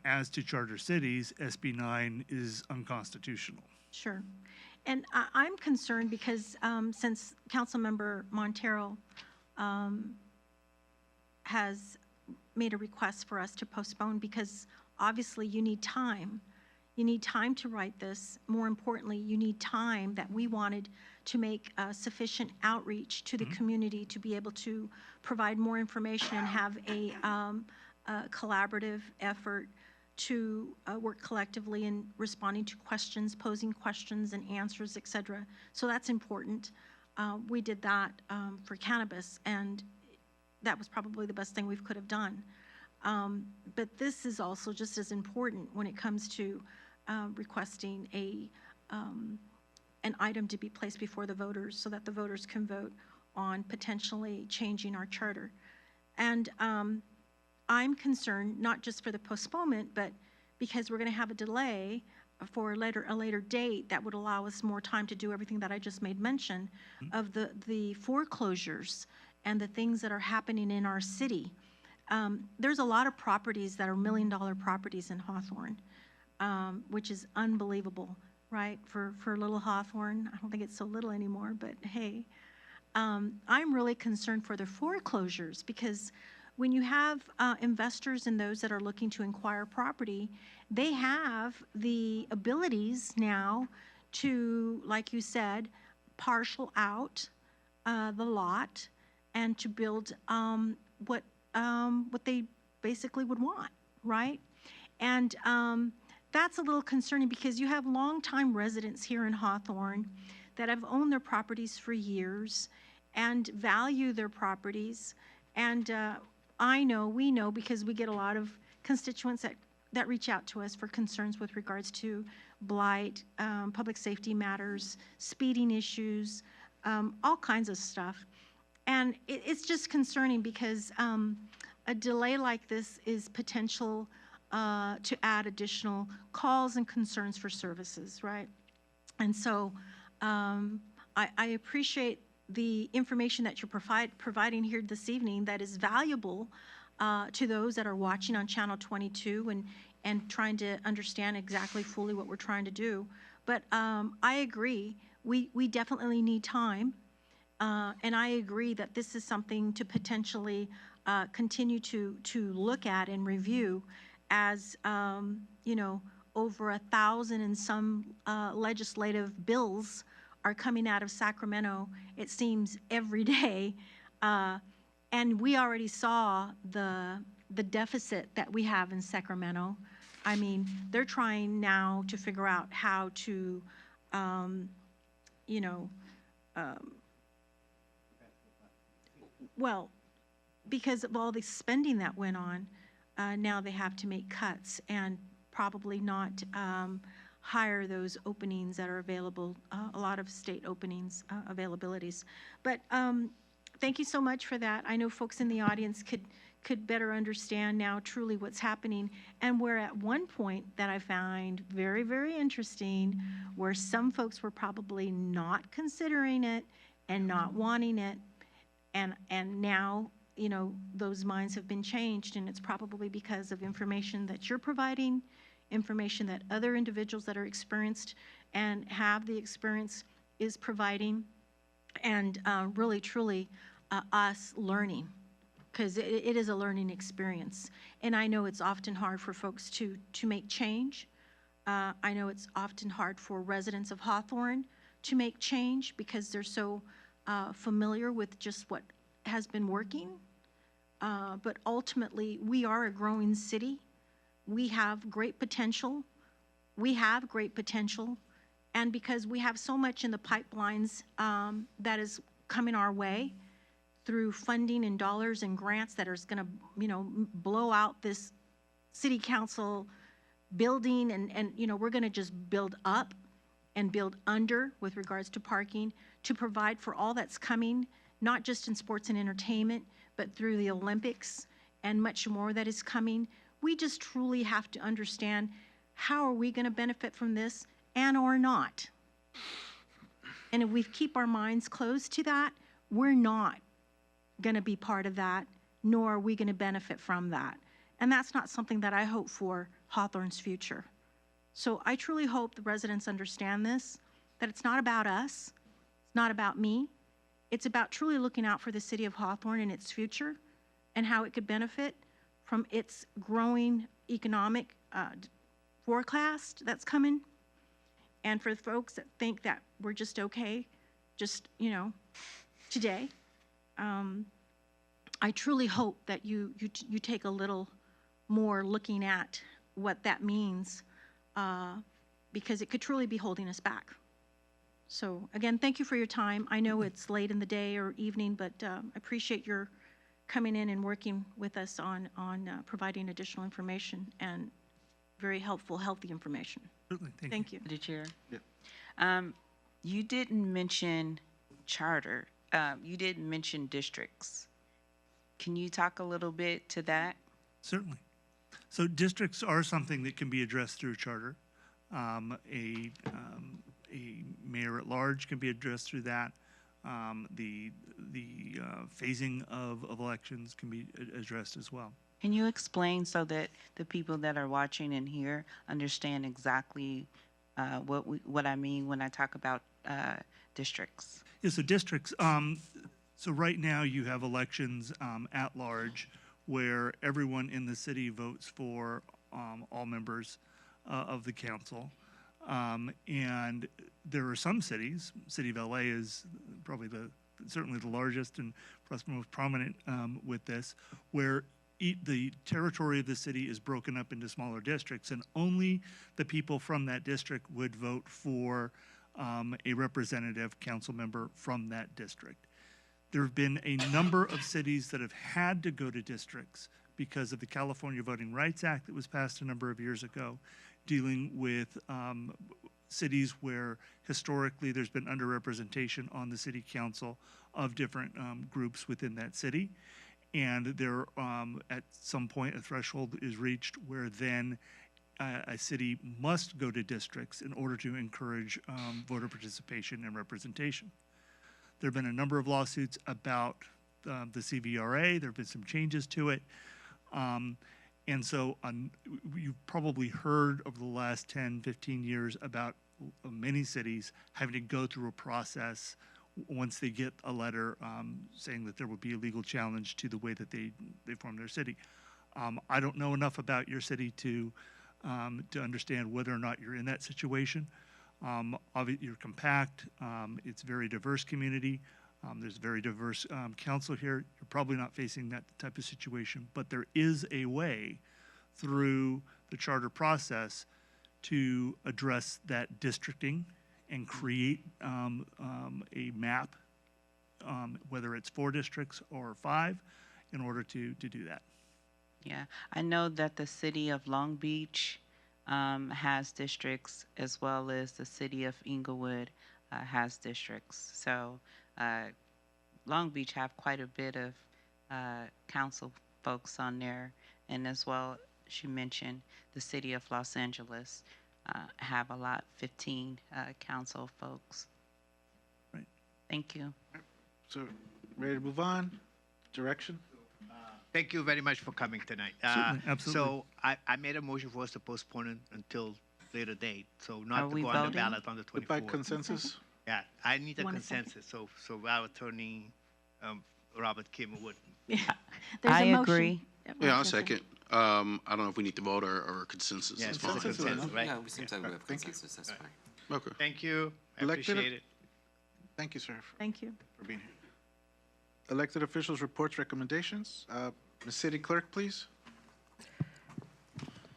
as to charter cities, SB 9 is unconstitutional. Sure. And I'm concerned because since Councilmember Montero has made a request for us to postpone, because obviously you need time. You need time to write this. More importantly, you need time that we wanted to make sufficient outreach to the community to be able to provide more information and have a collaborative effort to work collectively in responding to questions, posing questions and answers, et cetera. So that's important. We did that for cannabis, and that was probably the best thing we could have done. But this is also just as important when it comes to requesting an item to be placed before the voters so that the voters can vote on potentially changing our charter. And I'm concerned not just for the postponement, but because we're going to have a delay for a later date that would allow us more time to do everything that I just made mention of the foreclosures and the things that are happening in our city. There's a lot of properties that are $1 million properties in Hawthorne, which is unbelievable, right? For little Hawthorne, I don't think it's so little anymore, but hey. I'm really concerned for the foreclosures because when you have investors and those that are looking to acquire property, they have the abilities now to, like you said, parcel out the lot and to build what they basically would want, right? And that's a little concerning because you have longtime residents here in Hawthorne that have owned their properties for years and value their properties. And we know because we get a lot of constituents that reach out to us for concerns with regards to blight, public safety matters, speeding issues, all kinds of stuff. And it's just concerning because a delay like this is potential to add additional calls and concerns for services, right? And so I appreciate the information that you're providing here this evening that is valuable to those that are watching on Channel 22 and trying to understand exactly fully what we're trying to do. But I agree, we definitely need time. And I agree that this is something to potentially continue to look at and review as, over 1,000 and some legislative bills are coming out of Sacramento, it seems, every day. And we already saw the deficit that we have in Sacramento. I mean, they're trying now to figure out how to, well, because of all the spending that went on, now they have to make cuts and probably not hire those openings that are available, a lot of state openings, availabilities. But thank you so much for that. I know folks in the audience could better understand now truly what's happening. And where at one point that I found very, very interesting, where some folks were probably not considering it and not wanting it, and now, those minds have been changed, and it's probably because of information that you're providing, information that other individuals that are experienced and have the experience is providing, and really, truly, us learning, because it is a learning experience. And I know it's often hard for folks to make change. I know it's often hard for residents of Hawthorne to make change because they're so familiar with just what has been working. But ultimately, we are a growing city. We have great potential. And because we have so much in the pipelines that is coming our way through funding and dollars and grants that are going to, blow out this city council building, and we're going to just build up and build under with regards to parking to provide for all that's coming, not just in sports and entertainment, but through the Olympics and much more that is coming. We just truly have to understand how are we going to benefit from this and or not. And if we keep our minds closed to that, we're not going to be part of that, nor are we going to benefit from that. And that's not something that I hope for Hawthorne's future. So I truly hope the residents understand this, that it's not about us, it's not about me. It's about truly looking out for the city of Hawthorne and its future and how it could benefit from its growing economic forecast that's coming. And for the folks that think that we're just okay, just, today, I truly hope that you take a little more looking at what that means, because it could truly be holding us back. So again, thank you for your time. I know it's late in the day or evening, but I appreciate your coming in and working with us on providing additional information and very helpful, healthy information. Certainly, Thank you. Mr. Chair. Yeah. You didn't mention charter. You didn't mention districts. Can you talk a little bit to that? Certainly. So districts are something that can be addressed through charter. A mayor at large can be addressed through that. The phasing of elections can be addressed as well. Can you explain so that the people that are watching and here understand exactly what I mean when I talk about districts? Yeah, so districts, so right now you have elections at large where everyone in the city votes for all members of the council. And there are some cities, City of LA is probably certainly the largest and perhaps most prominent with this, where the territory of the city is broken up into smaller districts, and only the people from that district would vote for a representative council member from that district. There have been a number of cities that have had to go to districts because of the California Voting Rights Act that was passed a number of years ago, dealing with cities where historically there's been underrepresentation on the city council of different groups within that city. And there, at some point, a threshold is reached where then a city must go to districts in order to encourage voter participation and representation. There have been a number of lawsuits about the CVRA. There have been some changes to it. And so you've probably heard over the last 10, 15 years about many cities having to go through a process once they get a letter saying that there will be a legal challenge to the way that they form their city. I don't know enough about your city to understand whether or not you're in that situation. You're compact. It's a very diverse community. There's a very diverse council here. You're probably not facing that type of situation, but there is a way through the charter process to address that districting and create a map, whether it's 4 districts or 5, in order to do that. Yeah, I know that the city of Long Beach has districts, as well as the city of Inglewood has districts. So Long Beach have quite a bit of council folks on there, and as well, she mentioned the city of Los Angeles have a lot, 15 council folks. Right. Thank you. So, ready to move on? Direction? Thank you very much for coming tonight. Certainly, absolutely. So I made a motion for us to postpone it until later date, so Are not to we go on the voting? ballot on the 24th. By consensus? Yeah, I need a Want a second? consensus, so our attorney, Robert Kim would. There's I a motion. agree. Yeah, I'll second. I don't know if we need to vote or consensus. Yeah, is it's just a fine. consensus, right? Yeah, it seems like we have Thank you. consensus, that's fine. Okay. Thank you, I Elected- appreciate it. Thank you, sir, Thank you. for being here. Elected officials' reports, recommendations. Ms. City Clerk, please.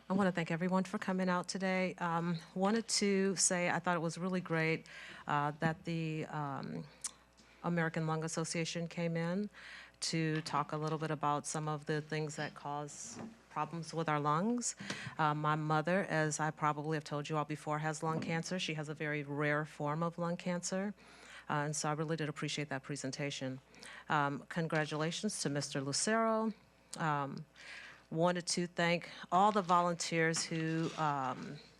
I want to thank everyone for coming out today. Wanted to say I thought it was really great that the American Lung Association came in to talk a little bit about some of the things that cause problems with our lungs. My mother, as I probably have told you all before, has lung cancer. She has a very rare form of lung cancer. And so I really did appreciate that presentation. Congratulations to Mr. Lucero. Wanted to thank all the volunteers who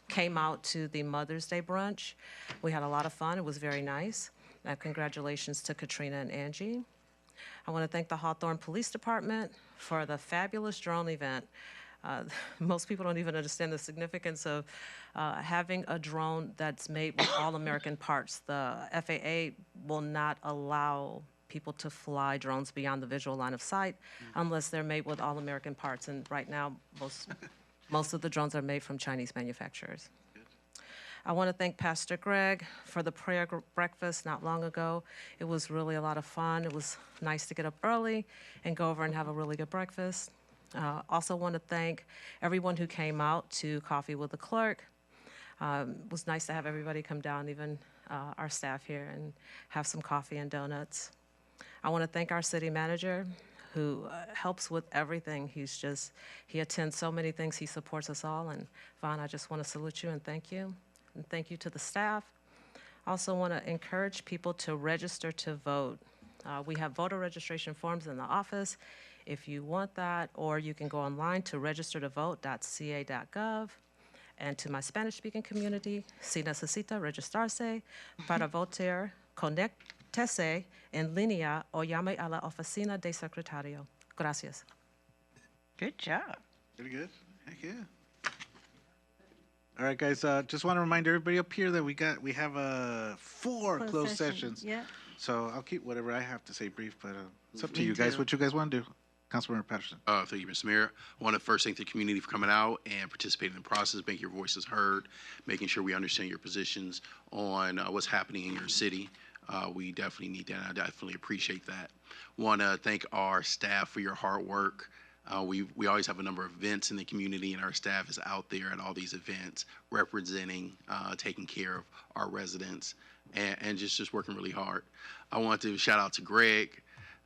came out to the Mother's Day brunch. We had a lot of fun. It was very nice. Congratulations to Katrina and Angie. I want to thank the Hawthorne Police Department for the fabulous drone event. Most people don't even understand the significance of having a drone that's made with all-American parts. The FAA will not allow people to fly drones beyond the visual line of sight unless they're made with all-American parts. And right now, most Most of the drones are made from Chinese manufacturers. I want to thank Pastor Greg for the prayer breakfast not long ago. It was really a lot of fun. It was nice to get up early and go over and have a really good breakfast. Also want to thank everyone who came out to Coffee with the Clerk. It was nice to have everybody come down, even our staff here, and have some coffee and donuts. I want to thank our city manager who helps with everything. He attends so many things. He supports us all. And Vaughn, I just want to salute you and thank you. And thank you to the staff. Also want to encourage people to register to vote. We have voter registration forms in the office if you want that, or you can go online to registertovote.ca.gov. And to my Spanish-speaking community, si necesita registrarse para votar, conéctese en línea o llame a la oficina de secretario. Gracias. Good job. Pretty good. Heck yeah. All right, guys. Just want to remind everybody up here that we have 4 closed sessions. Yeah. So I'll keep whatever I have to say brief, but it's up to you guys. What you guys want to do? Councilmember Patterson. Thank you, Mr. Mayor. I want to first thank the community for coming out and participating in the process, making your voices heard, making sure we understand your positions on what's happening in your city. We definitely need that, and I definitely appreciate that. Want to thank our staff for your hard work. We always have a number of events in the community, and our staff is out there at all these events representing, taking care of our residents, and just working really hard. I want to shout out to Greg.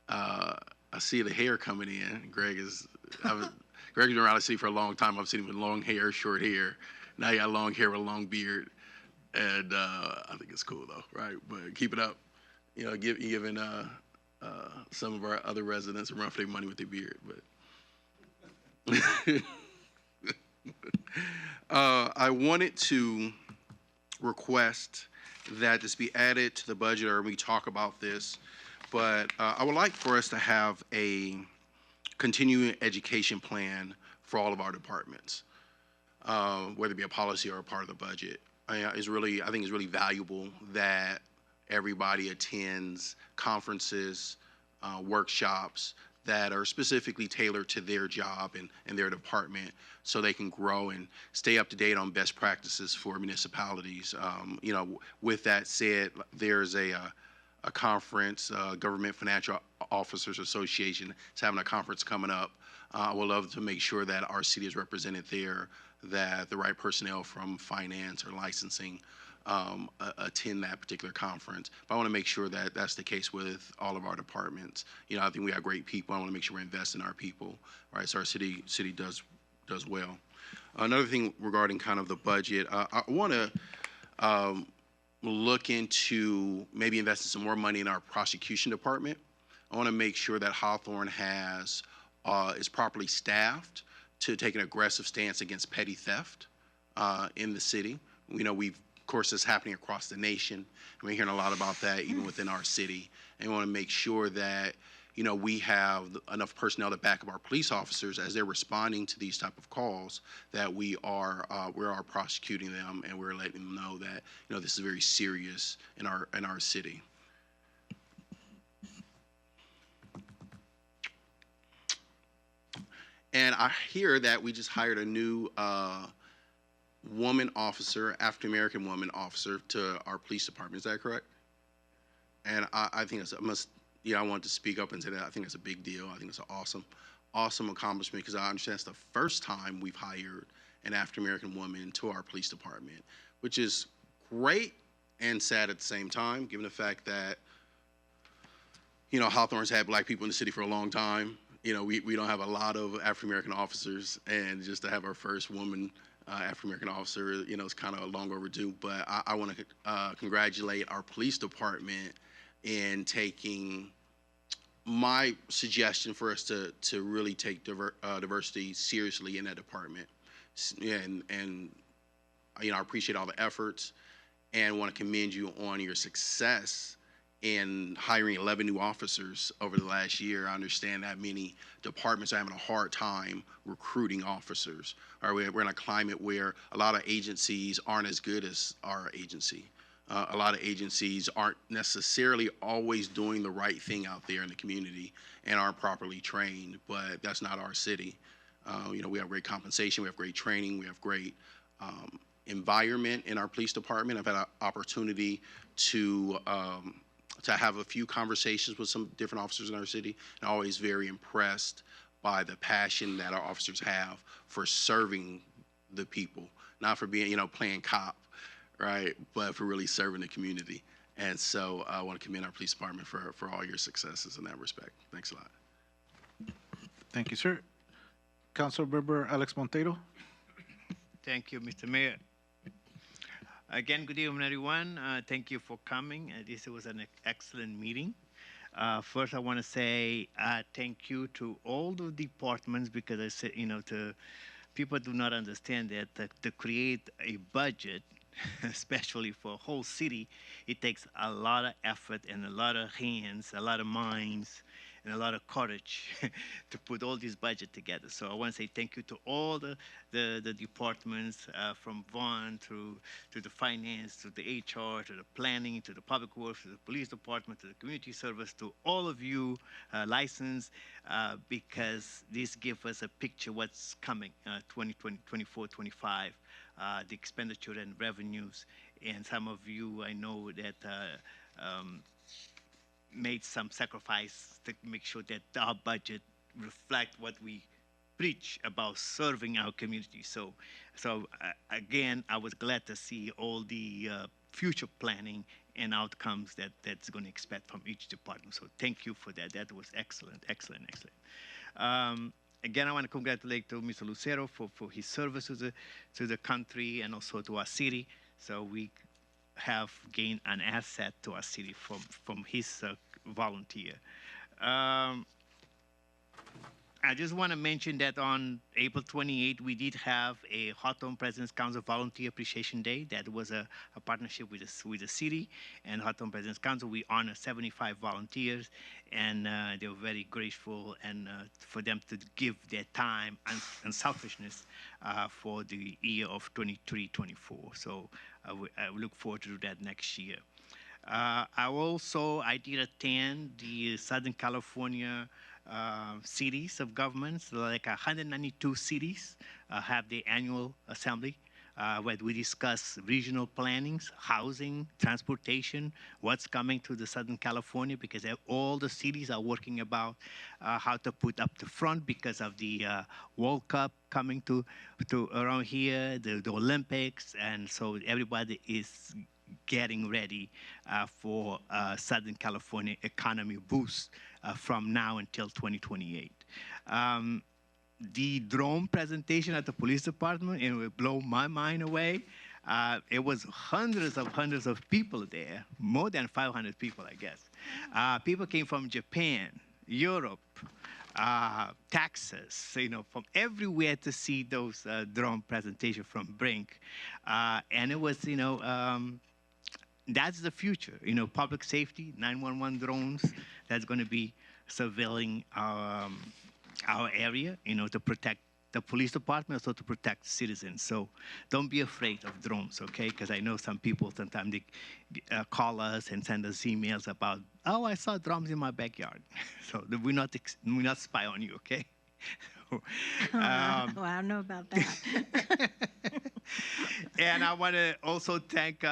I see the hair coming in. Greg's been around the city for a long time. I've seen him with long hair, short hair. Now you got long hair with a long beard, and I think it's cool though, right? But keep it up. You know, giving some of our other residents a run for their money with their beard, but. I wanted to request that this be added to the budget, or we talk about this, but I would like for us to have a continuing education plan for all of our departments, whether it be a policy or a part of the budget. I think it's really valuable that everybody attends conferences, workshops that are specifically tailored to their job and their department, so they can grow and stay up to date on best practices for municipalities. You know, with that said, there's a conference, Government Financial Officers Association is having a conference coming up. I would love to make sure that our city is represented there, that the right personnel from finance or licensing attend that particular conference. But I want to make sure that that's the case with all of our departments. You know, I think we have great people. I want to make sure we invest in our people, right? So our city does well. Another thing regarding kind of the budget, I want to look into maybe investing some more money in our prosecution department. I want to make sure that Hawthorne is properly staffed to take an aggressive stance against petty theft in the city. You know, of course, it's happening across the nation, and we're hearing a lot about that even within our city. And we want to make sure that, you know, we have enough personnel to back up our police officers as they're responding to these type of calls, that we are prosecuting them, and we're letting them know that, you know, this is very serious in our city. And I hear that we just hired a new woman officer, African-American woman officer to our police department. Is that correct? And I think I want to speak up and say that I think it's a big deal. I think it's an awesome accomplishment, because I understand it's the first time we've hired an African-American woman to our police department, which is great and sad at the same time, given the fact that, you know, Hawthorne's had black people in the city for a long time. You know, we don't have a lot of African-American officers, and just to have our first woman African-American officer, you know, it's kind of long overdue. But I want to congratulate our police department in taking my suggestion for us to really take diversity seriously in that department. And you know, I appreciate all the efforts and want to commend you on your success in hiring 11 new officers over the last year. I understand that many departments are having a hard time recruiting officers. We're in a climate where a lot of agencies aren't as good as our agency. A lot of agencies aren't necessarily always doing the right thing out there in the community and aren't properly trained, but that's not our city. We have great compensation, we have great training, we have great environment in our police department. I've had an opportunity to have a few conversations with some different officers in our city, and always very impressed by the passion that our officers have for serving the people, not for being, playing cop, right, but for really serving the community. And so I want to commend our police department for all your successes in that respect. Thanks a lot. Thank you, sir. Councilmember Alex Monteiro. Thank you, Mr. Mayor. Again, good evening, everyone. Thank you for coming. This was an excellent meeting. First, I want to say thank you to all the departments, because I said, people do not understand that to create a budget, especially for a whole city, it takes a lot of effort and a lot of hands, a lot of minds, and a lot of courage to put all this budget together. So I want to say thank you to all the departments, from Vaughn to the finance, to the HR, to the planning, to the public works, to the police department, to the community service, to all of you licensed, because this gives us a picture what's coming, 2020, 24, 25, the expenditure and revenues. And some of you, I know that made some sacrifice to make sure that our budget reflect what we preach about serving our community. So again, I was glad to see all the future planning and outcomes that's going to expect from each department. So thank you for that. That was excellent, excellent, excellent. Again, I want to congratulate to Mr. Lucero for his service to the country and also to our city. So we have gained an asset to our city from his volunteer. I just want to mention that on April 28th, we did have a Hawthorne President's Council Volunteer Appreciation Day. That was a partnership with the city and Hawthorne President's Council. We honored 75 volunteers, and they were very grateful, and for them to give their time and selfishness for the year of 23-24. So I look forward to do that next year. I did attend the Southern California cities of governments, like 192 cities have the annual assembly, where we discuss regional plannings, housing, transportation, what's coming to the Southern California, because all the cities are working about how to put up the front because of the World Cup coming to around here, the Olympics, and so everybody is getting ready for Southern California economy boost from now until 2028. The drone presentation at the police department, it will blow my mind away. It was hundreds of people there, more than 500 people, I guess. People came from Japan, Europe, Texas, from everywhere to see those drone presentations from Brink. And it was, that's the future, public safety, 911 drones, that's going to be surveilling our area, to protect the police department, also to protect citizens. So don't be afraid of drones, okay? Because I know some people sometimes they call us and send us emails about, oh, I saw drones in my backyard. So we're not spy on you, okay? Well, I don't know about that. And I want to also thank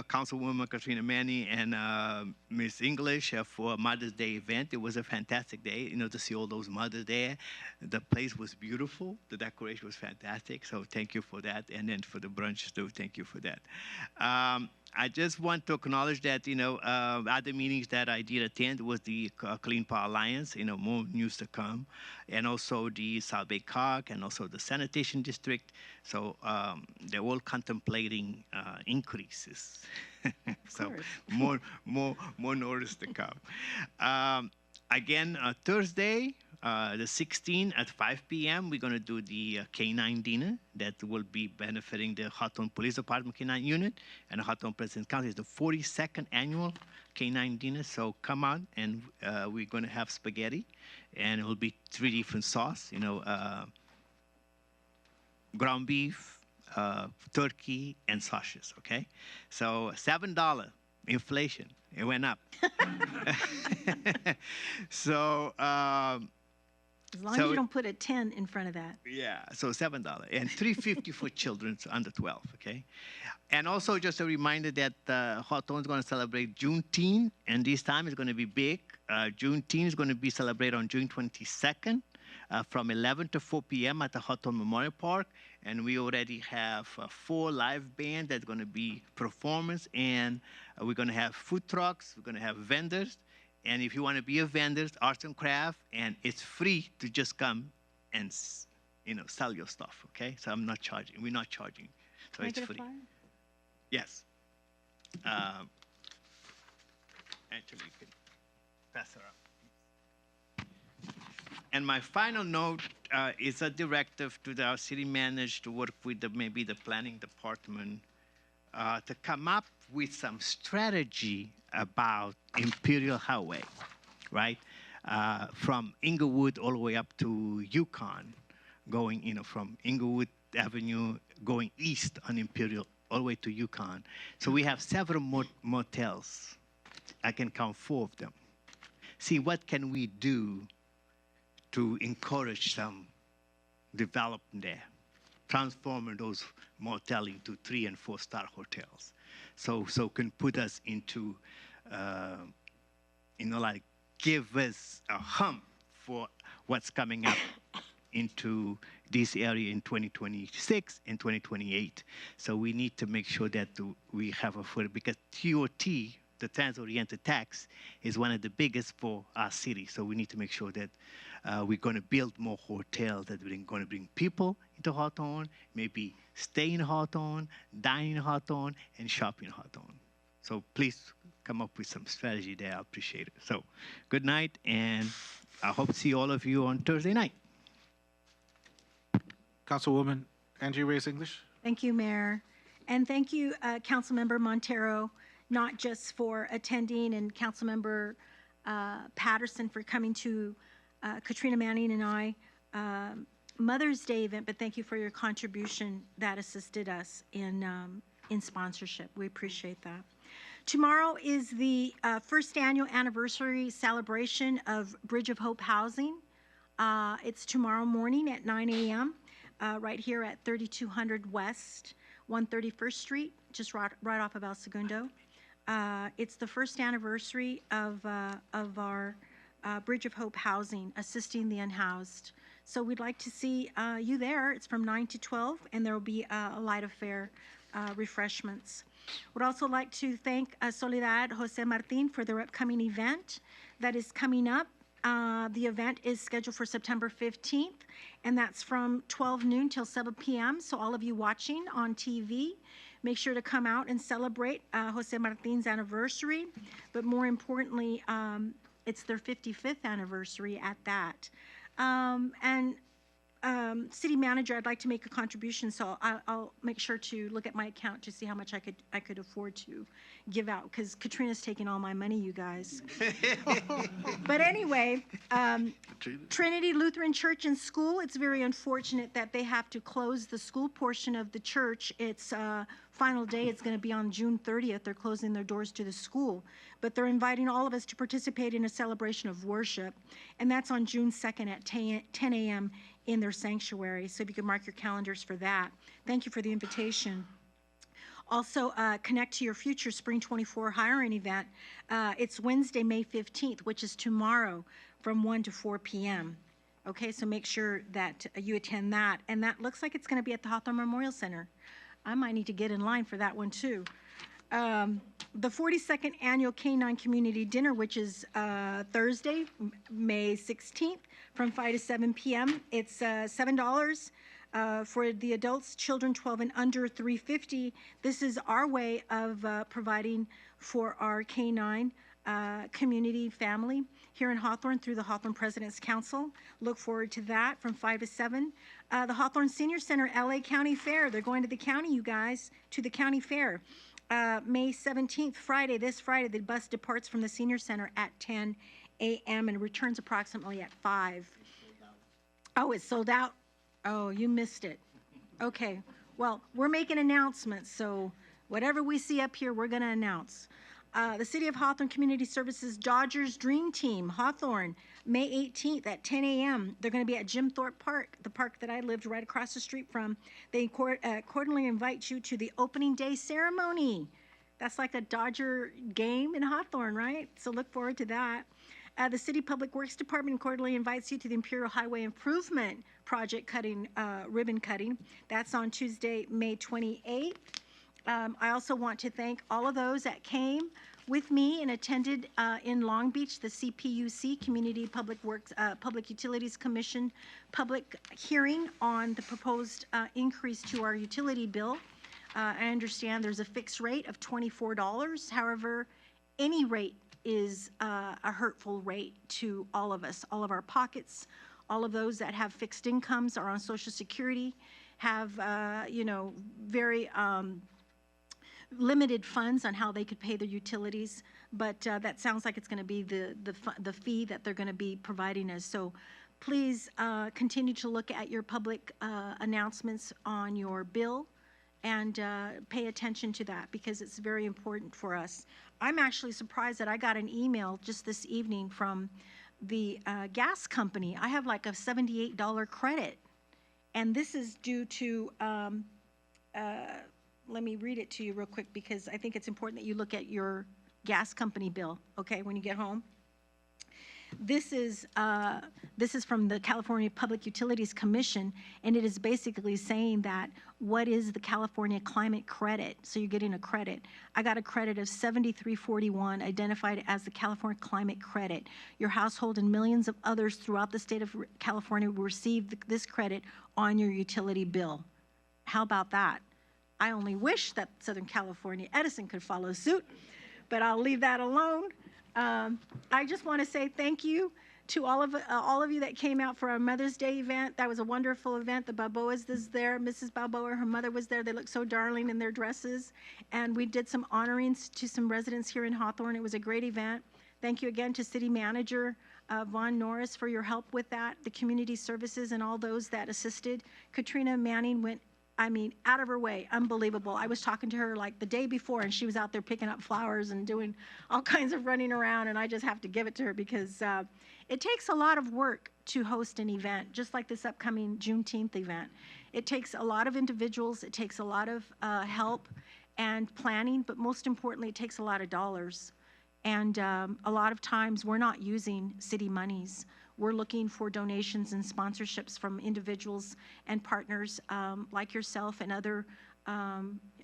Councilwoman Katrina Manny and Miss English for Mother's Day event. It was a fantastic day, to see all those mothers there. The place was beautiful. The decoration was fantastic. So thank you for that. And then for the brunch too, thank you for that. I just want to acknowledge that, other meetings that I did attend was the Clean Power Alliance, more news to come, and also the South Bay COG, and also the Sanitation District. So they're all contemplating increases. So more notice to come. Again, Thursday, the 16th at 5 p.m., we're going to do the K-9 dinner that will be benefiting the Hawthorne Police Department K-9 unit, and the Hawthorne President County is the 42nd annual K-9 dinner. So come out, and we're going to have spaghetti, and it will be 3 different sauce, ground beef, turkey, and sausages, okay? So $7, inflation, it went up. So As long as So- you don't put a 10 in front of that. Yeah, so $7 and $3.50 for children under 12. Okay, and also just a reminder that Hawthorne is going to celebrate Juneteenth, and this time it's going to be big. Juneteenth is going to be celebrated on June 22nd from 11 to 4 p.m. at the Hawthorne Memorial Park, and we already have 4 live bands that's going to be performance, and we're going to have food trucks, we're going to have vendors. And if you want to be a vendor, arts and craft, and it's free to just come and sell your stuff. Okay, so I'm not charging. We're not charging, so Can I it's get a free. flyer? Yes. Actually, you can pass her up. And my final note is a directive to our city manager to work with maybe the planning department to come up with some strategy about Imperial Highway, right? From Inglewood all the way up to Yukon, going, from Inglewood Avenue going east on Imperial all the way to Yukon. So we have several motels. I can count 4 of them. See, what can we do to encourage some development there? Transforming those motels into 3- and 4-star hotels. So can put us into, like give us a hump for what's coming up into this area in 2026 and 2028. So we need to make sure that we have because TOT, the Trans-Oriented Tax, is one of the biggest for our city. So we need to make sure that we're going to build more hotels that are going to bring people into Hawthorne, maybe stay in Hawthorne, dine in Hawthorne, and shop in Hawthorne. So please come up with some strategy there. I appreciate it. So good night, and I hope to see all of you on Thursday night. Councilwoman Angie Reyes English. Thank you, Mayor. And thank you, Councilmember Montero, not just for attending, and Councilmember Patterson for coming to Katrina Manning and I Mother's Day event, but thank you for your contribution that assisted us in sponsorship. We appreciate that. Tomorrow is the first annual anniversary celebration of Bridge of Hope Housing. It's tomorrow morning at 9 a.m. Right here at 3200 West 131st Street, just right off of El Segundo. It's the first anniversary of our Bridge of Hope Housing, assisting the unhoused. So we'd like to see you there. It's from 9 to 12, and there will be a light affair refreshments. Would also like to thank Soledad Jose Martin for their upcoming event that is coming up. The event is scheduled for September 15th, and that's from 12 noon till 7 p.m. So all of you watching on TV, make sure to come out and celebrate Jose Martin's anniversary. But more importantly, it's their 55th anniversary at that. City manager, I'd like to make a contribution, so I'll make sure to look at my account to see how much I could afford to give out, because Katrina's taking all my money, you guys. But anyway, Trinity Lutheran Church and School, it's very unfortunate that they have to close the school portion of the church. Its final day, it's going to be on June 30th. They're closing their doors to the school, but they're inviting all of us to participate in a celebration of worship, and that's on June 2nd at 10 a.m. in their sanctuary. So if you could mark your calendars for that. Thank you for the invitation. Also, Connect to Your Future Spring 24 hiring event. It's Wednesday, May 15th, which is tomorrow from 1 to 4 p.m. Okay, so make sure that you attend that. And that looks like it's going to be at the Hawthorne Memorial Center. I might need to get in line for that one too. The 42nd Annual K-9 Community Dinner, which is Thursday, May 16th, from 5 to 7 p.m. It's $7 for the adults, children 12 and under, $3.50. This is our way of providing for our K-9 community family here in Hawthorne through the Hawthorne President's Council. Look forward to that from 5 to 7. The Hawthorne Senior Center, LA County Fair. They're going to the county, you guys, to the county fair. May 17th, Friday, this Friday, the bus departs from the Senior Center at 10 a.m. and returns approximately at 5. Oh, it's sold out? Oh, you missed it. Okay, well, we're making announcements, so whatever we see up here, we're going to announce. The City of Hawthorne Community Services Dodgers Dream Team, Hawthorne, May 18th at 10 a.m. They're going to be at Jim Thorpe Park, the park that I lived right across the street from. They cordially invite you to the opening day ceremony. That's like a Dodger game in Hawthorne, right? So look forward to that. The City Public Works Department cordially invites you to the Imperial Highway Improvement Project cutting, ribbon cutting. That's on Tuesday, May 28th. I also want to thank all of those that came with me and attended in Long Beach, the CPUC, Community Public Works, Public Utilities Commission public hearing on the proposed increase to our utility bill. I understand there's a fixed rate of $24. However, any rate is a hurtful rate to all of us, all of our pockets. All of those that have fixed incomes are on Social Security, have, very limited funds on how they could pay their utilities, but that sounds like it's going to be the fee that they're going to be providing us. So please continue to look at your public announcements on your bill and pay attention to that because it's very important for us. I'm actually surprised that I got an email just this evening from the gas company. I have like a $78 credit, and this is due to let me read it to you real quick because I think it's important that you look at your gas company bill, okay, when you get home. This is from the California Public Utilities Commission, and it is basically saying that what is the California Climate Credit? So you're getting a credit. I got a credit of $73.41 identified as the California Climate Credit. Your household and millions of others throughout the state of California will receive this credit on your utility bill. How about that? I only wish that Southern California Edison could follow suit, but I'll leave that alone. I just want to say thank you to all of you that came out for our Mother's Day event. That was a wonderful event. The Balboas was there. Mrs. Balboa, her mother was there. They looked so darling in their dresses. And we did some honorings to some residents here in Hawthorne. It was a great event. Thank you again to City Manager Vaughn Norris for your help with that, the community services and all those that assisted. Katrina Manning went out of her way, unbelievable. I was talking to her like the day before, and she was out there picking up flowers and doing all kinds of running around, and I just have to give it to her because it takes a lot of work to host an event, just like this upcoming Juneteenth event. It takes a lot of individuals, it takes a lot of help and planning, but most importantly, it takes a lot of dollars. And a lot of times, we're not using city monies. We're looking for donations and sponsorships from individuals and partners like yourself and other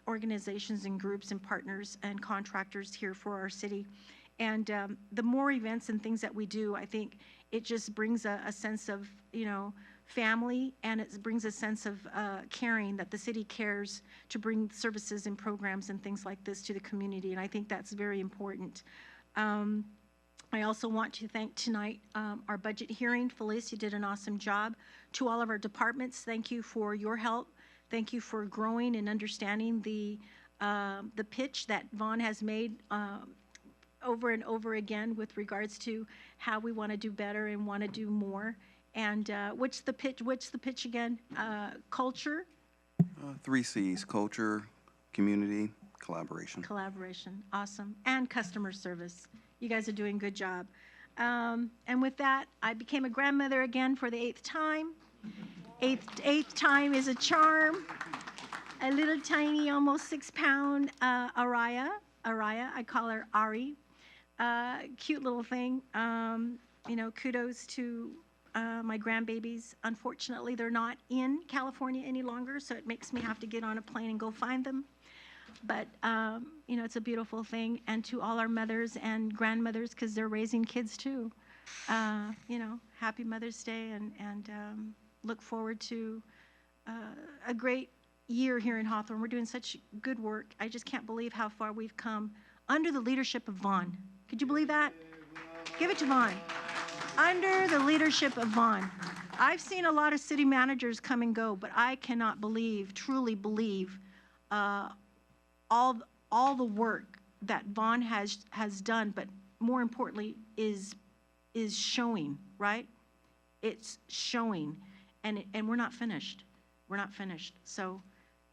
organizations and groups and partners and contractors here for our city. And the more events and things that we do, I think it just brings a sense of, family, and it brings a sense of caring that the city cares to bring services and programs and things like this to the community. And I think that's very important. I also want to thank tonight our budget hearing. Felice, you did an awesome job. To all of our departments, thank you for your help. Thank you for growing and understanding the pitch that Vaughn has made over and over again with regards to how we want to do better and want to do more. And what's the pitch again? Culture? 3 C's, culture, community, collaboration. Collaboration, awesome. And customer service. You guys are doing a good job. And with that, I became a grandmother again for the 8th time. Eighth time is a charm. A little tiny, almost 6-pound Araya, I call her Ari. Cute little thing. Kudos to my grandbabies. Unfortunately, they're not in California any longer, so it makes me have to get on a plane and go find them. But, it's a beautiful thing. And to all our mothers and grandmothers, because they're raising kids too, happy Mother's Day and look forward to a great year here in Hawthorne. We're doing such good work. I just can't believe how far we've come under the leadership of Vaughn. Could you believe that? Give it to Vaughn. Under the leadership of Vaughn. I've seen a lot of city managers come and go, but I cannot truly believe, all the work that Vaughn has done, but more importantly is showing, right? It's showing, and we're not finished. We're not finished. So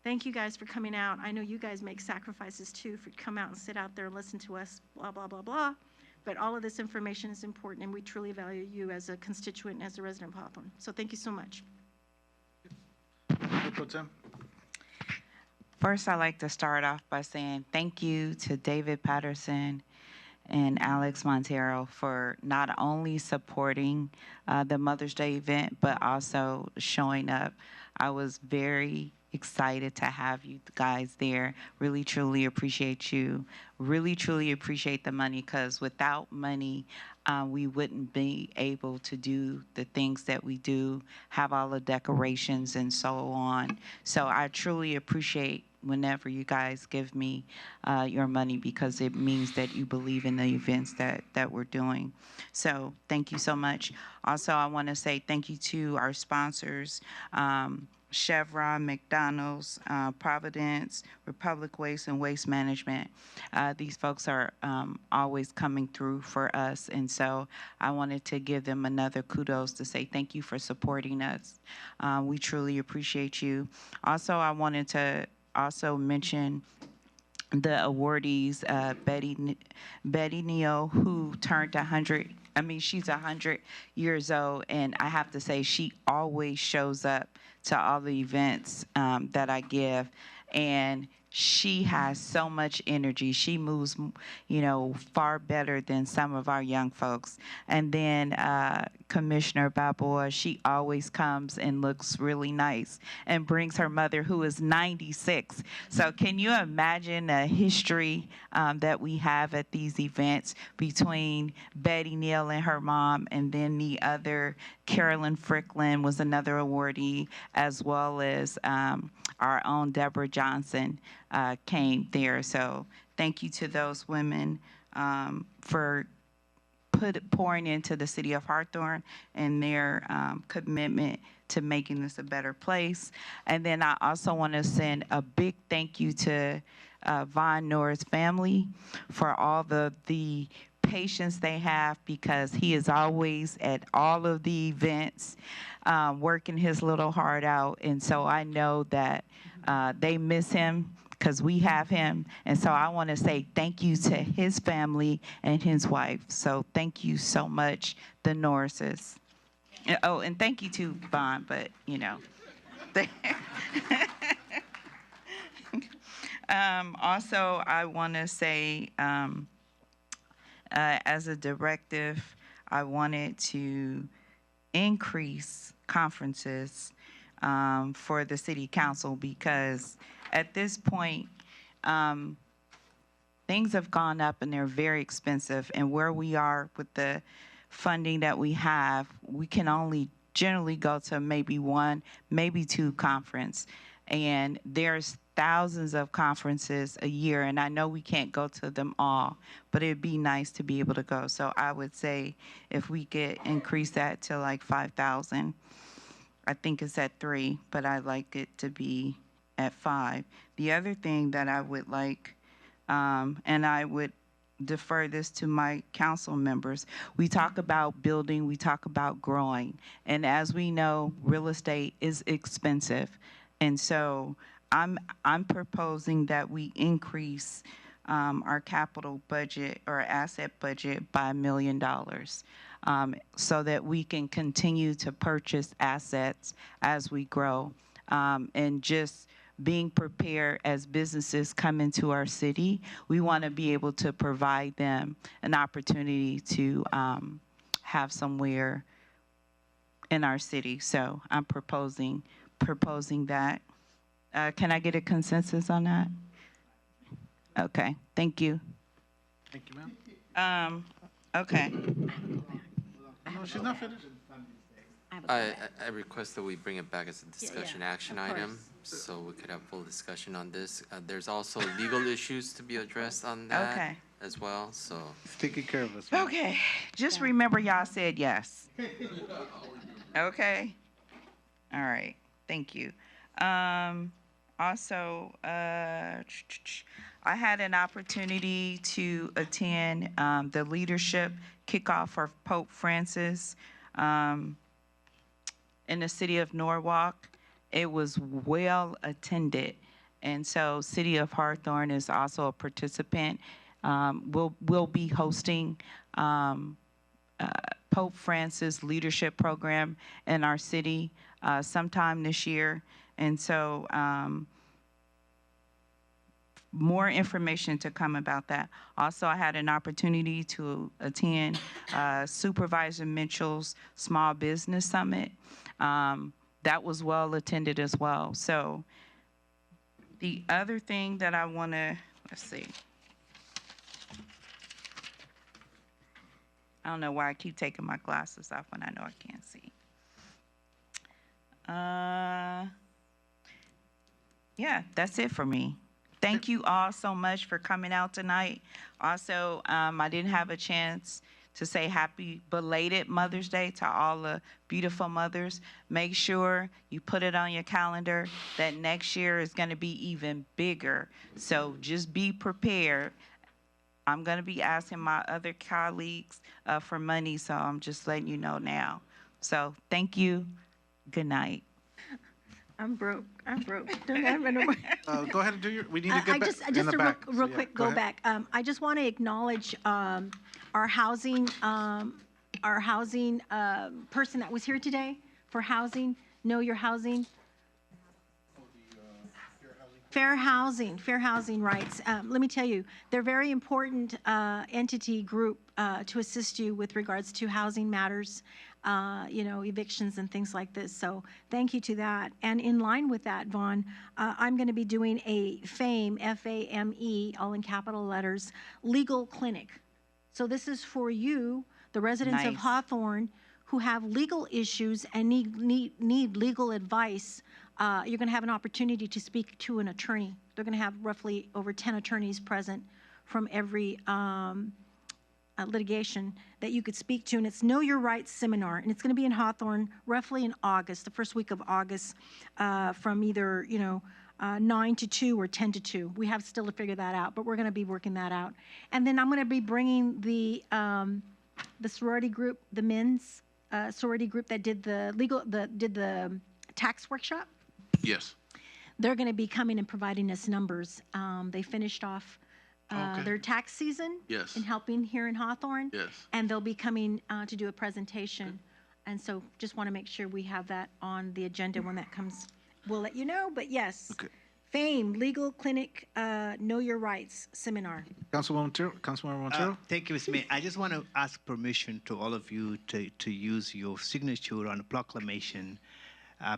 Thank you guys for coming out. I know you guys make sacrifices too for come out and sit out there and listen to us, blah, blah, blah, blah. But all of this information is important, and we truly value you as a constituent and as a resident of Hawthorne. So thank you so much. Mayor Pro Tem. First, I'd like to start off by saying thank you to David Patterson and Alex Montero for not only supporting the Mother's Day event, but also showing up. I was very excited to have you guys there. Really, truly appreciate you. Really, truly appreciate the money, because without money, we wouldn't be able to do the things that we do, have all the decorations and so on. So I truly appreciate whenever you guys give me your money, because it means that you believe in the events that we're doing. So thank you so much. Also, I want to say thank you to our sponsors, Chevron, McDonald's, Providence, Republic Waste, and Waste Management. These folks are always coming through for us, and so I wanted to give them another kudos to say thank you for supporting us. We truly appreciate you. Also, I wanted to also mention the awardees, Betty Neal, who turned 100. I mean, she's 100 years old, and I have to say she always shows up to all the events that I give, and she has so much energy. She moves, far better than some of our young folks. And then Commissioner Balboa, she always comes and looks really nice and brings her mother, who is 96. So can you imagine the history that we have at these events between Betty Neal and her mom, and then the other, Carolyn Fricklin was another awardee, as well as our own Deborah Johnson came there. So thank you to those women for pouring into the city of Hawthorne and their commitment to making this a better place. And then I also want to send a big thank you to Von Norris family for all the patience they have, because he is always at all of the events working his little heart out. And so I know that they miss him, because we have him. And so I want to say thank you to his family and his wife. So thank you so much, the Norrises. Oh, and thank you to Vaughn, but also, I want to say, as a directive, I wanted to increase conferences for the city council, because at this point, things have gone up and they're very expensive. And where we are with the funding that we have, we can only generally go to maybe one, maybe two conference. And there's thousands of conferences a year, and I know we can't go to them all, but it'd be nice to be able to go. So I would say if we could increase that to like 5,000. I think it's at 3, but I'd like it to be at 5. The other thing that I would like, and I would defer this to my council members, we talk about building, we talk about growing, and as we know, real estate is expensive. And so I'm proposing that we increase our capital budget or asset budget by $1 million, so that we can continue to purchase assets as we grow, and just being prepared as businesses come into our city. We want to be able to provide them an opportunity to have somewhere in our city. So I'm proposing that. Can I get a consensus on that? Okay, thank you. Thank you, ma'am. Okay. No, she's not finished. I request that we bring it back as a discussion action item, so we could have full discussion on this. There's also legal issues to be addressed on that as well, so. It's taking care of us, ma'am. Okay, just remember y'all said yes. Okay? All right, thank you. Also, I had an opportunity to attend the leadership kickoff for Pope Francis in the city of Norwalk. It was well attended. And so City of Hawthorne is also a participant. We'll be hosting Pope Francis Leadership Program in our city sometime this year. And so more information to come about that. Also, I had an opportunity to attend Supervisor Mitchell's Small Business Summit. That was well attended as well. So the other thing that I want to, let's see. I don't know why I keep taking my glasses off when I know I can't see. Yeah, that's it for me. Thank you all so much for coming out tonight. Also, I didn't have a chance to say happy belated Mother's Day to all the beautiful mothers. Make sure you put it on your calendar that next year is going to be even bigger. So just be prepared. I'm going to be asking my other colleagues for money, so I'm just letting you know now. So thank you. Good night. I'm broke. Go ahead and do your, we need to get back just in the back. real quick, go back. I just want to acknowledge our housing person that was here today for housing, Know Your Housing. Fair housing rights. Let me tell you, they're very important entity group to assist you with regards to housing matters, evictions and things like this. So thank you to that. And in line with that, Vaughn, I'm going to be doing a FAME, F-A-M-E, all in capital letters, legal clinic. So this is for you, the residents of Nice. Hawthorne, who have legal issues and need legal advice. You're going to have an opportunity to speak to an attorney. They're going to have roughly over 10 attorneys present from every litigation that you could speak to, and it's Know Your Rights seminar, and it's going to be in Hawthorne roughly in August, the first week of August, from either 9 to 2 or 10 to 2. We have still to figure that out, but we're going to be working that out. And then I'm going to be bringing the sorority group, the men's sorority group that did the tax workshop. Yes. They're going to be coming and providing us numbers. They finished off Okay. their tax season Yes. in helping here in Hawthorne. Yes. And they'll be coming to do a presentation. And so just want to make sure we have that on the agenda when that comes. We'll let you know, but yes. Okay. FAME, Legal Clinic, Know Your Rights Seminar. Councilmember Montero? Thank you, Mr. Mayor. I just want to ask permission to all of you to use your signature on a proclamation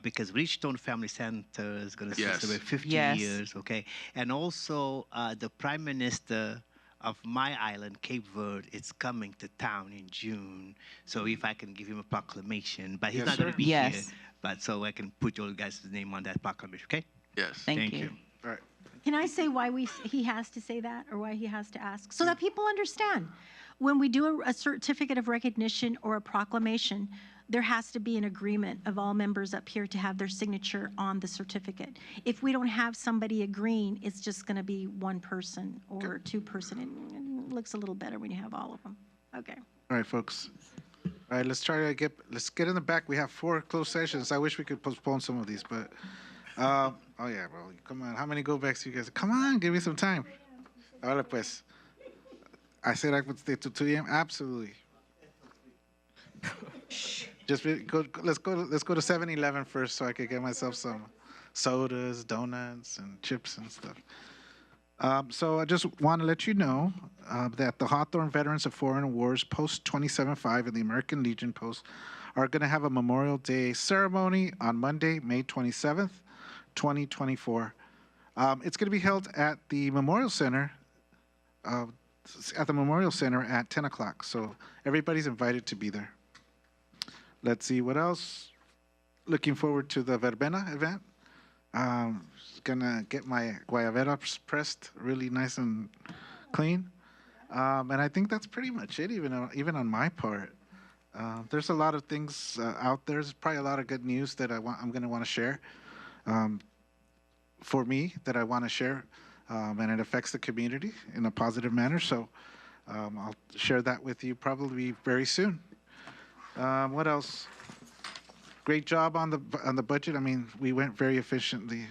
because Richstone Family Center is going to Yes. celebrate 50 Yes. years, okay? And also, the Prime Minister of my island, Cape Verde, is coming to town in June. So if I can give him a proclamation, but he's Yes, not going sir. to be Yes. here, but so I can put your guys' name on that proclamation, okay? Yes. Thank you. All right. Can I say why he has to say that or why he has to ask? So that people understand. When we do a certificate of recognition or a proclamation, there has to be an agreement of all members up here to have their signature on the certificate. If we don't have somebody agreeing, it's just going to be one person or two person. It looks a little better when you have all of them. Okay. All right, folks. All right, let's get in the back. We have 4 closed sessions. I wish we could postpone some of these, but, oh yeah, bro, come on. How many go backs you guys? Come on, give me some time. Ahora pues. I said I would stay to 2 a.m. Absolutely. Let's go to 7-Eleven first so I could get myself some sodas, donuts, and chips and stuff. So I just want to let you know that the Hawthorne Veterans of Foreign Wars Post 27-5 and the American Legion Post are going to have a Memorial Day ceremony on Monday, May 27th, 2024. It's going to be held at the Memorial Center at 10 o'clock. So everybody's invited to be there. Let's see what else. Looking forward to the Verbena event. Gonna get my guayabera pressed really nice and clean. And I think that's pretty much it, even on my part. There's a lot of things out there. There's probably a lot of good news that I'm gonna want to share. For me, that I want to share, and it affects the community in a positive manner. So I'll share that with you probably very soon. What else? Great job on the budget. I mean, we went very efficiently.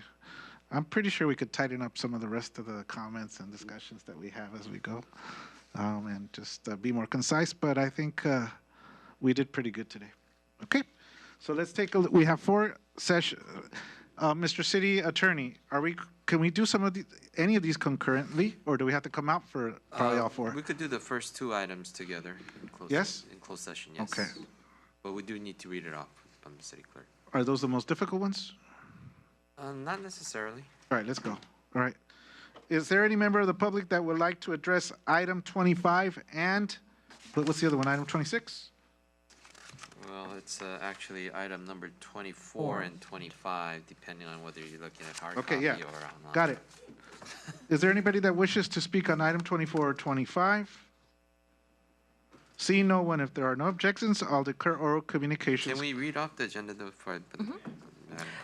I'm pretty sure we could tighten up some of the rest of the comments and discussions that we have as we go, and just be more concise, but I think we did pretty good today. Okay, so let's take a look. We have 4 sessions. Mr. City Attorney, can we do any of these concurrently, or do we have to come out for probably all 4? We could do the first 2 items together in closed. Yes? In closed session, yes. Okay. But we do need to read it off from the city clerk. Are those the most difficult ones? Not necessarily. All right, let's go. All right. Is there any member of the public that would like to address item 25 and, what's the other one, item 26? Well, it's actually item number 24 and 25, depending on whether you're looking at hard Okay, copy yeah. or online. Got it. Is there anybody that wishes to speak on item 24 or 25? Seeing no one, if there are no objections, I'll declare oral communications. Can we read off the agenda though for Madam Clerk?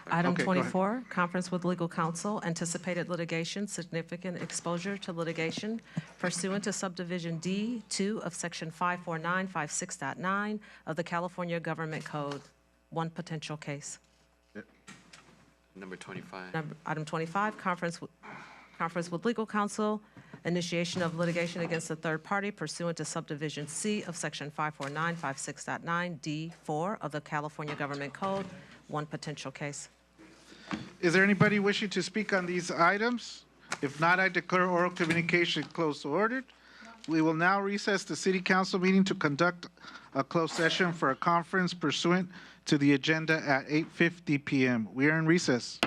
Item Okay, go ahead. 24, conference with legal counsel, anticipated litigation, significant exposure to litigation pursuant to subdivision D2 of section 54956.9 of the California Government Code. One potential case. Number 25. Item 25, conference with legal counsel, initiation of litigation against a third party pursuant to subdivision C of section 54956.9 D4 of the California Government Code. One potential case. Is there anybody wishing to speak on these items? If not, I declare oral communication closed to ordered. We will now recess the city council meeting to conduct a closed session for a conference pursuant to the agenda at 8:50 p.m. We are in recess.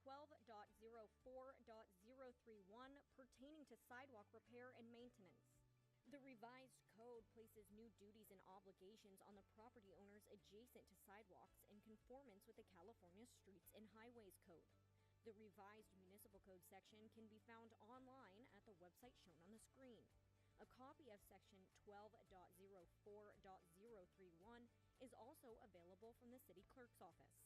12.04.031 pertaining to sidewalk repair and maintenance. The revised code places new duties and obligations on the property owners adjacent to sidewalks in conformance with the California Streets and Highways Code. The revised municipal code section can be found online at the website shown on the screen. A copy of section 12.04.031 is also available from the city clerk's office.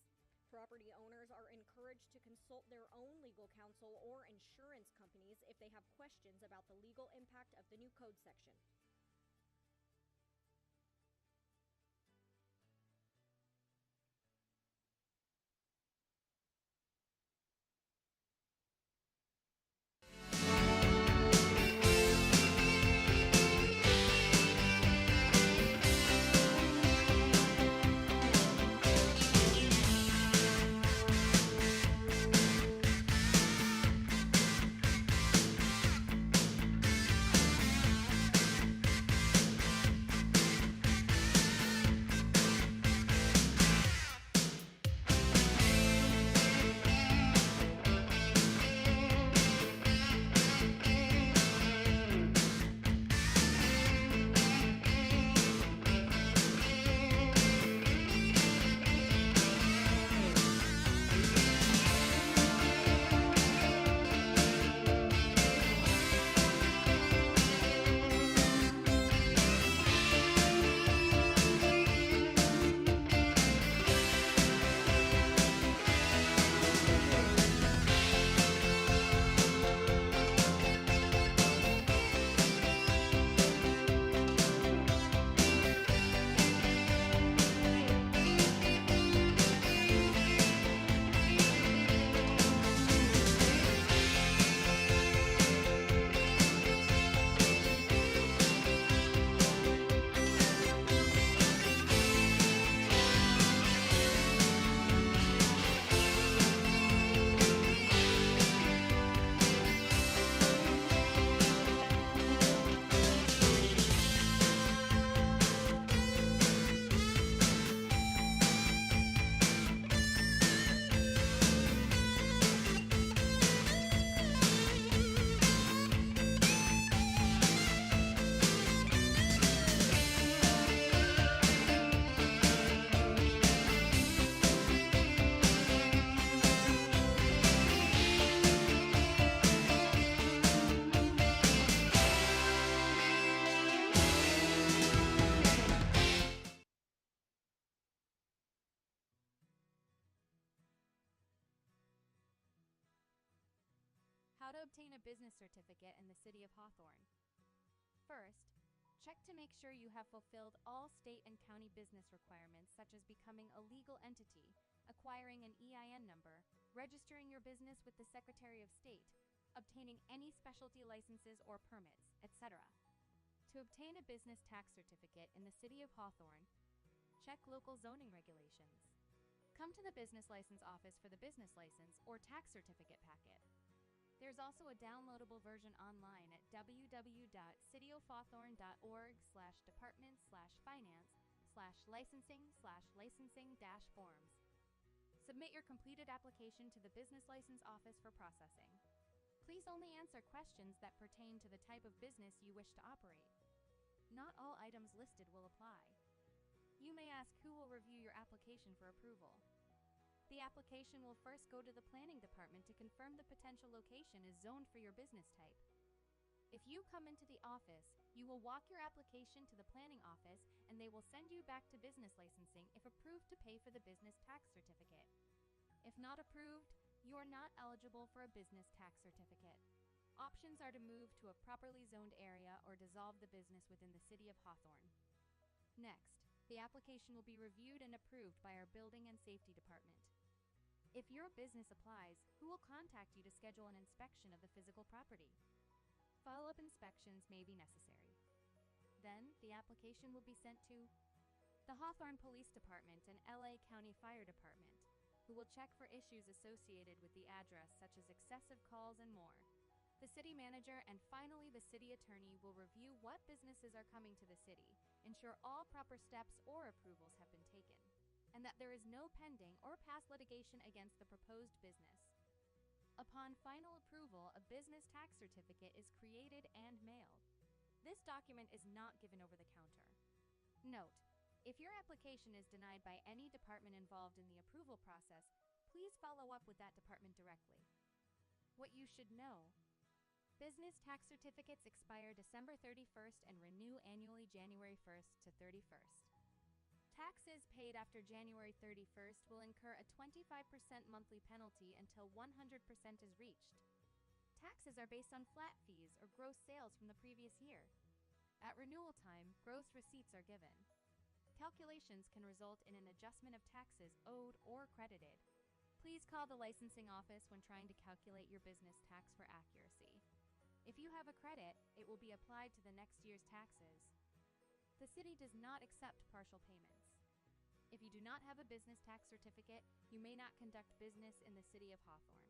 Property owners are encouraged to consult their own legal counsel or insurance companies if they have questions about the legal impact of the new code section. How to obtain a business certificate in the City of Hawthorne. First, check to make sure you have fulfilled all state and county business requirements such as becoming a legal entity, acquiring an EIN number, registering your business with the Secretary of State, obtaining any specialty licenses or permits, etc. To obtain a business tax certificate in the City of Hawthorne, check local zoning regulations. Come to the business license office for the business license or tax certificate packet. There's also a downloadable version online at www.cityofhawthorne.org/department/finance/licensing/licensing-forms. Submit your completed application to the business license office for processing. Please only answer questions that pertain to the type of business you wish to operate. Not all items listed will apply. You may ask who will review your application for approval. The application will first go to the planning department to confirm the potential location is zoned for your business type. If you come into the office, you will walk your application to the planning office and they will send you back to business licensing if approved to pay for the business tax certificate. If not approved, you are not eligible for a business tax certificate. Options are to move to a properly zoned area or dissolve the business within the City of Hawthorne. Next, the application will be reviewed and approved by our Building and Safety Department. If your business applies, who will contact you to schedule an inspection of the physical property? Follow-up inspections may be necessary. Then, the application will be sent to the Hawthorne Police Department and LA County Fire Department, who will check for issues associated with the address such as excessive calls and more. The city manager and finally the city attorney will review what businesses are coming to the city, ensure all proper steps or approvals have been taken, and that there is no pending or past litigation against the proposed business. Upon final approval, a business tax certificate is created and mailed. This document is not given over the counter. Note, if your application is denied by any department involved in the approval process, please follow up with that department directly. What you should know: business tax certificates expire December 31st and renew annually January 1st to 31st. Taxes paid after January 31st will incur a 25% monthly penalty until 100% is reached. Taxes are based on flat fees or gross sales from the previous year. At renewal time, gross receipts are given. Calculations can result in an adjustment of taxes owed or credited. Please call the licensing office when trying to calculate your business tax for accuracy. If you have a credit, it will be applied to the next year's taxes. The city does not accept partial payments. If you do not have a business tax certificate, you may not conduct business in the city of Hawthorne.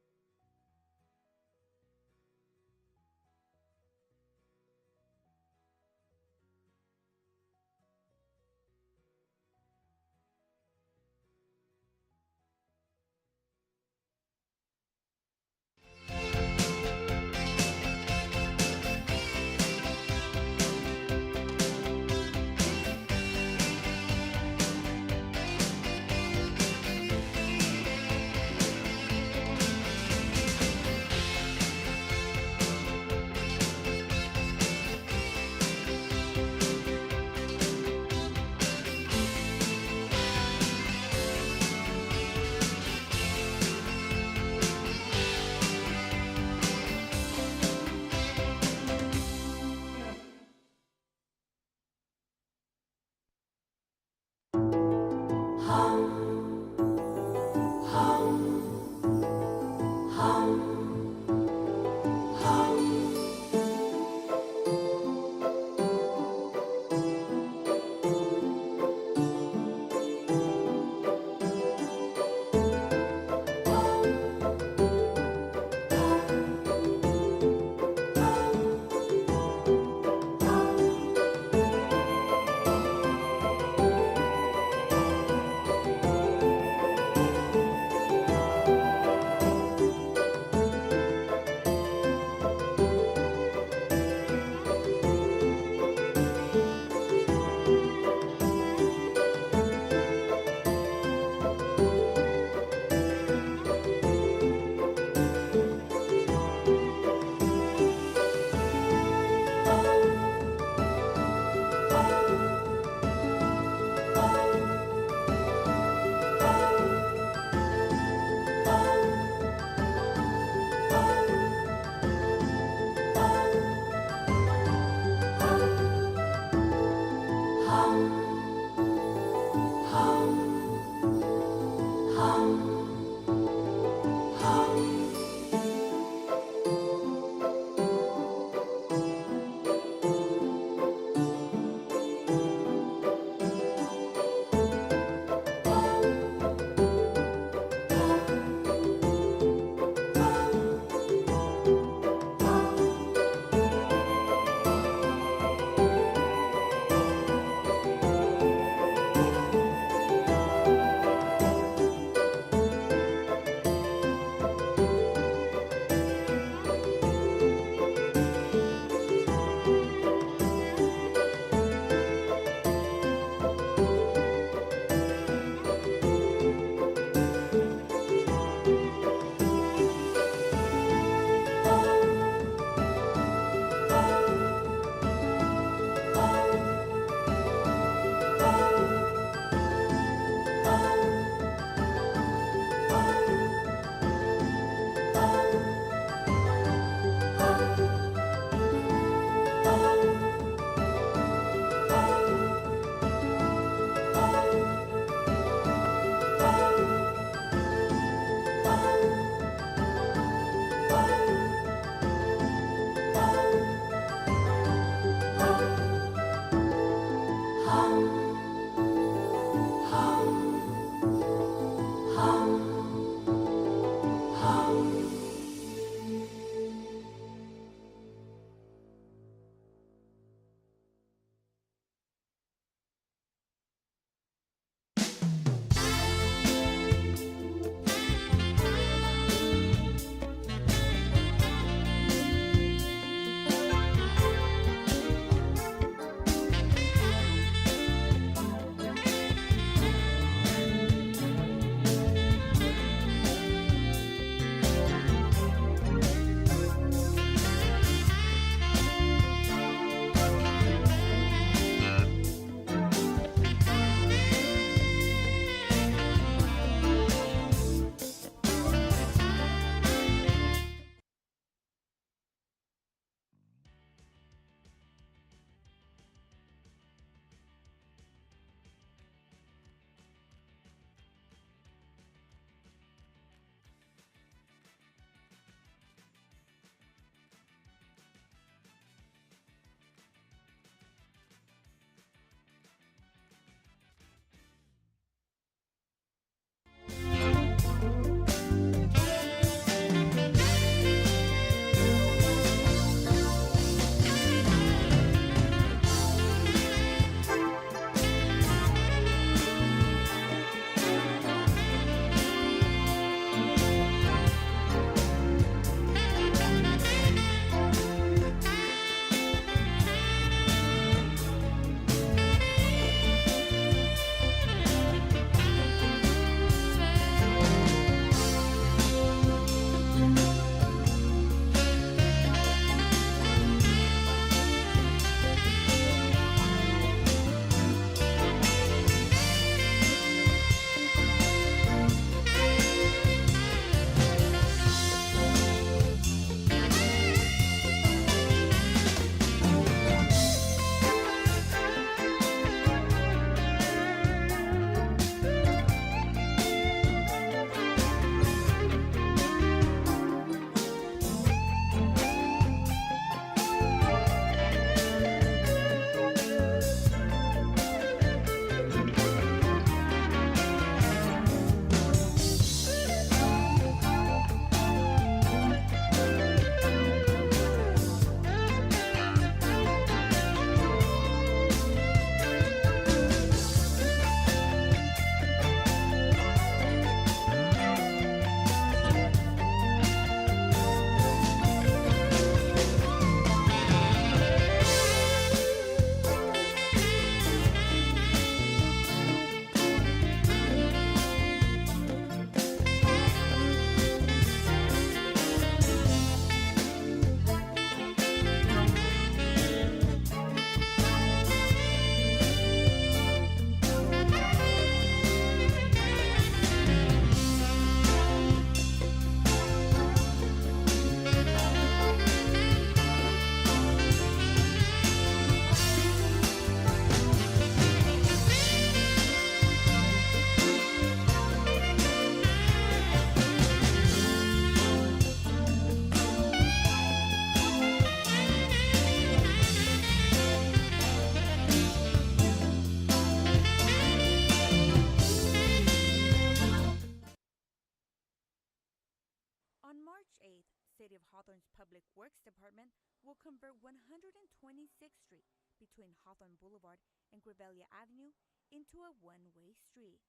City of Hawthorne's Public Works Department will convert 126th Street between Hawthorne Boulevard and Grevelia Avenue into a one-way street.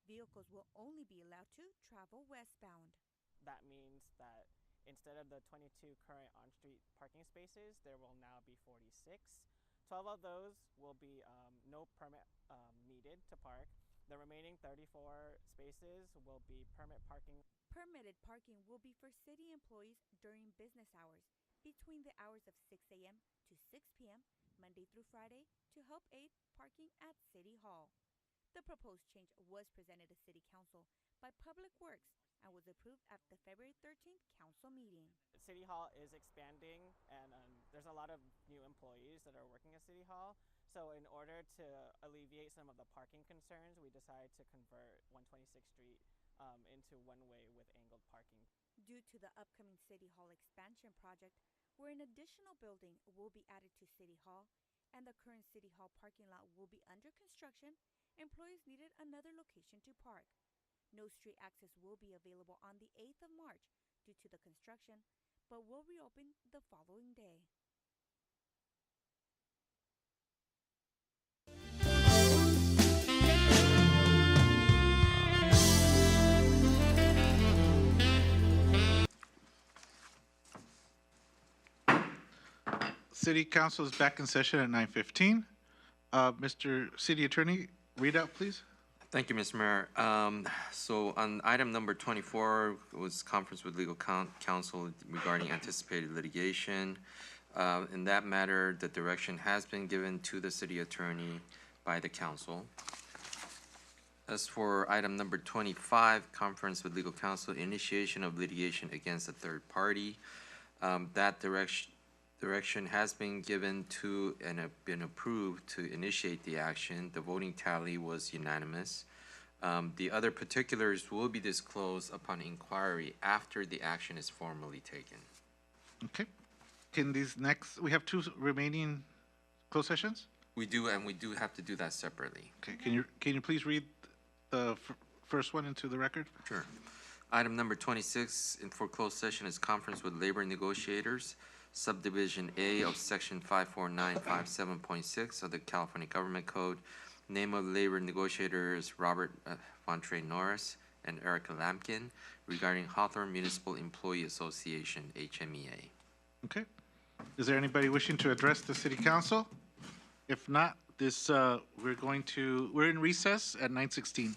Vehicles will only be allowed to travel westbound. That means that instead of the 22 current on-street parking spaces, there will now be 46. 12 of those will be no permit needed to park. The remaining 34 spaces will be permit parking. Permitted parking will be for city employees during business hours between the hours of 6 a.m. to 6 p.m. Monday through Friday to help aid parking at City Hall. The proposed change was presented to City Council by Public Works and was approved at the February 13th council meeting. City Hall is expanding, and there's a lot of new employees that are working at City Hall. So in order to alleviate some of the parking concerns, we decided to convert 126th Street into one-way with angled parking. Due to the upcoming City Hall expansion project, where an additional building will be added to City Hall and the current City Hall parking lot will be under construction, employees needed another location to park. No street access will be available on the 8th of March due to the construction, but will reopen the following day. City Council is back in session at 9:15. Mr. City Attorney, read out, please. Thank you, Mr. Mayor. So on item number 24 was conference with legal counsel regarding anticipated litigation. In that matter, the direction has been given to the city attorney by the council. As for item number 25, conference with legal counsel, initiation of litigation against a third party, that direction has been given to and have been approved to initiate the action. The voting tally was unanimous. The other particulars will be disclosed upon inquiry after the action is formally taken. Okay. We have two remaining closed sessions? We do, and we do have to do that separately. Okay, can you please read the first one into the record? Sure. Item number 26 for closed session is conference with labor negotiators, subdivision A of section 54957.6 of the California Government Code. Name of labor negotiators Robert Fontre Norris and Erica Lampkin regarding Hawthorne Municipal Employee Association, HMEA. Okay. Is there anybody wishing to address the city council? If not, we're in recess at 9:16.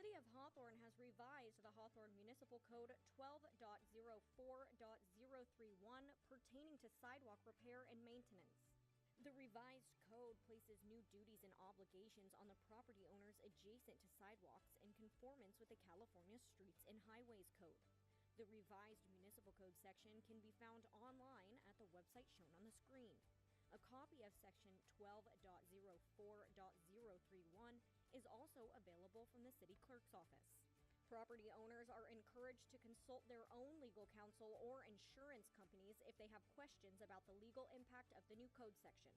City of Hawthorne has revised the Hawthorne Municipal Code 12.04.031 pertaining to sidewalk repair and maintenance. The revised code places new duties and obligations on the property owners adjacent to sidewalks in conformance with the California Streets and Highways Code. The revised municipal code section can be found online at the website shown on the screen. A copy of section 12.04.031 is also available from the city clerk's office. Property owners are encouraged to consult their own legal counsel or insurance companies if they have questions about the legal impact of the new code section.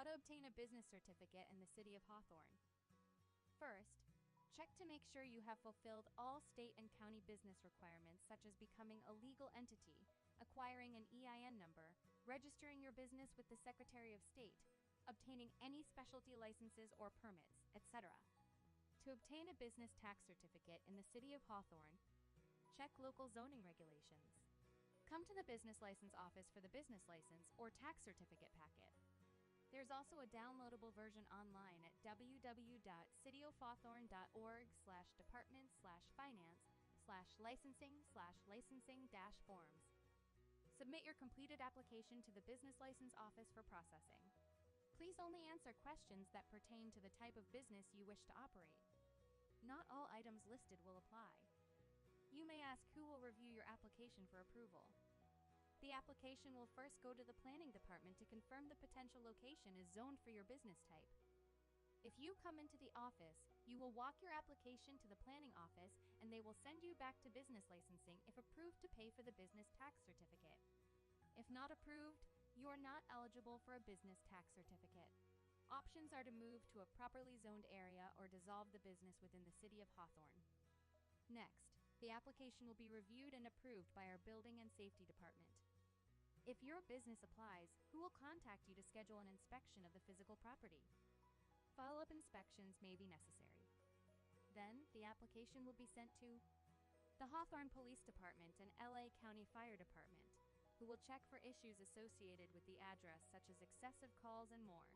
How to obtain a business certificate in the City of Hawthorne. First, check to make sure you have fulfilled all state and county business requirements such as becoming a legal entity, acquiring an EIN number, registering your business with the Secretary of State, obtaining any specialty licenses or permits, etc. To obtain a business tax certificate in the City of Hawthorne, check local zoning regulations. Come to the business license office for the business license or tax certificate packet. There's also a downloadable version online at www.cityofhawthorne.org/departments/finance/licensing/licensing-forms. Submit your completed application to the business license office for processing. Please only answer questions that pertain to the type of business you wish to operate. not all items listed will apply. You may ask who will review your application for approval. The application will first go to the planning department to confirm the potential location is zoned for your business type. If you come into the office, you will walk your application to the planning office and they will send you back to business licensing if approved to pay for the business tax certificate. If not approved, you are not eligible for a business tax certificate. Options are to move to a properly zoned area or dissolve the business within the city of Hawthorne. Next, the application will be reviewed and approved by our Building and Safety Department. If your business applies, who will contact you to schedule an inspection of the physical property? Follow-up inspections may be necessary. Then, the application will be sent to the Hawthorne Police Department and LA County Fire Department, who will check for issues associated with the address such as excessive calls and more.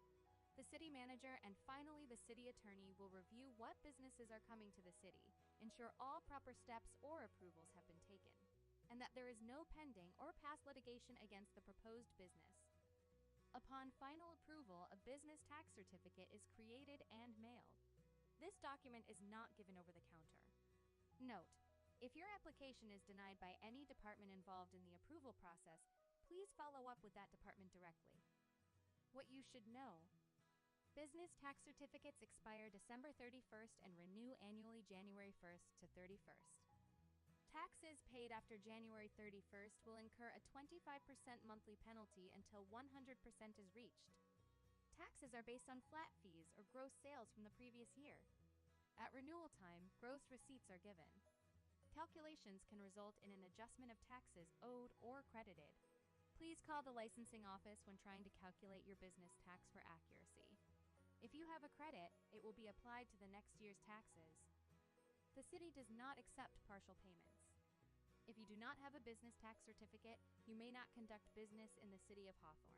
The city manager and finally the city attorney will review what businesses are coming to the city, ensure all proper steps or approvals have been taken, and that there is no pending or past litigation against the proposed business. Upon final approval, a business tax certificate is created and mailed. This document is not given over the counter. Note, if your application is denied by any department involved in the approval process, please follow up with that department directly. What you should know: business tax certificates expire December 31st and renew annually January 1st to 31st. Taxes paid after January 31st will incur a 25% monthly penalty until 100% is reached. Taxes are based on flat fees or gross sales from the previous year. At renewal time, gross receipts are given. Calculations can result in an adjustment of taxes owed or credited. Please call the licensing office when trying to calculate your business tax for accuracy. If you have a credit, it will be applied to the next year's taxes. The city does not accept partial payments. If you do not have a business tax certificate, you may not conduct business in the city of Hawthorne.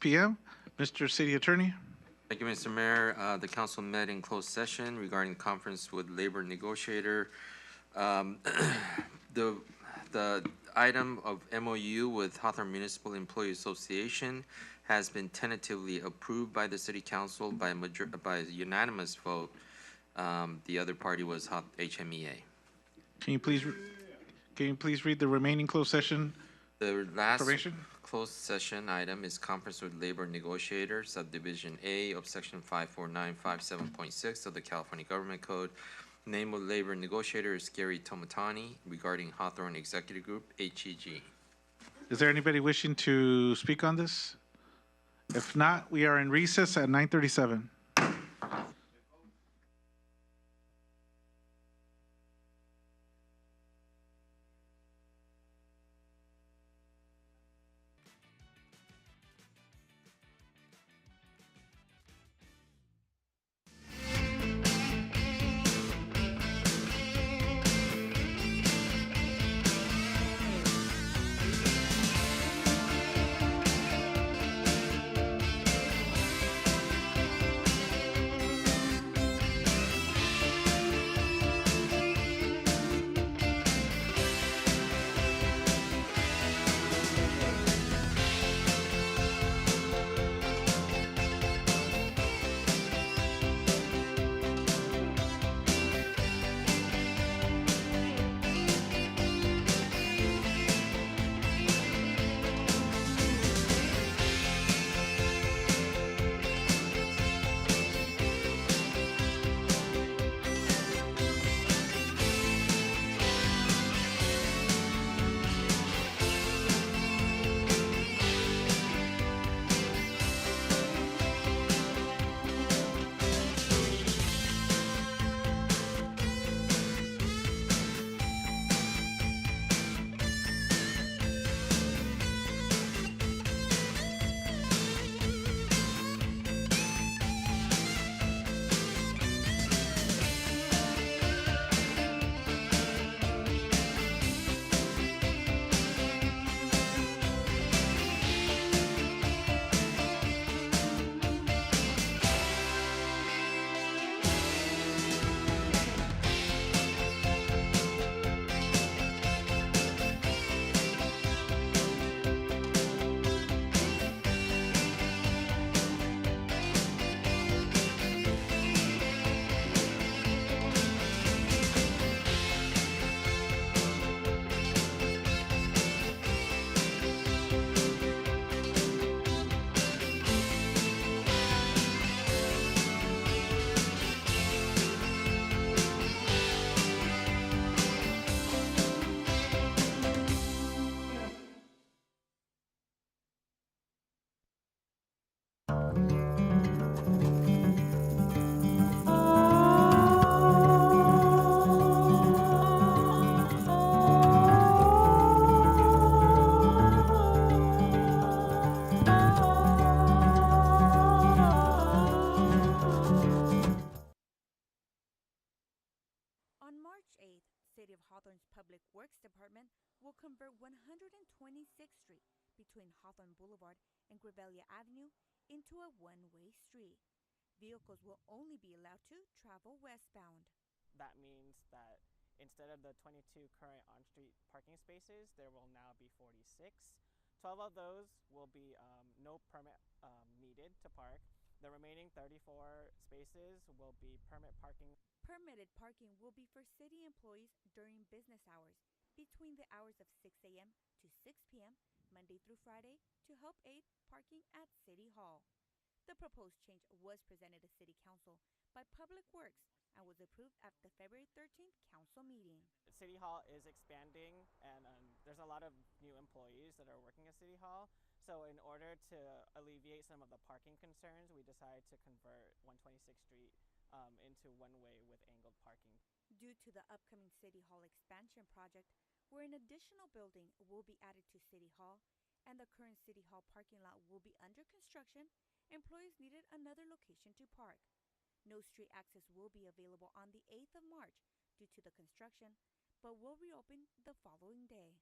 p.m. Mr. City Attorney? Thank you, Mr. Mayor. The council met in closed session regarding conference with labor negotiator. The item of MOU with Hawthorne Municipal Employee Association has been tentatively approved by the city council by a unanimous vote. The other party was HMEA. Can you please read the remaining closed session The last information? closed session item is conference with labor negotiator, subdivision A of section 54957.6 of the California Government Code. Name of labor negotiator is Gary Tomatani regarding Hawthorne Executive Group, HEG. Is there anybody wishing to speak on this? If not, we are in recess at 9:37. On March 8th, City of Hawthorne's Public Works Department will convert 126th Street between Hawthorne Boulevard and Grevelia Avenue into a one-way street. Vehicles will only be allowed to travel westbound. That means that instead of the 22 current on-street parking spaces, there will now be 46. 12 of those will be no permit needed to park. The remaining 34 spaces will be permit parking. Permitted parking will be for city employees during business hours between the hours of 6 a.m. to 6 p.m. Monday through Friday to help aid parking at City Hall. The proposed change was presented to City Council by Public Works and was approved at the February 13th council meeting. City Hall is expanding, and there's a lot of new employees that are working at City Hall. So in order to alleviate some of the parking concerns, we decided to convert 126th Street into one-way with angled parking. Due to the upcoming City Hall expansion project, where an additional building will be added to City Hall and the current City Hall parking lot will be under construction, employees needed another location to park. No street access will be available on the 8th of March due to the construction, but will reopen the following day.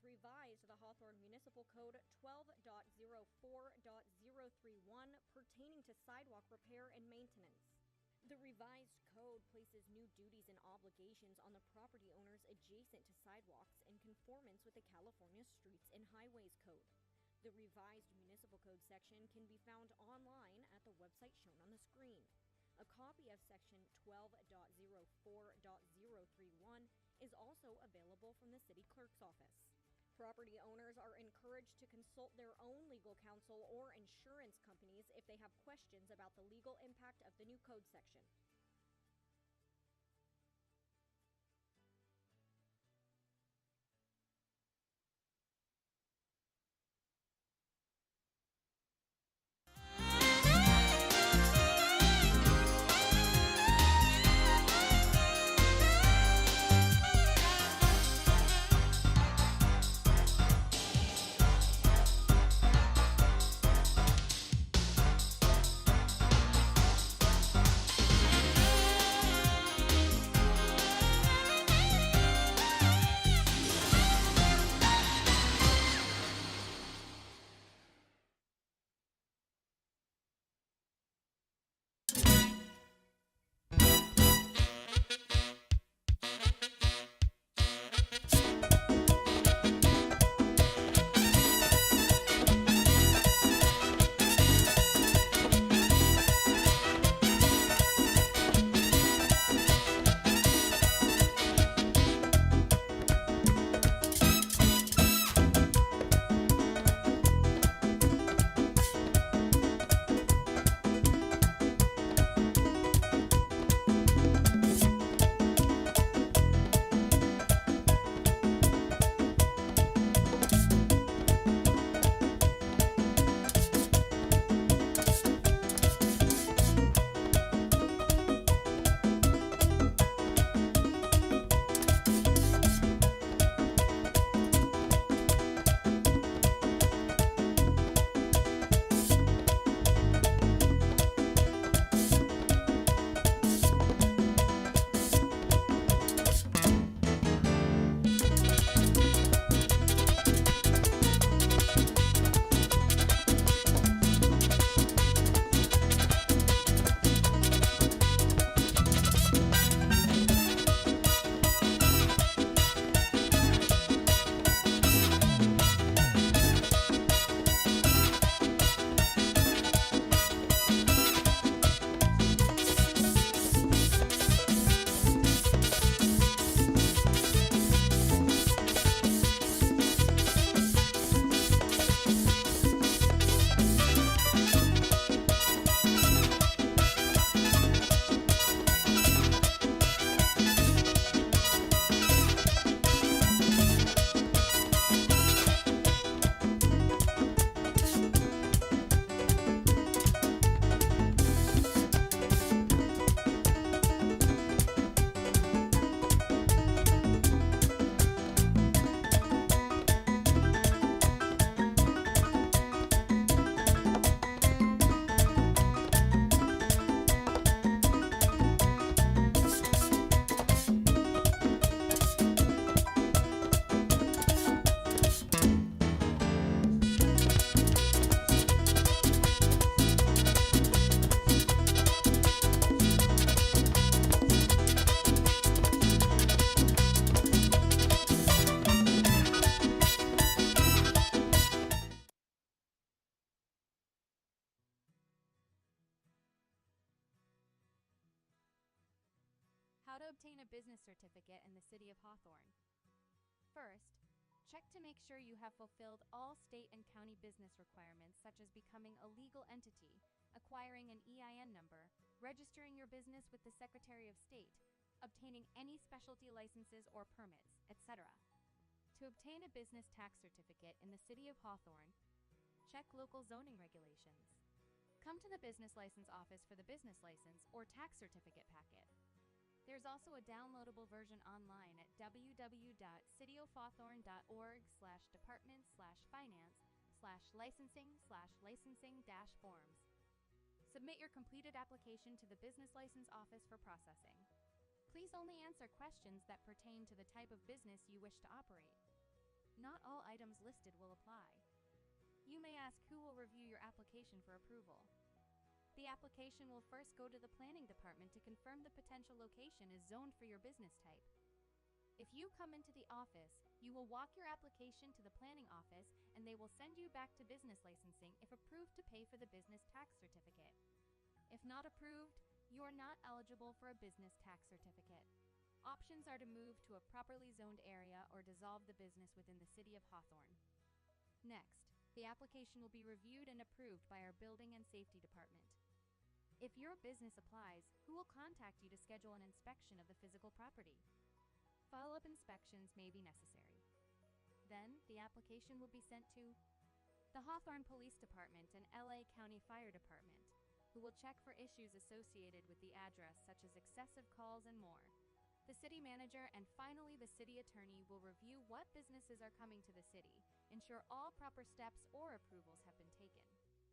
revised the Hawthorne Municipal Code 12.04.031 pertaining to sidewalk repair and maintenance. The revised code places new duties and obligations on the property owners adjacent to sidewalks in conformance with the California Streets and Highways Code. The revised municipal code section can be found online at the website shown on the screen. A copy of section 12.04.031 is also available from the city clerk's office. Property owners are encouraged to consult their own legal counsel or insurance companies if they have questions about the legal impact of the new code section. How to obtain a business certificate in the City of Hawthorne. First, check to make sure you have fulfilled all state and county business requirements such as becoming a legal entity, acquiring an EIN number, registering your business with the Secretary of State, obtaining any specialty licenses or permits, etc. To obtain a business tax certificate in the City of Hawthorne, check local zoning regulations. Come to the business license office for the business license or tax certificate packet. There's also a downloadable version online at www.cityofhawthorne.org/department/finance/licensing/licensing-forms. Submit your completed application to the business license office for processing. Please only answer questions that pertain to the type of business you wish to operate. not all items listed will apply. You may ask who will review your application for approval. The application will first go to the planning department to confirm the potential location is zoned for your business type. If you come into the office, you will walk your application to the planning office and they will send you back to business licensing if approved to pay for the business tax certificate. If not approved, you are not eligible for a business tax certificate. Options are to move to a properly zoned area or dissolve the business within the city of Hawthorne. Next, the application will be reviewed and approved by our Building and Safety Department. If your business applies, who will contact you to schedule an inspection of the physical property? Follow-up inspections may be necessary. Then, the application will be sent to the Hawthorne Police Department and LA County Fire Department, who will check for issues associated with the address such as excessive calls and more. The city manager and finally the city attorney will review what businesses are coming to the city, ensure all proper steps or approvals have been taken,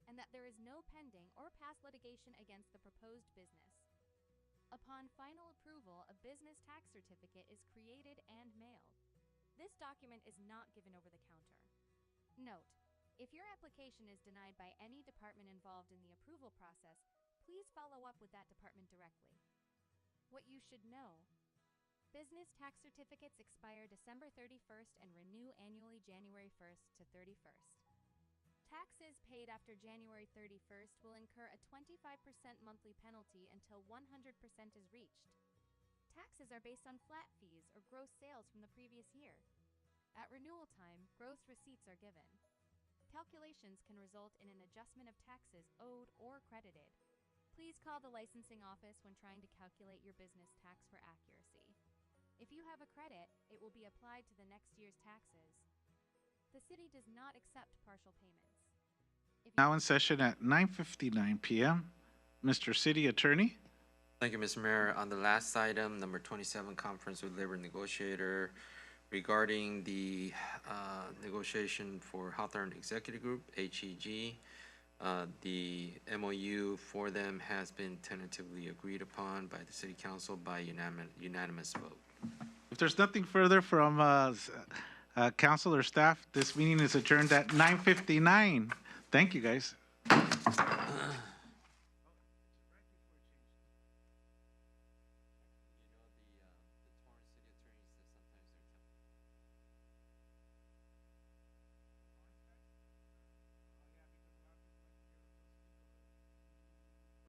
and that there is no pending or past litigation against the proposed business. Upon final approval, a business tax certificate is created and mailed. This document is not given over the counter. Note, if your application is denied by any department involved in the approval process, please follow up with that department directly. What you should know: business tax certificates expire December 31st and renew annually January 1st to 31st. Taxes paid after January 31st will incur a 25% monthly penalty until 100% is reached. Taxes are based on flat fees or gross sales from the previous year. At renewal time, gross receipts are given. Calculations can result in an adjustment of taxes owed or credited. Please call the licensing office when trying to calculate your business tax for accuracy. If you have a credit, it will be applied to the next year's taxes. The city does not accept partial payments. Now in session at 9:59 p.m. Mr. City Attorney. Thank you, Mr. Mayor. On the last item, number 27, conference with labor negotiator regarding the negotiation for Hawthorne Executive Group, HEG. The MOU for them has been tentatively agreed upon by the City Council by unanimous vote. If there's nothing further from council or staff, this meeting is adjourned at 9:59. Thank you, guys.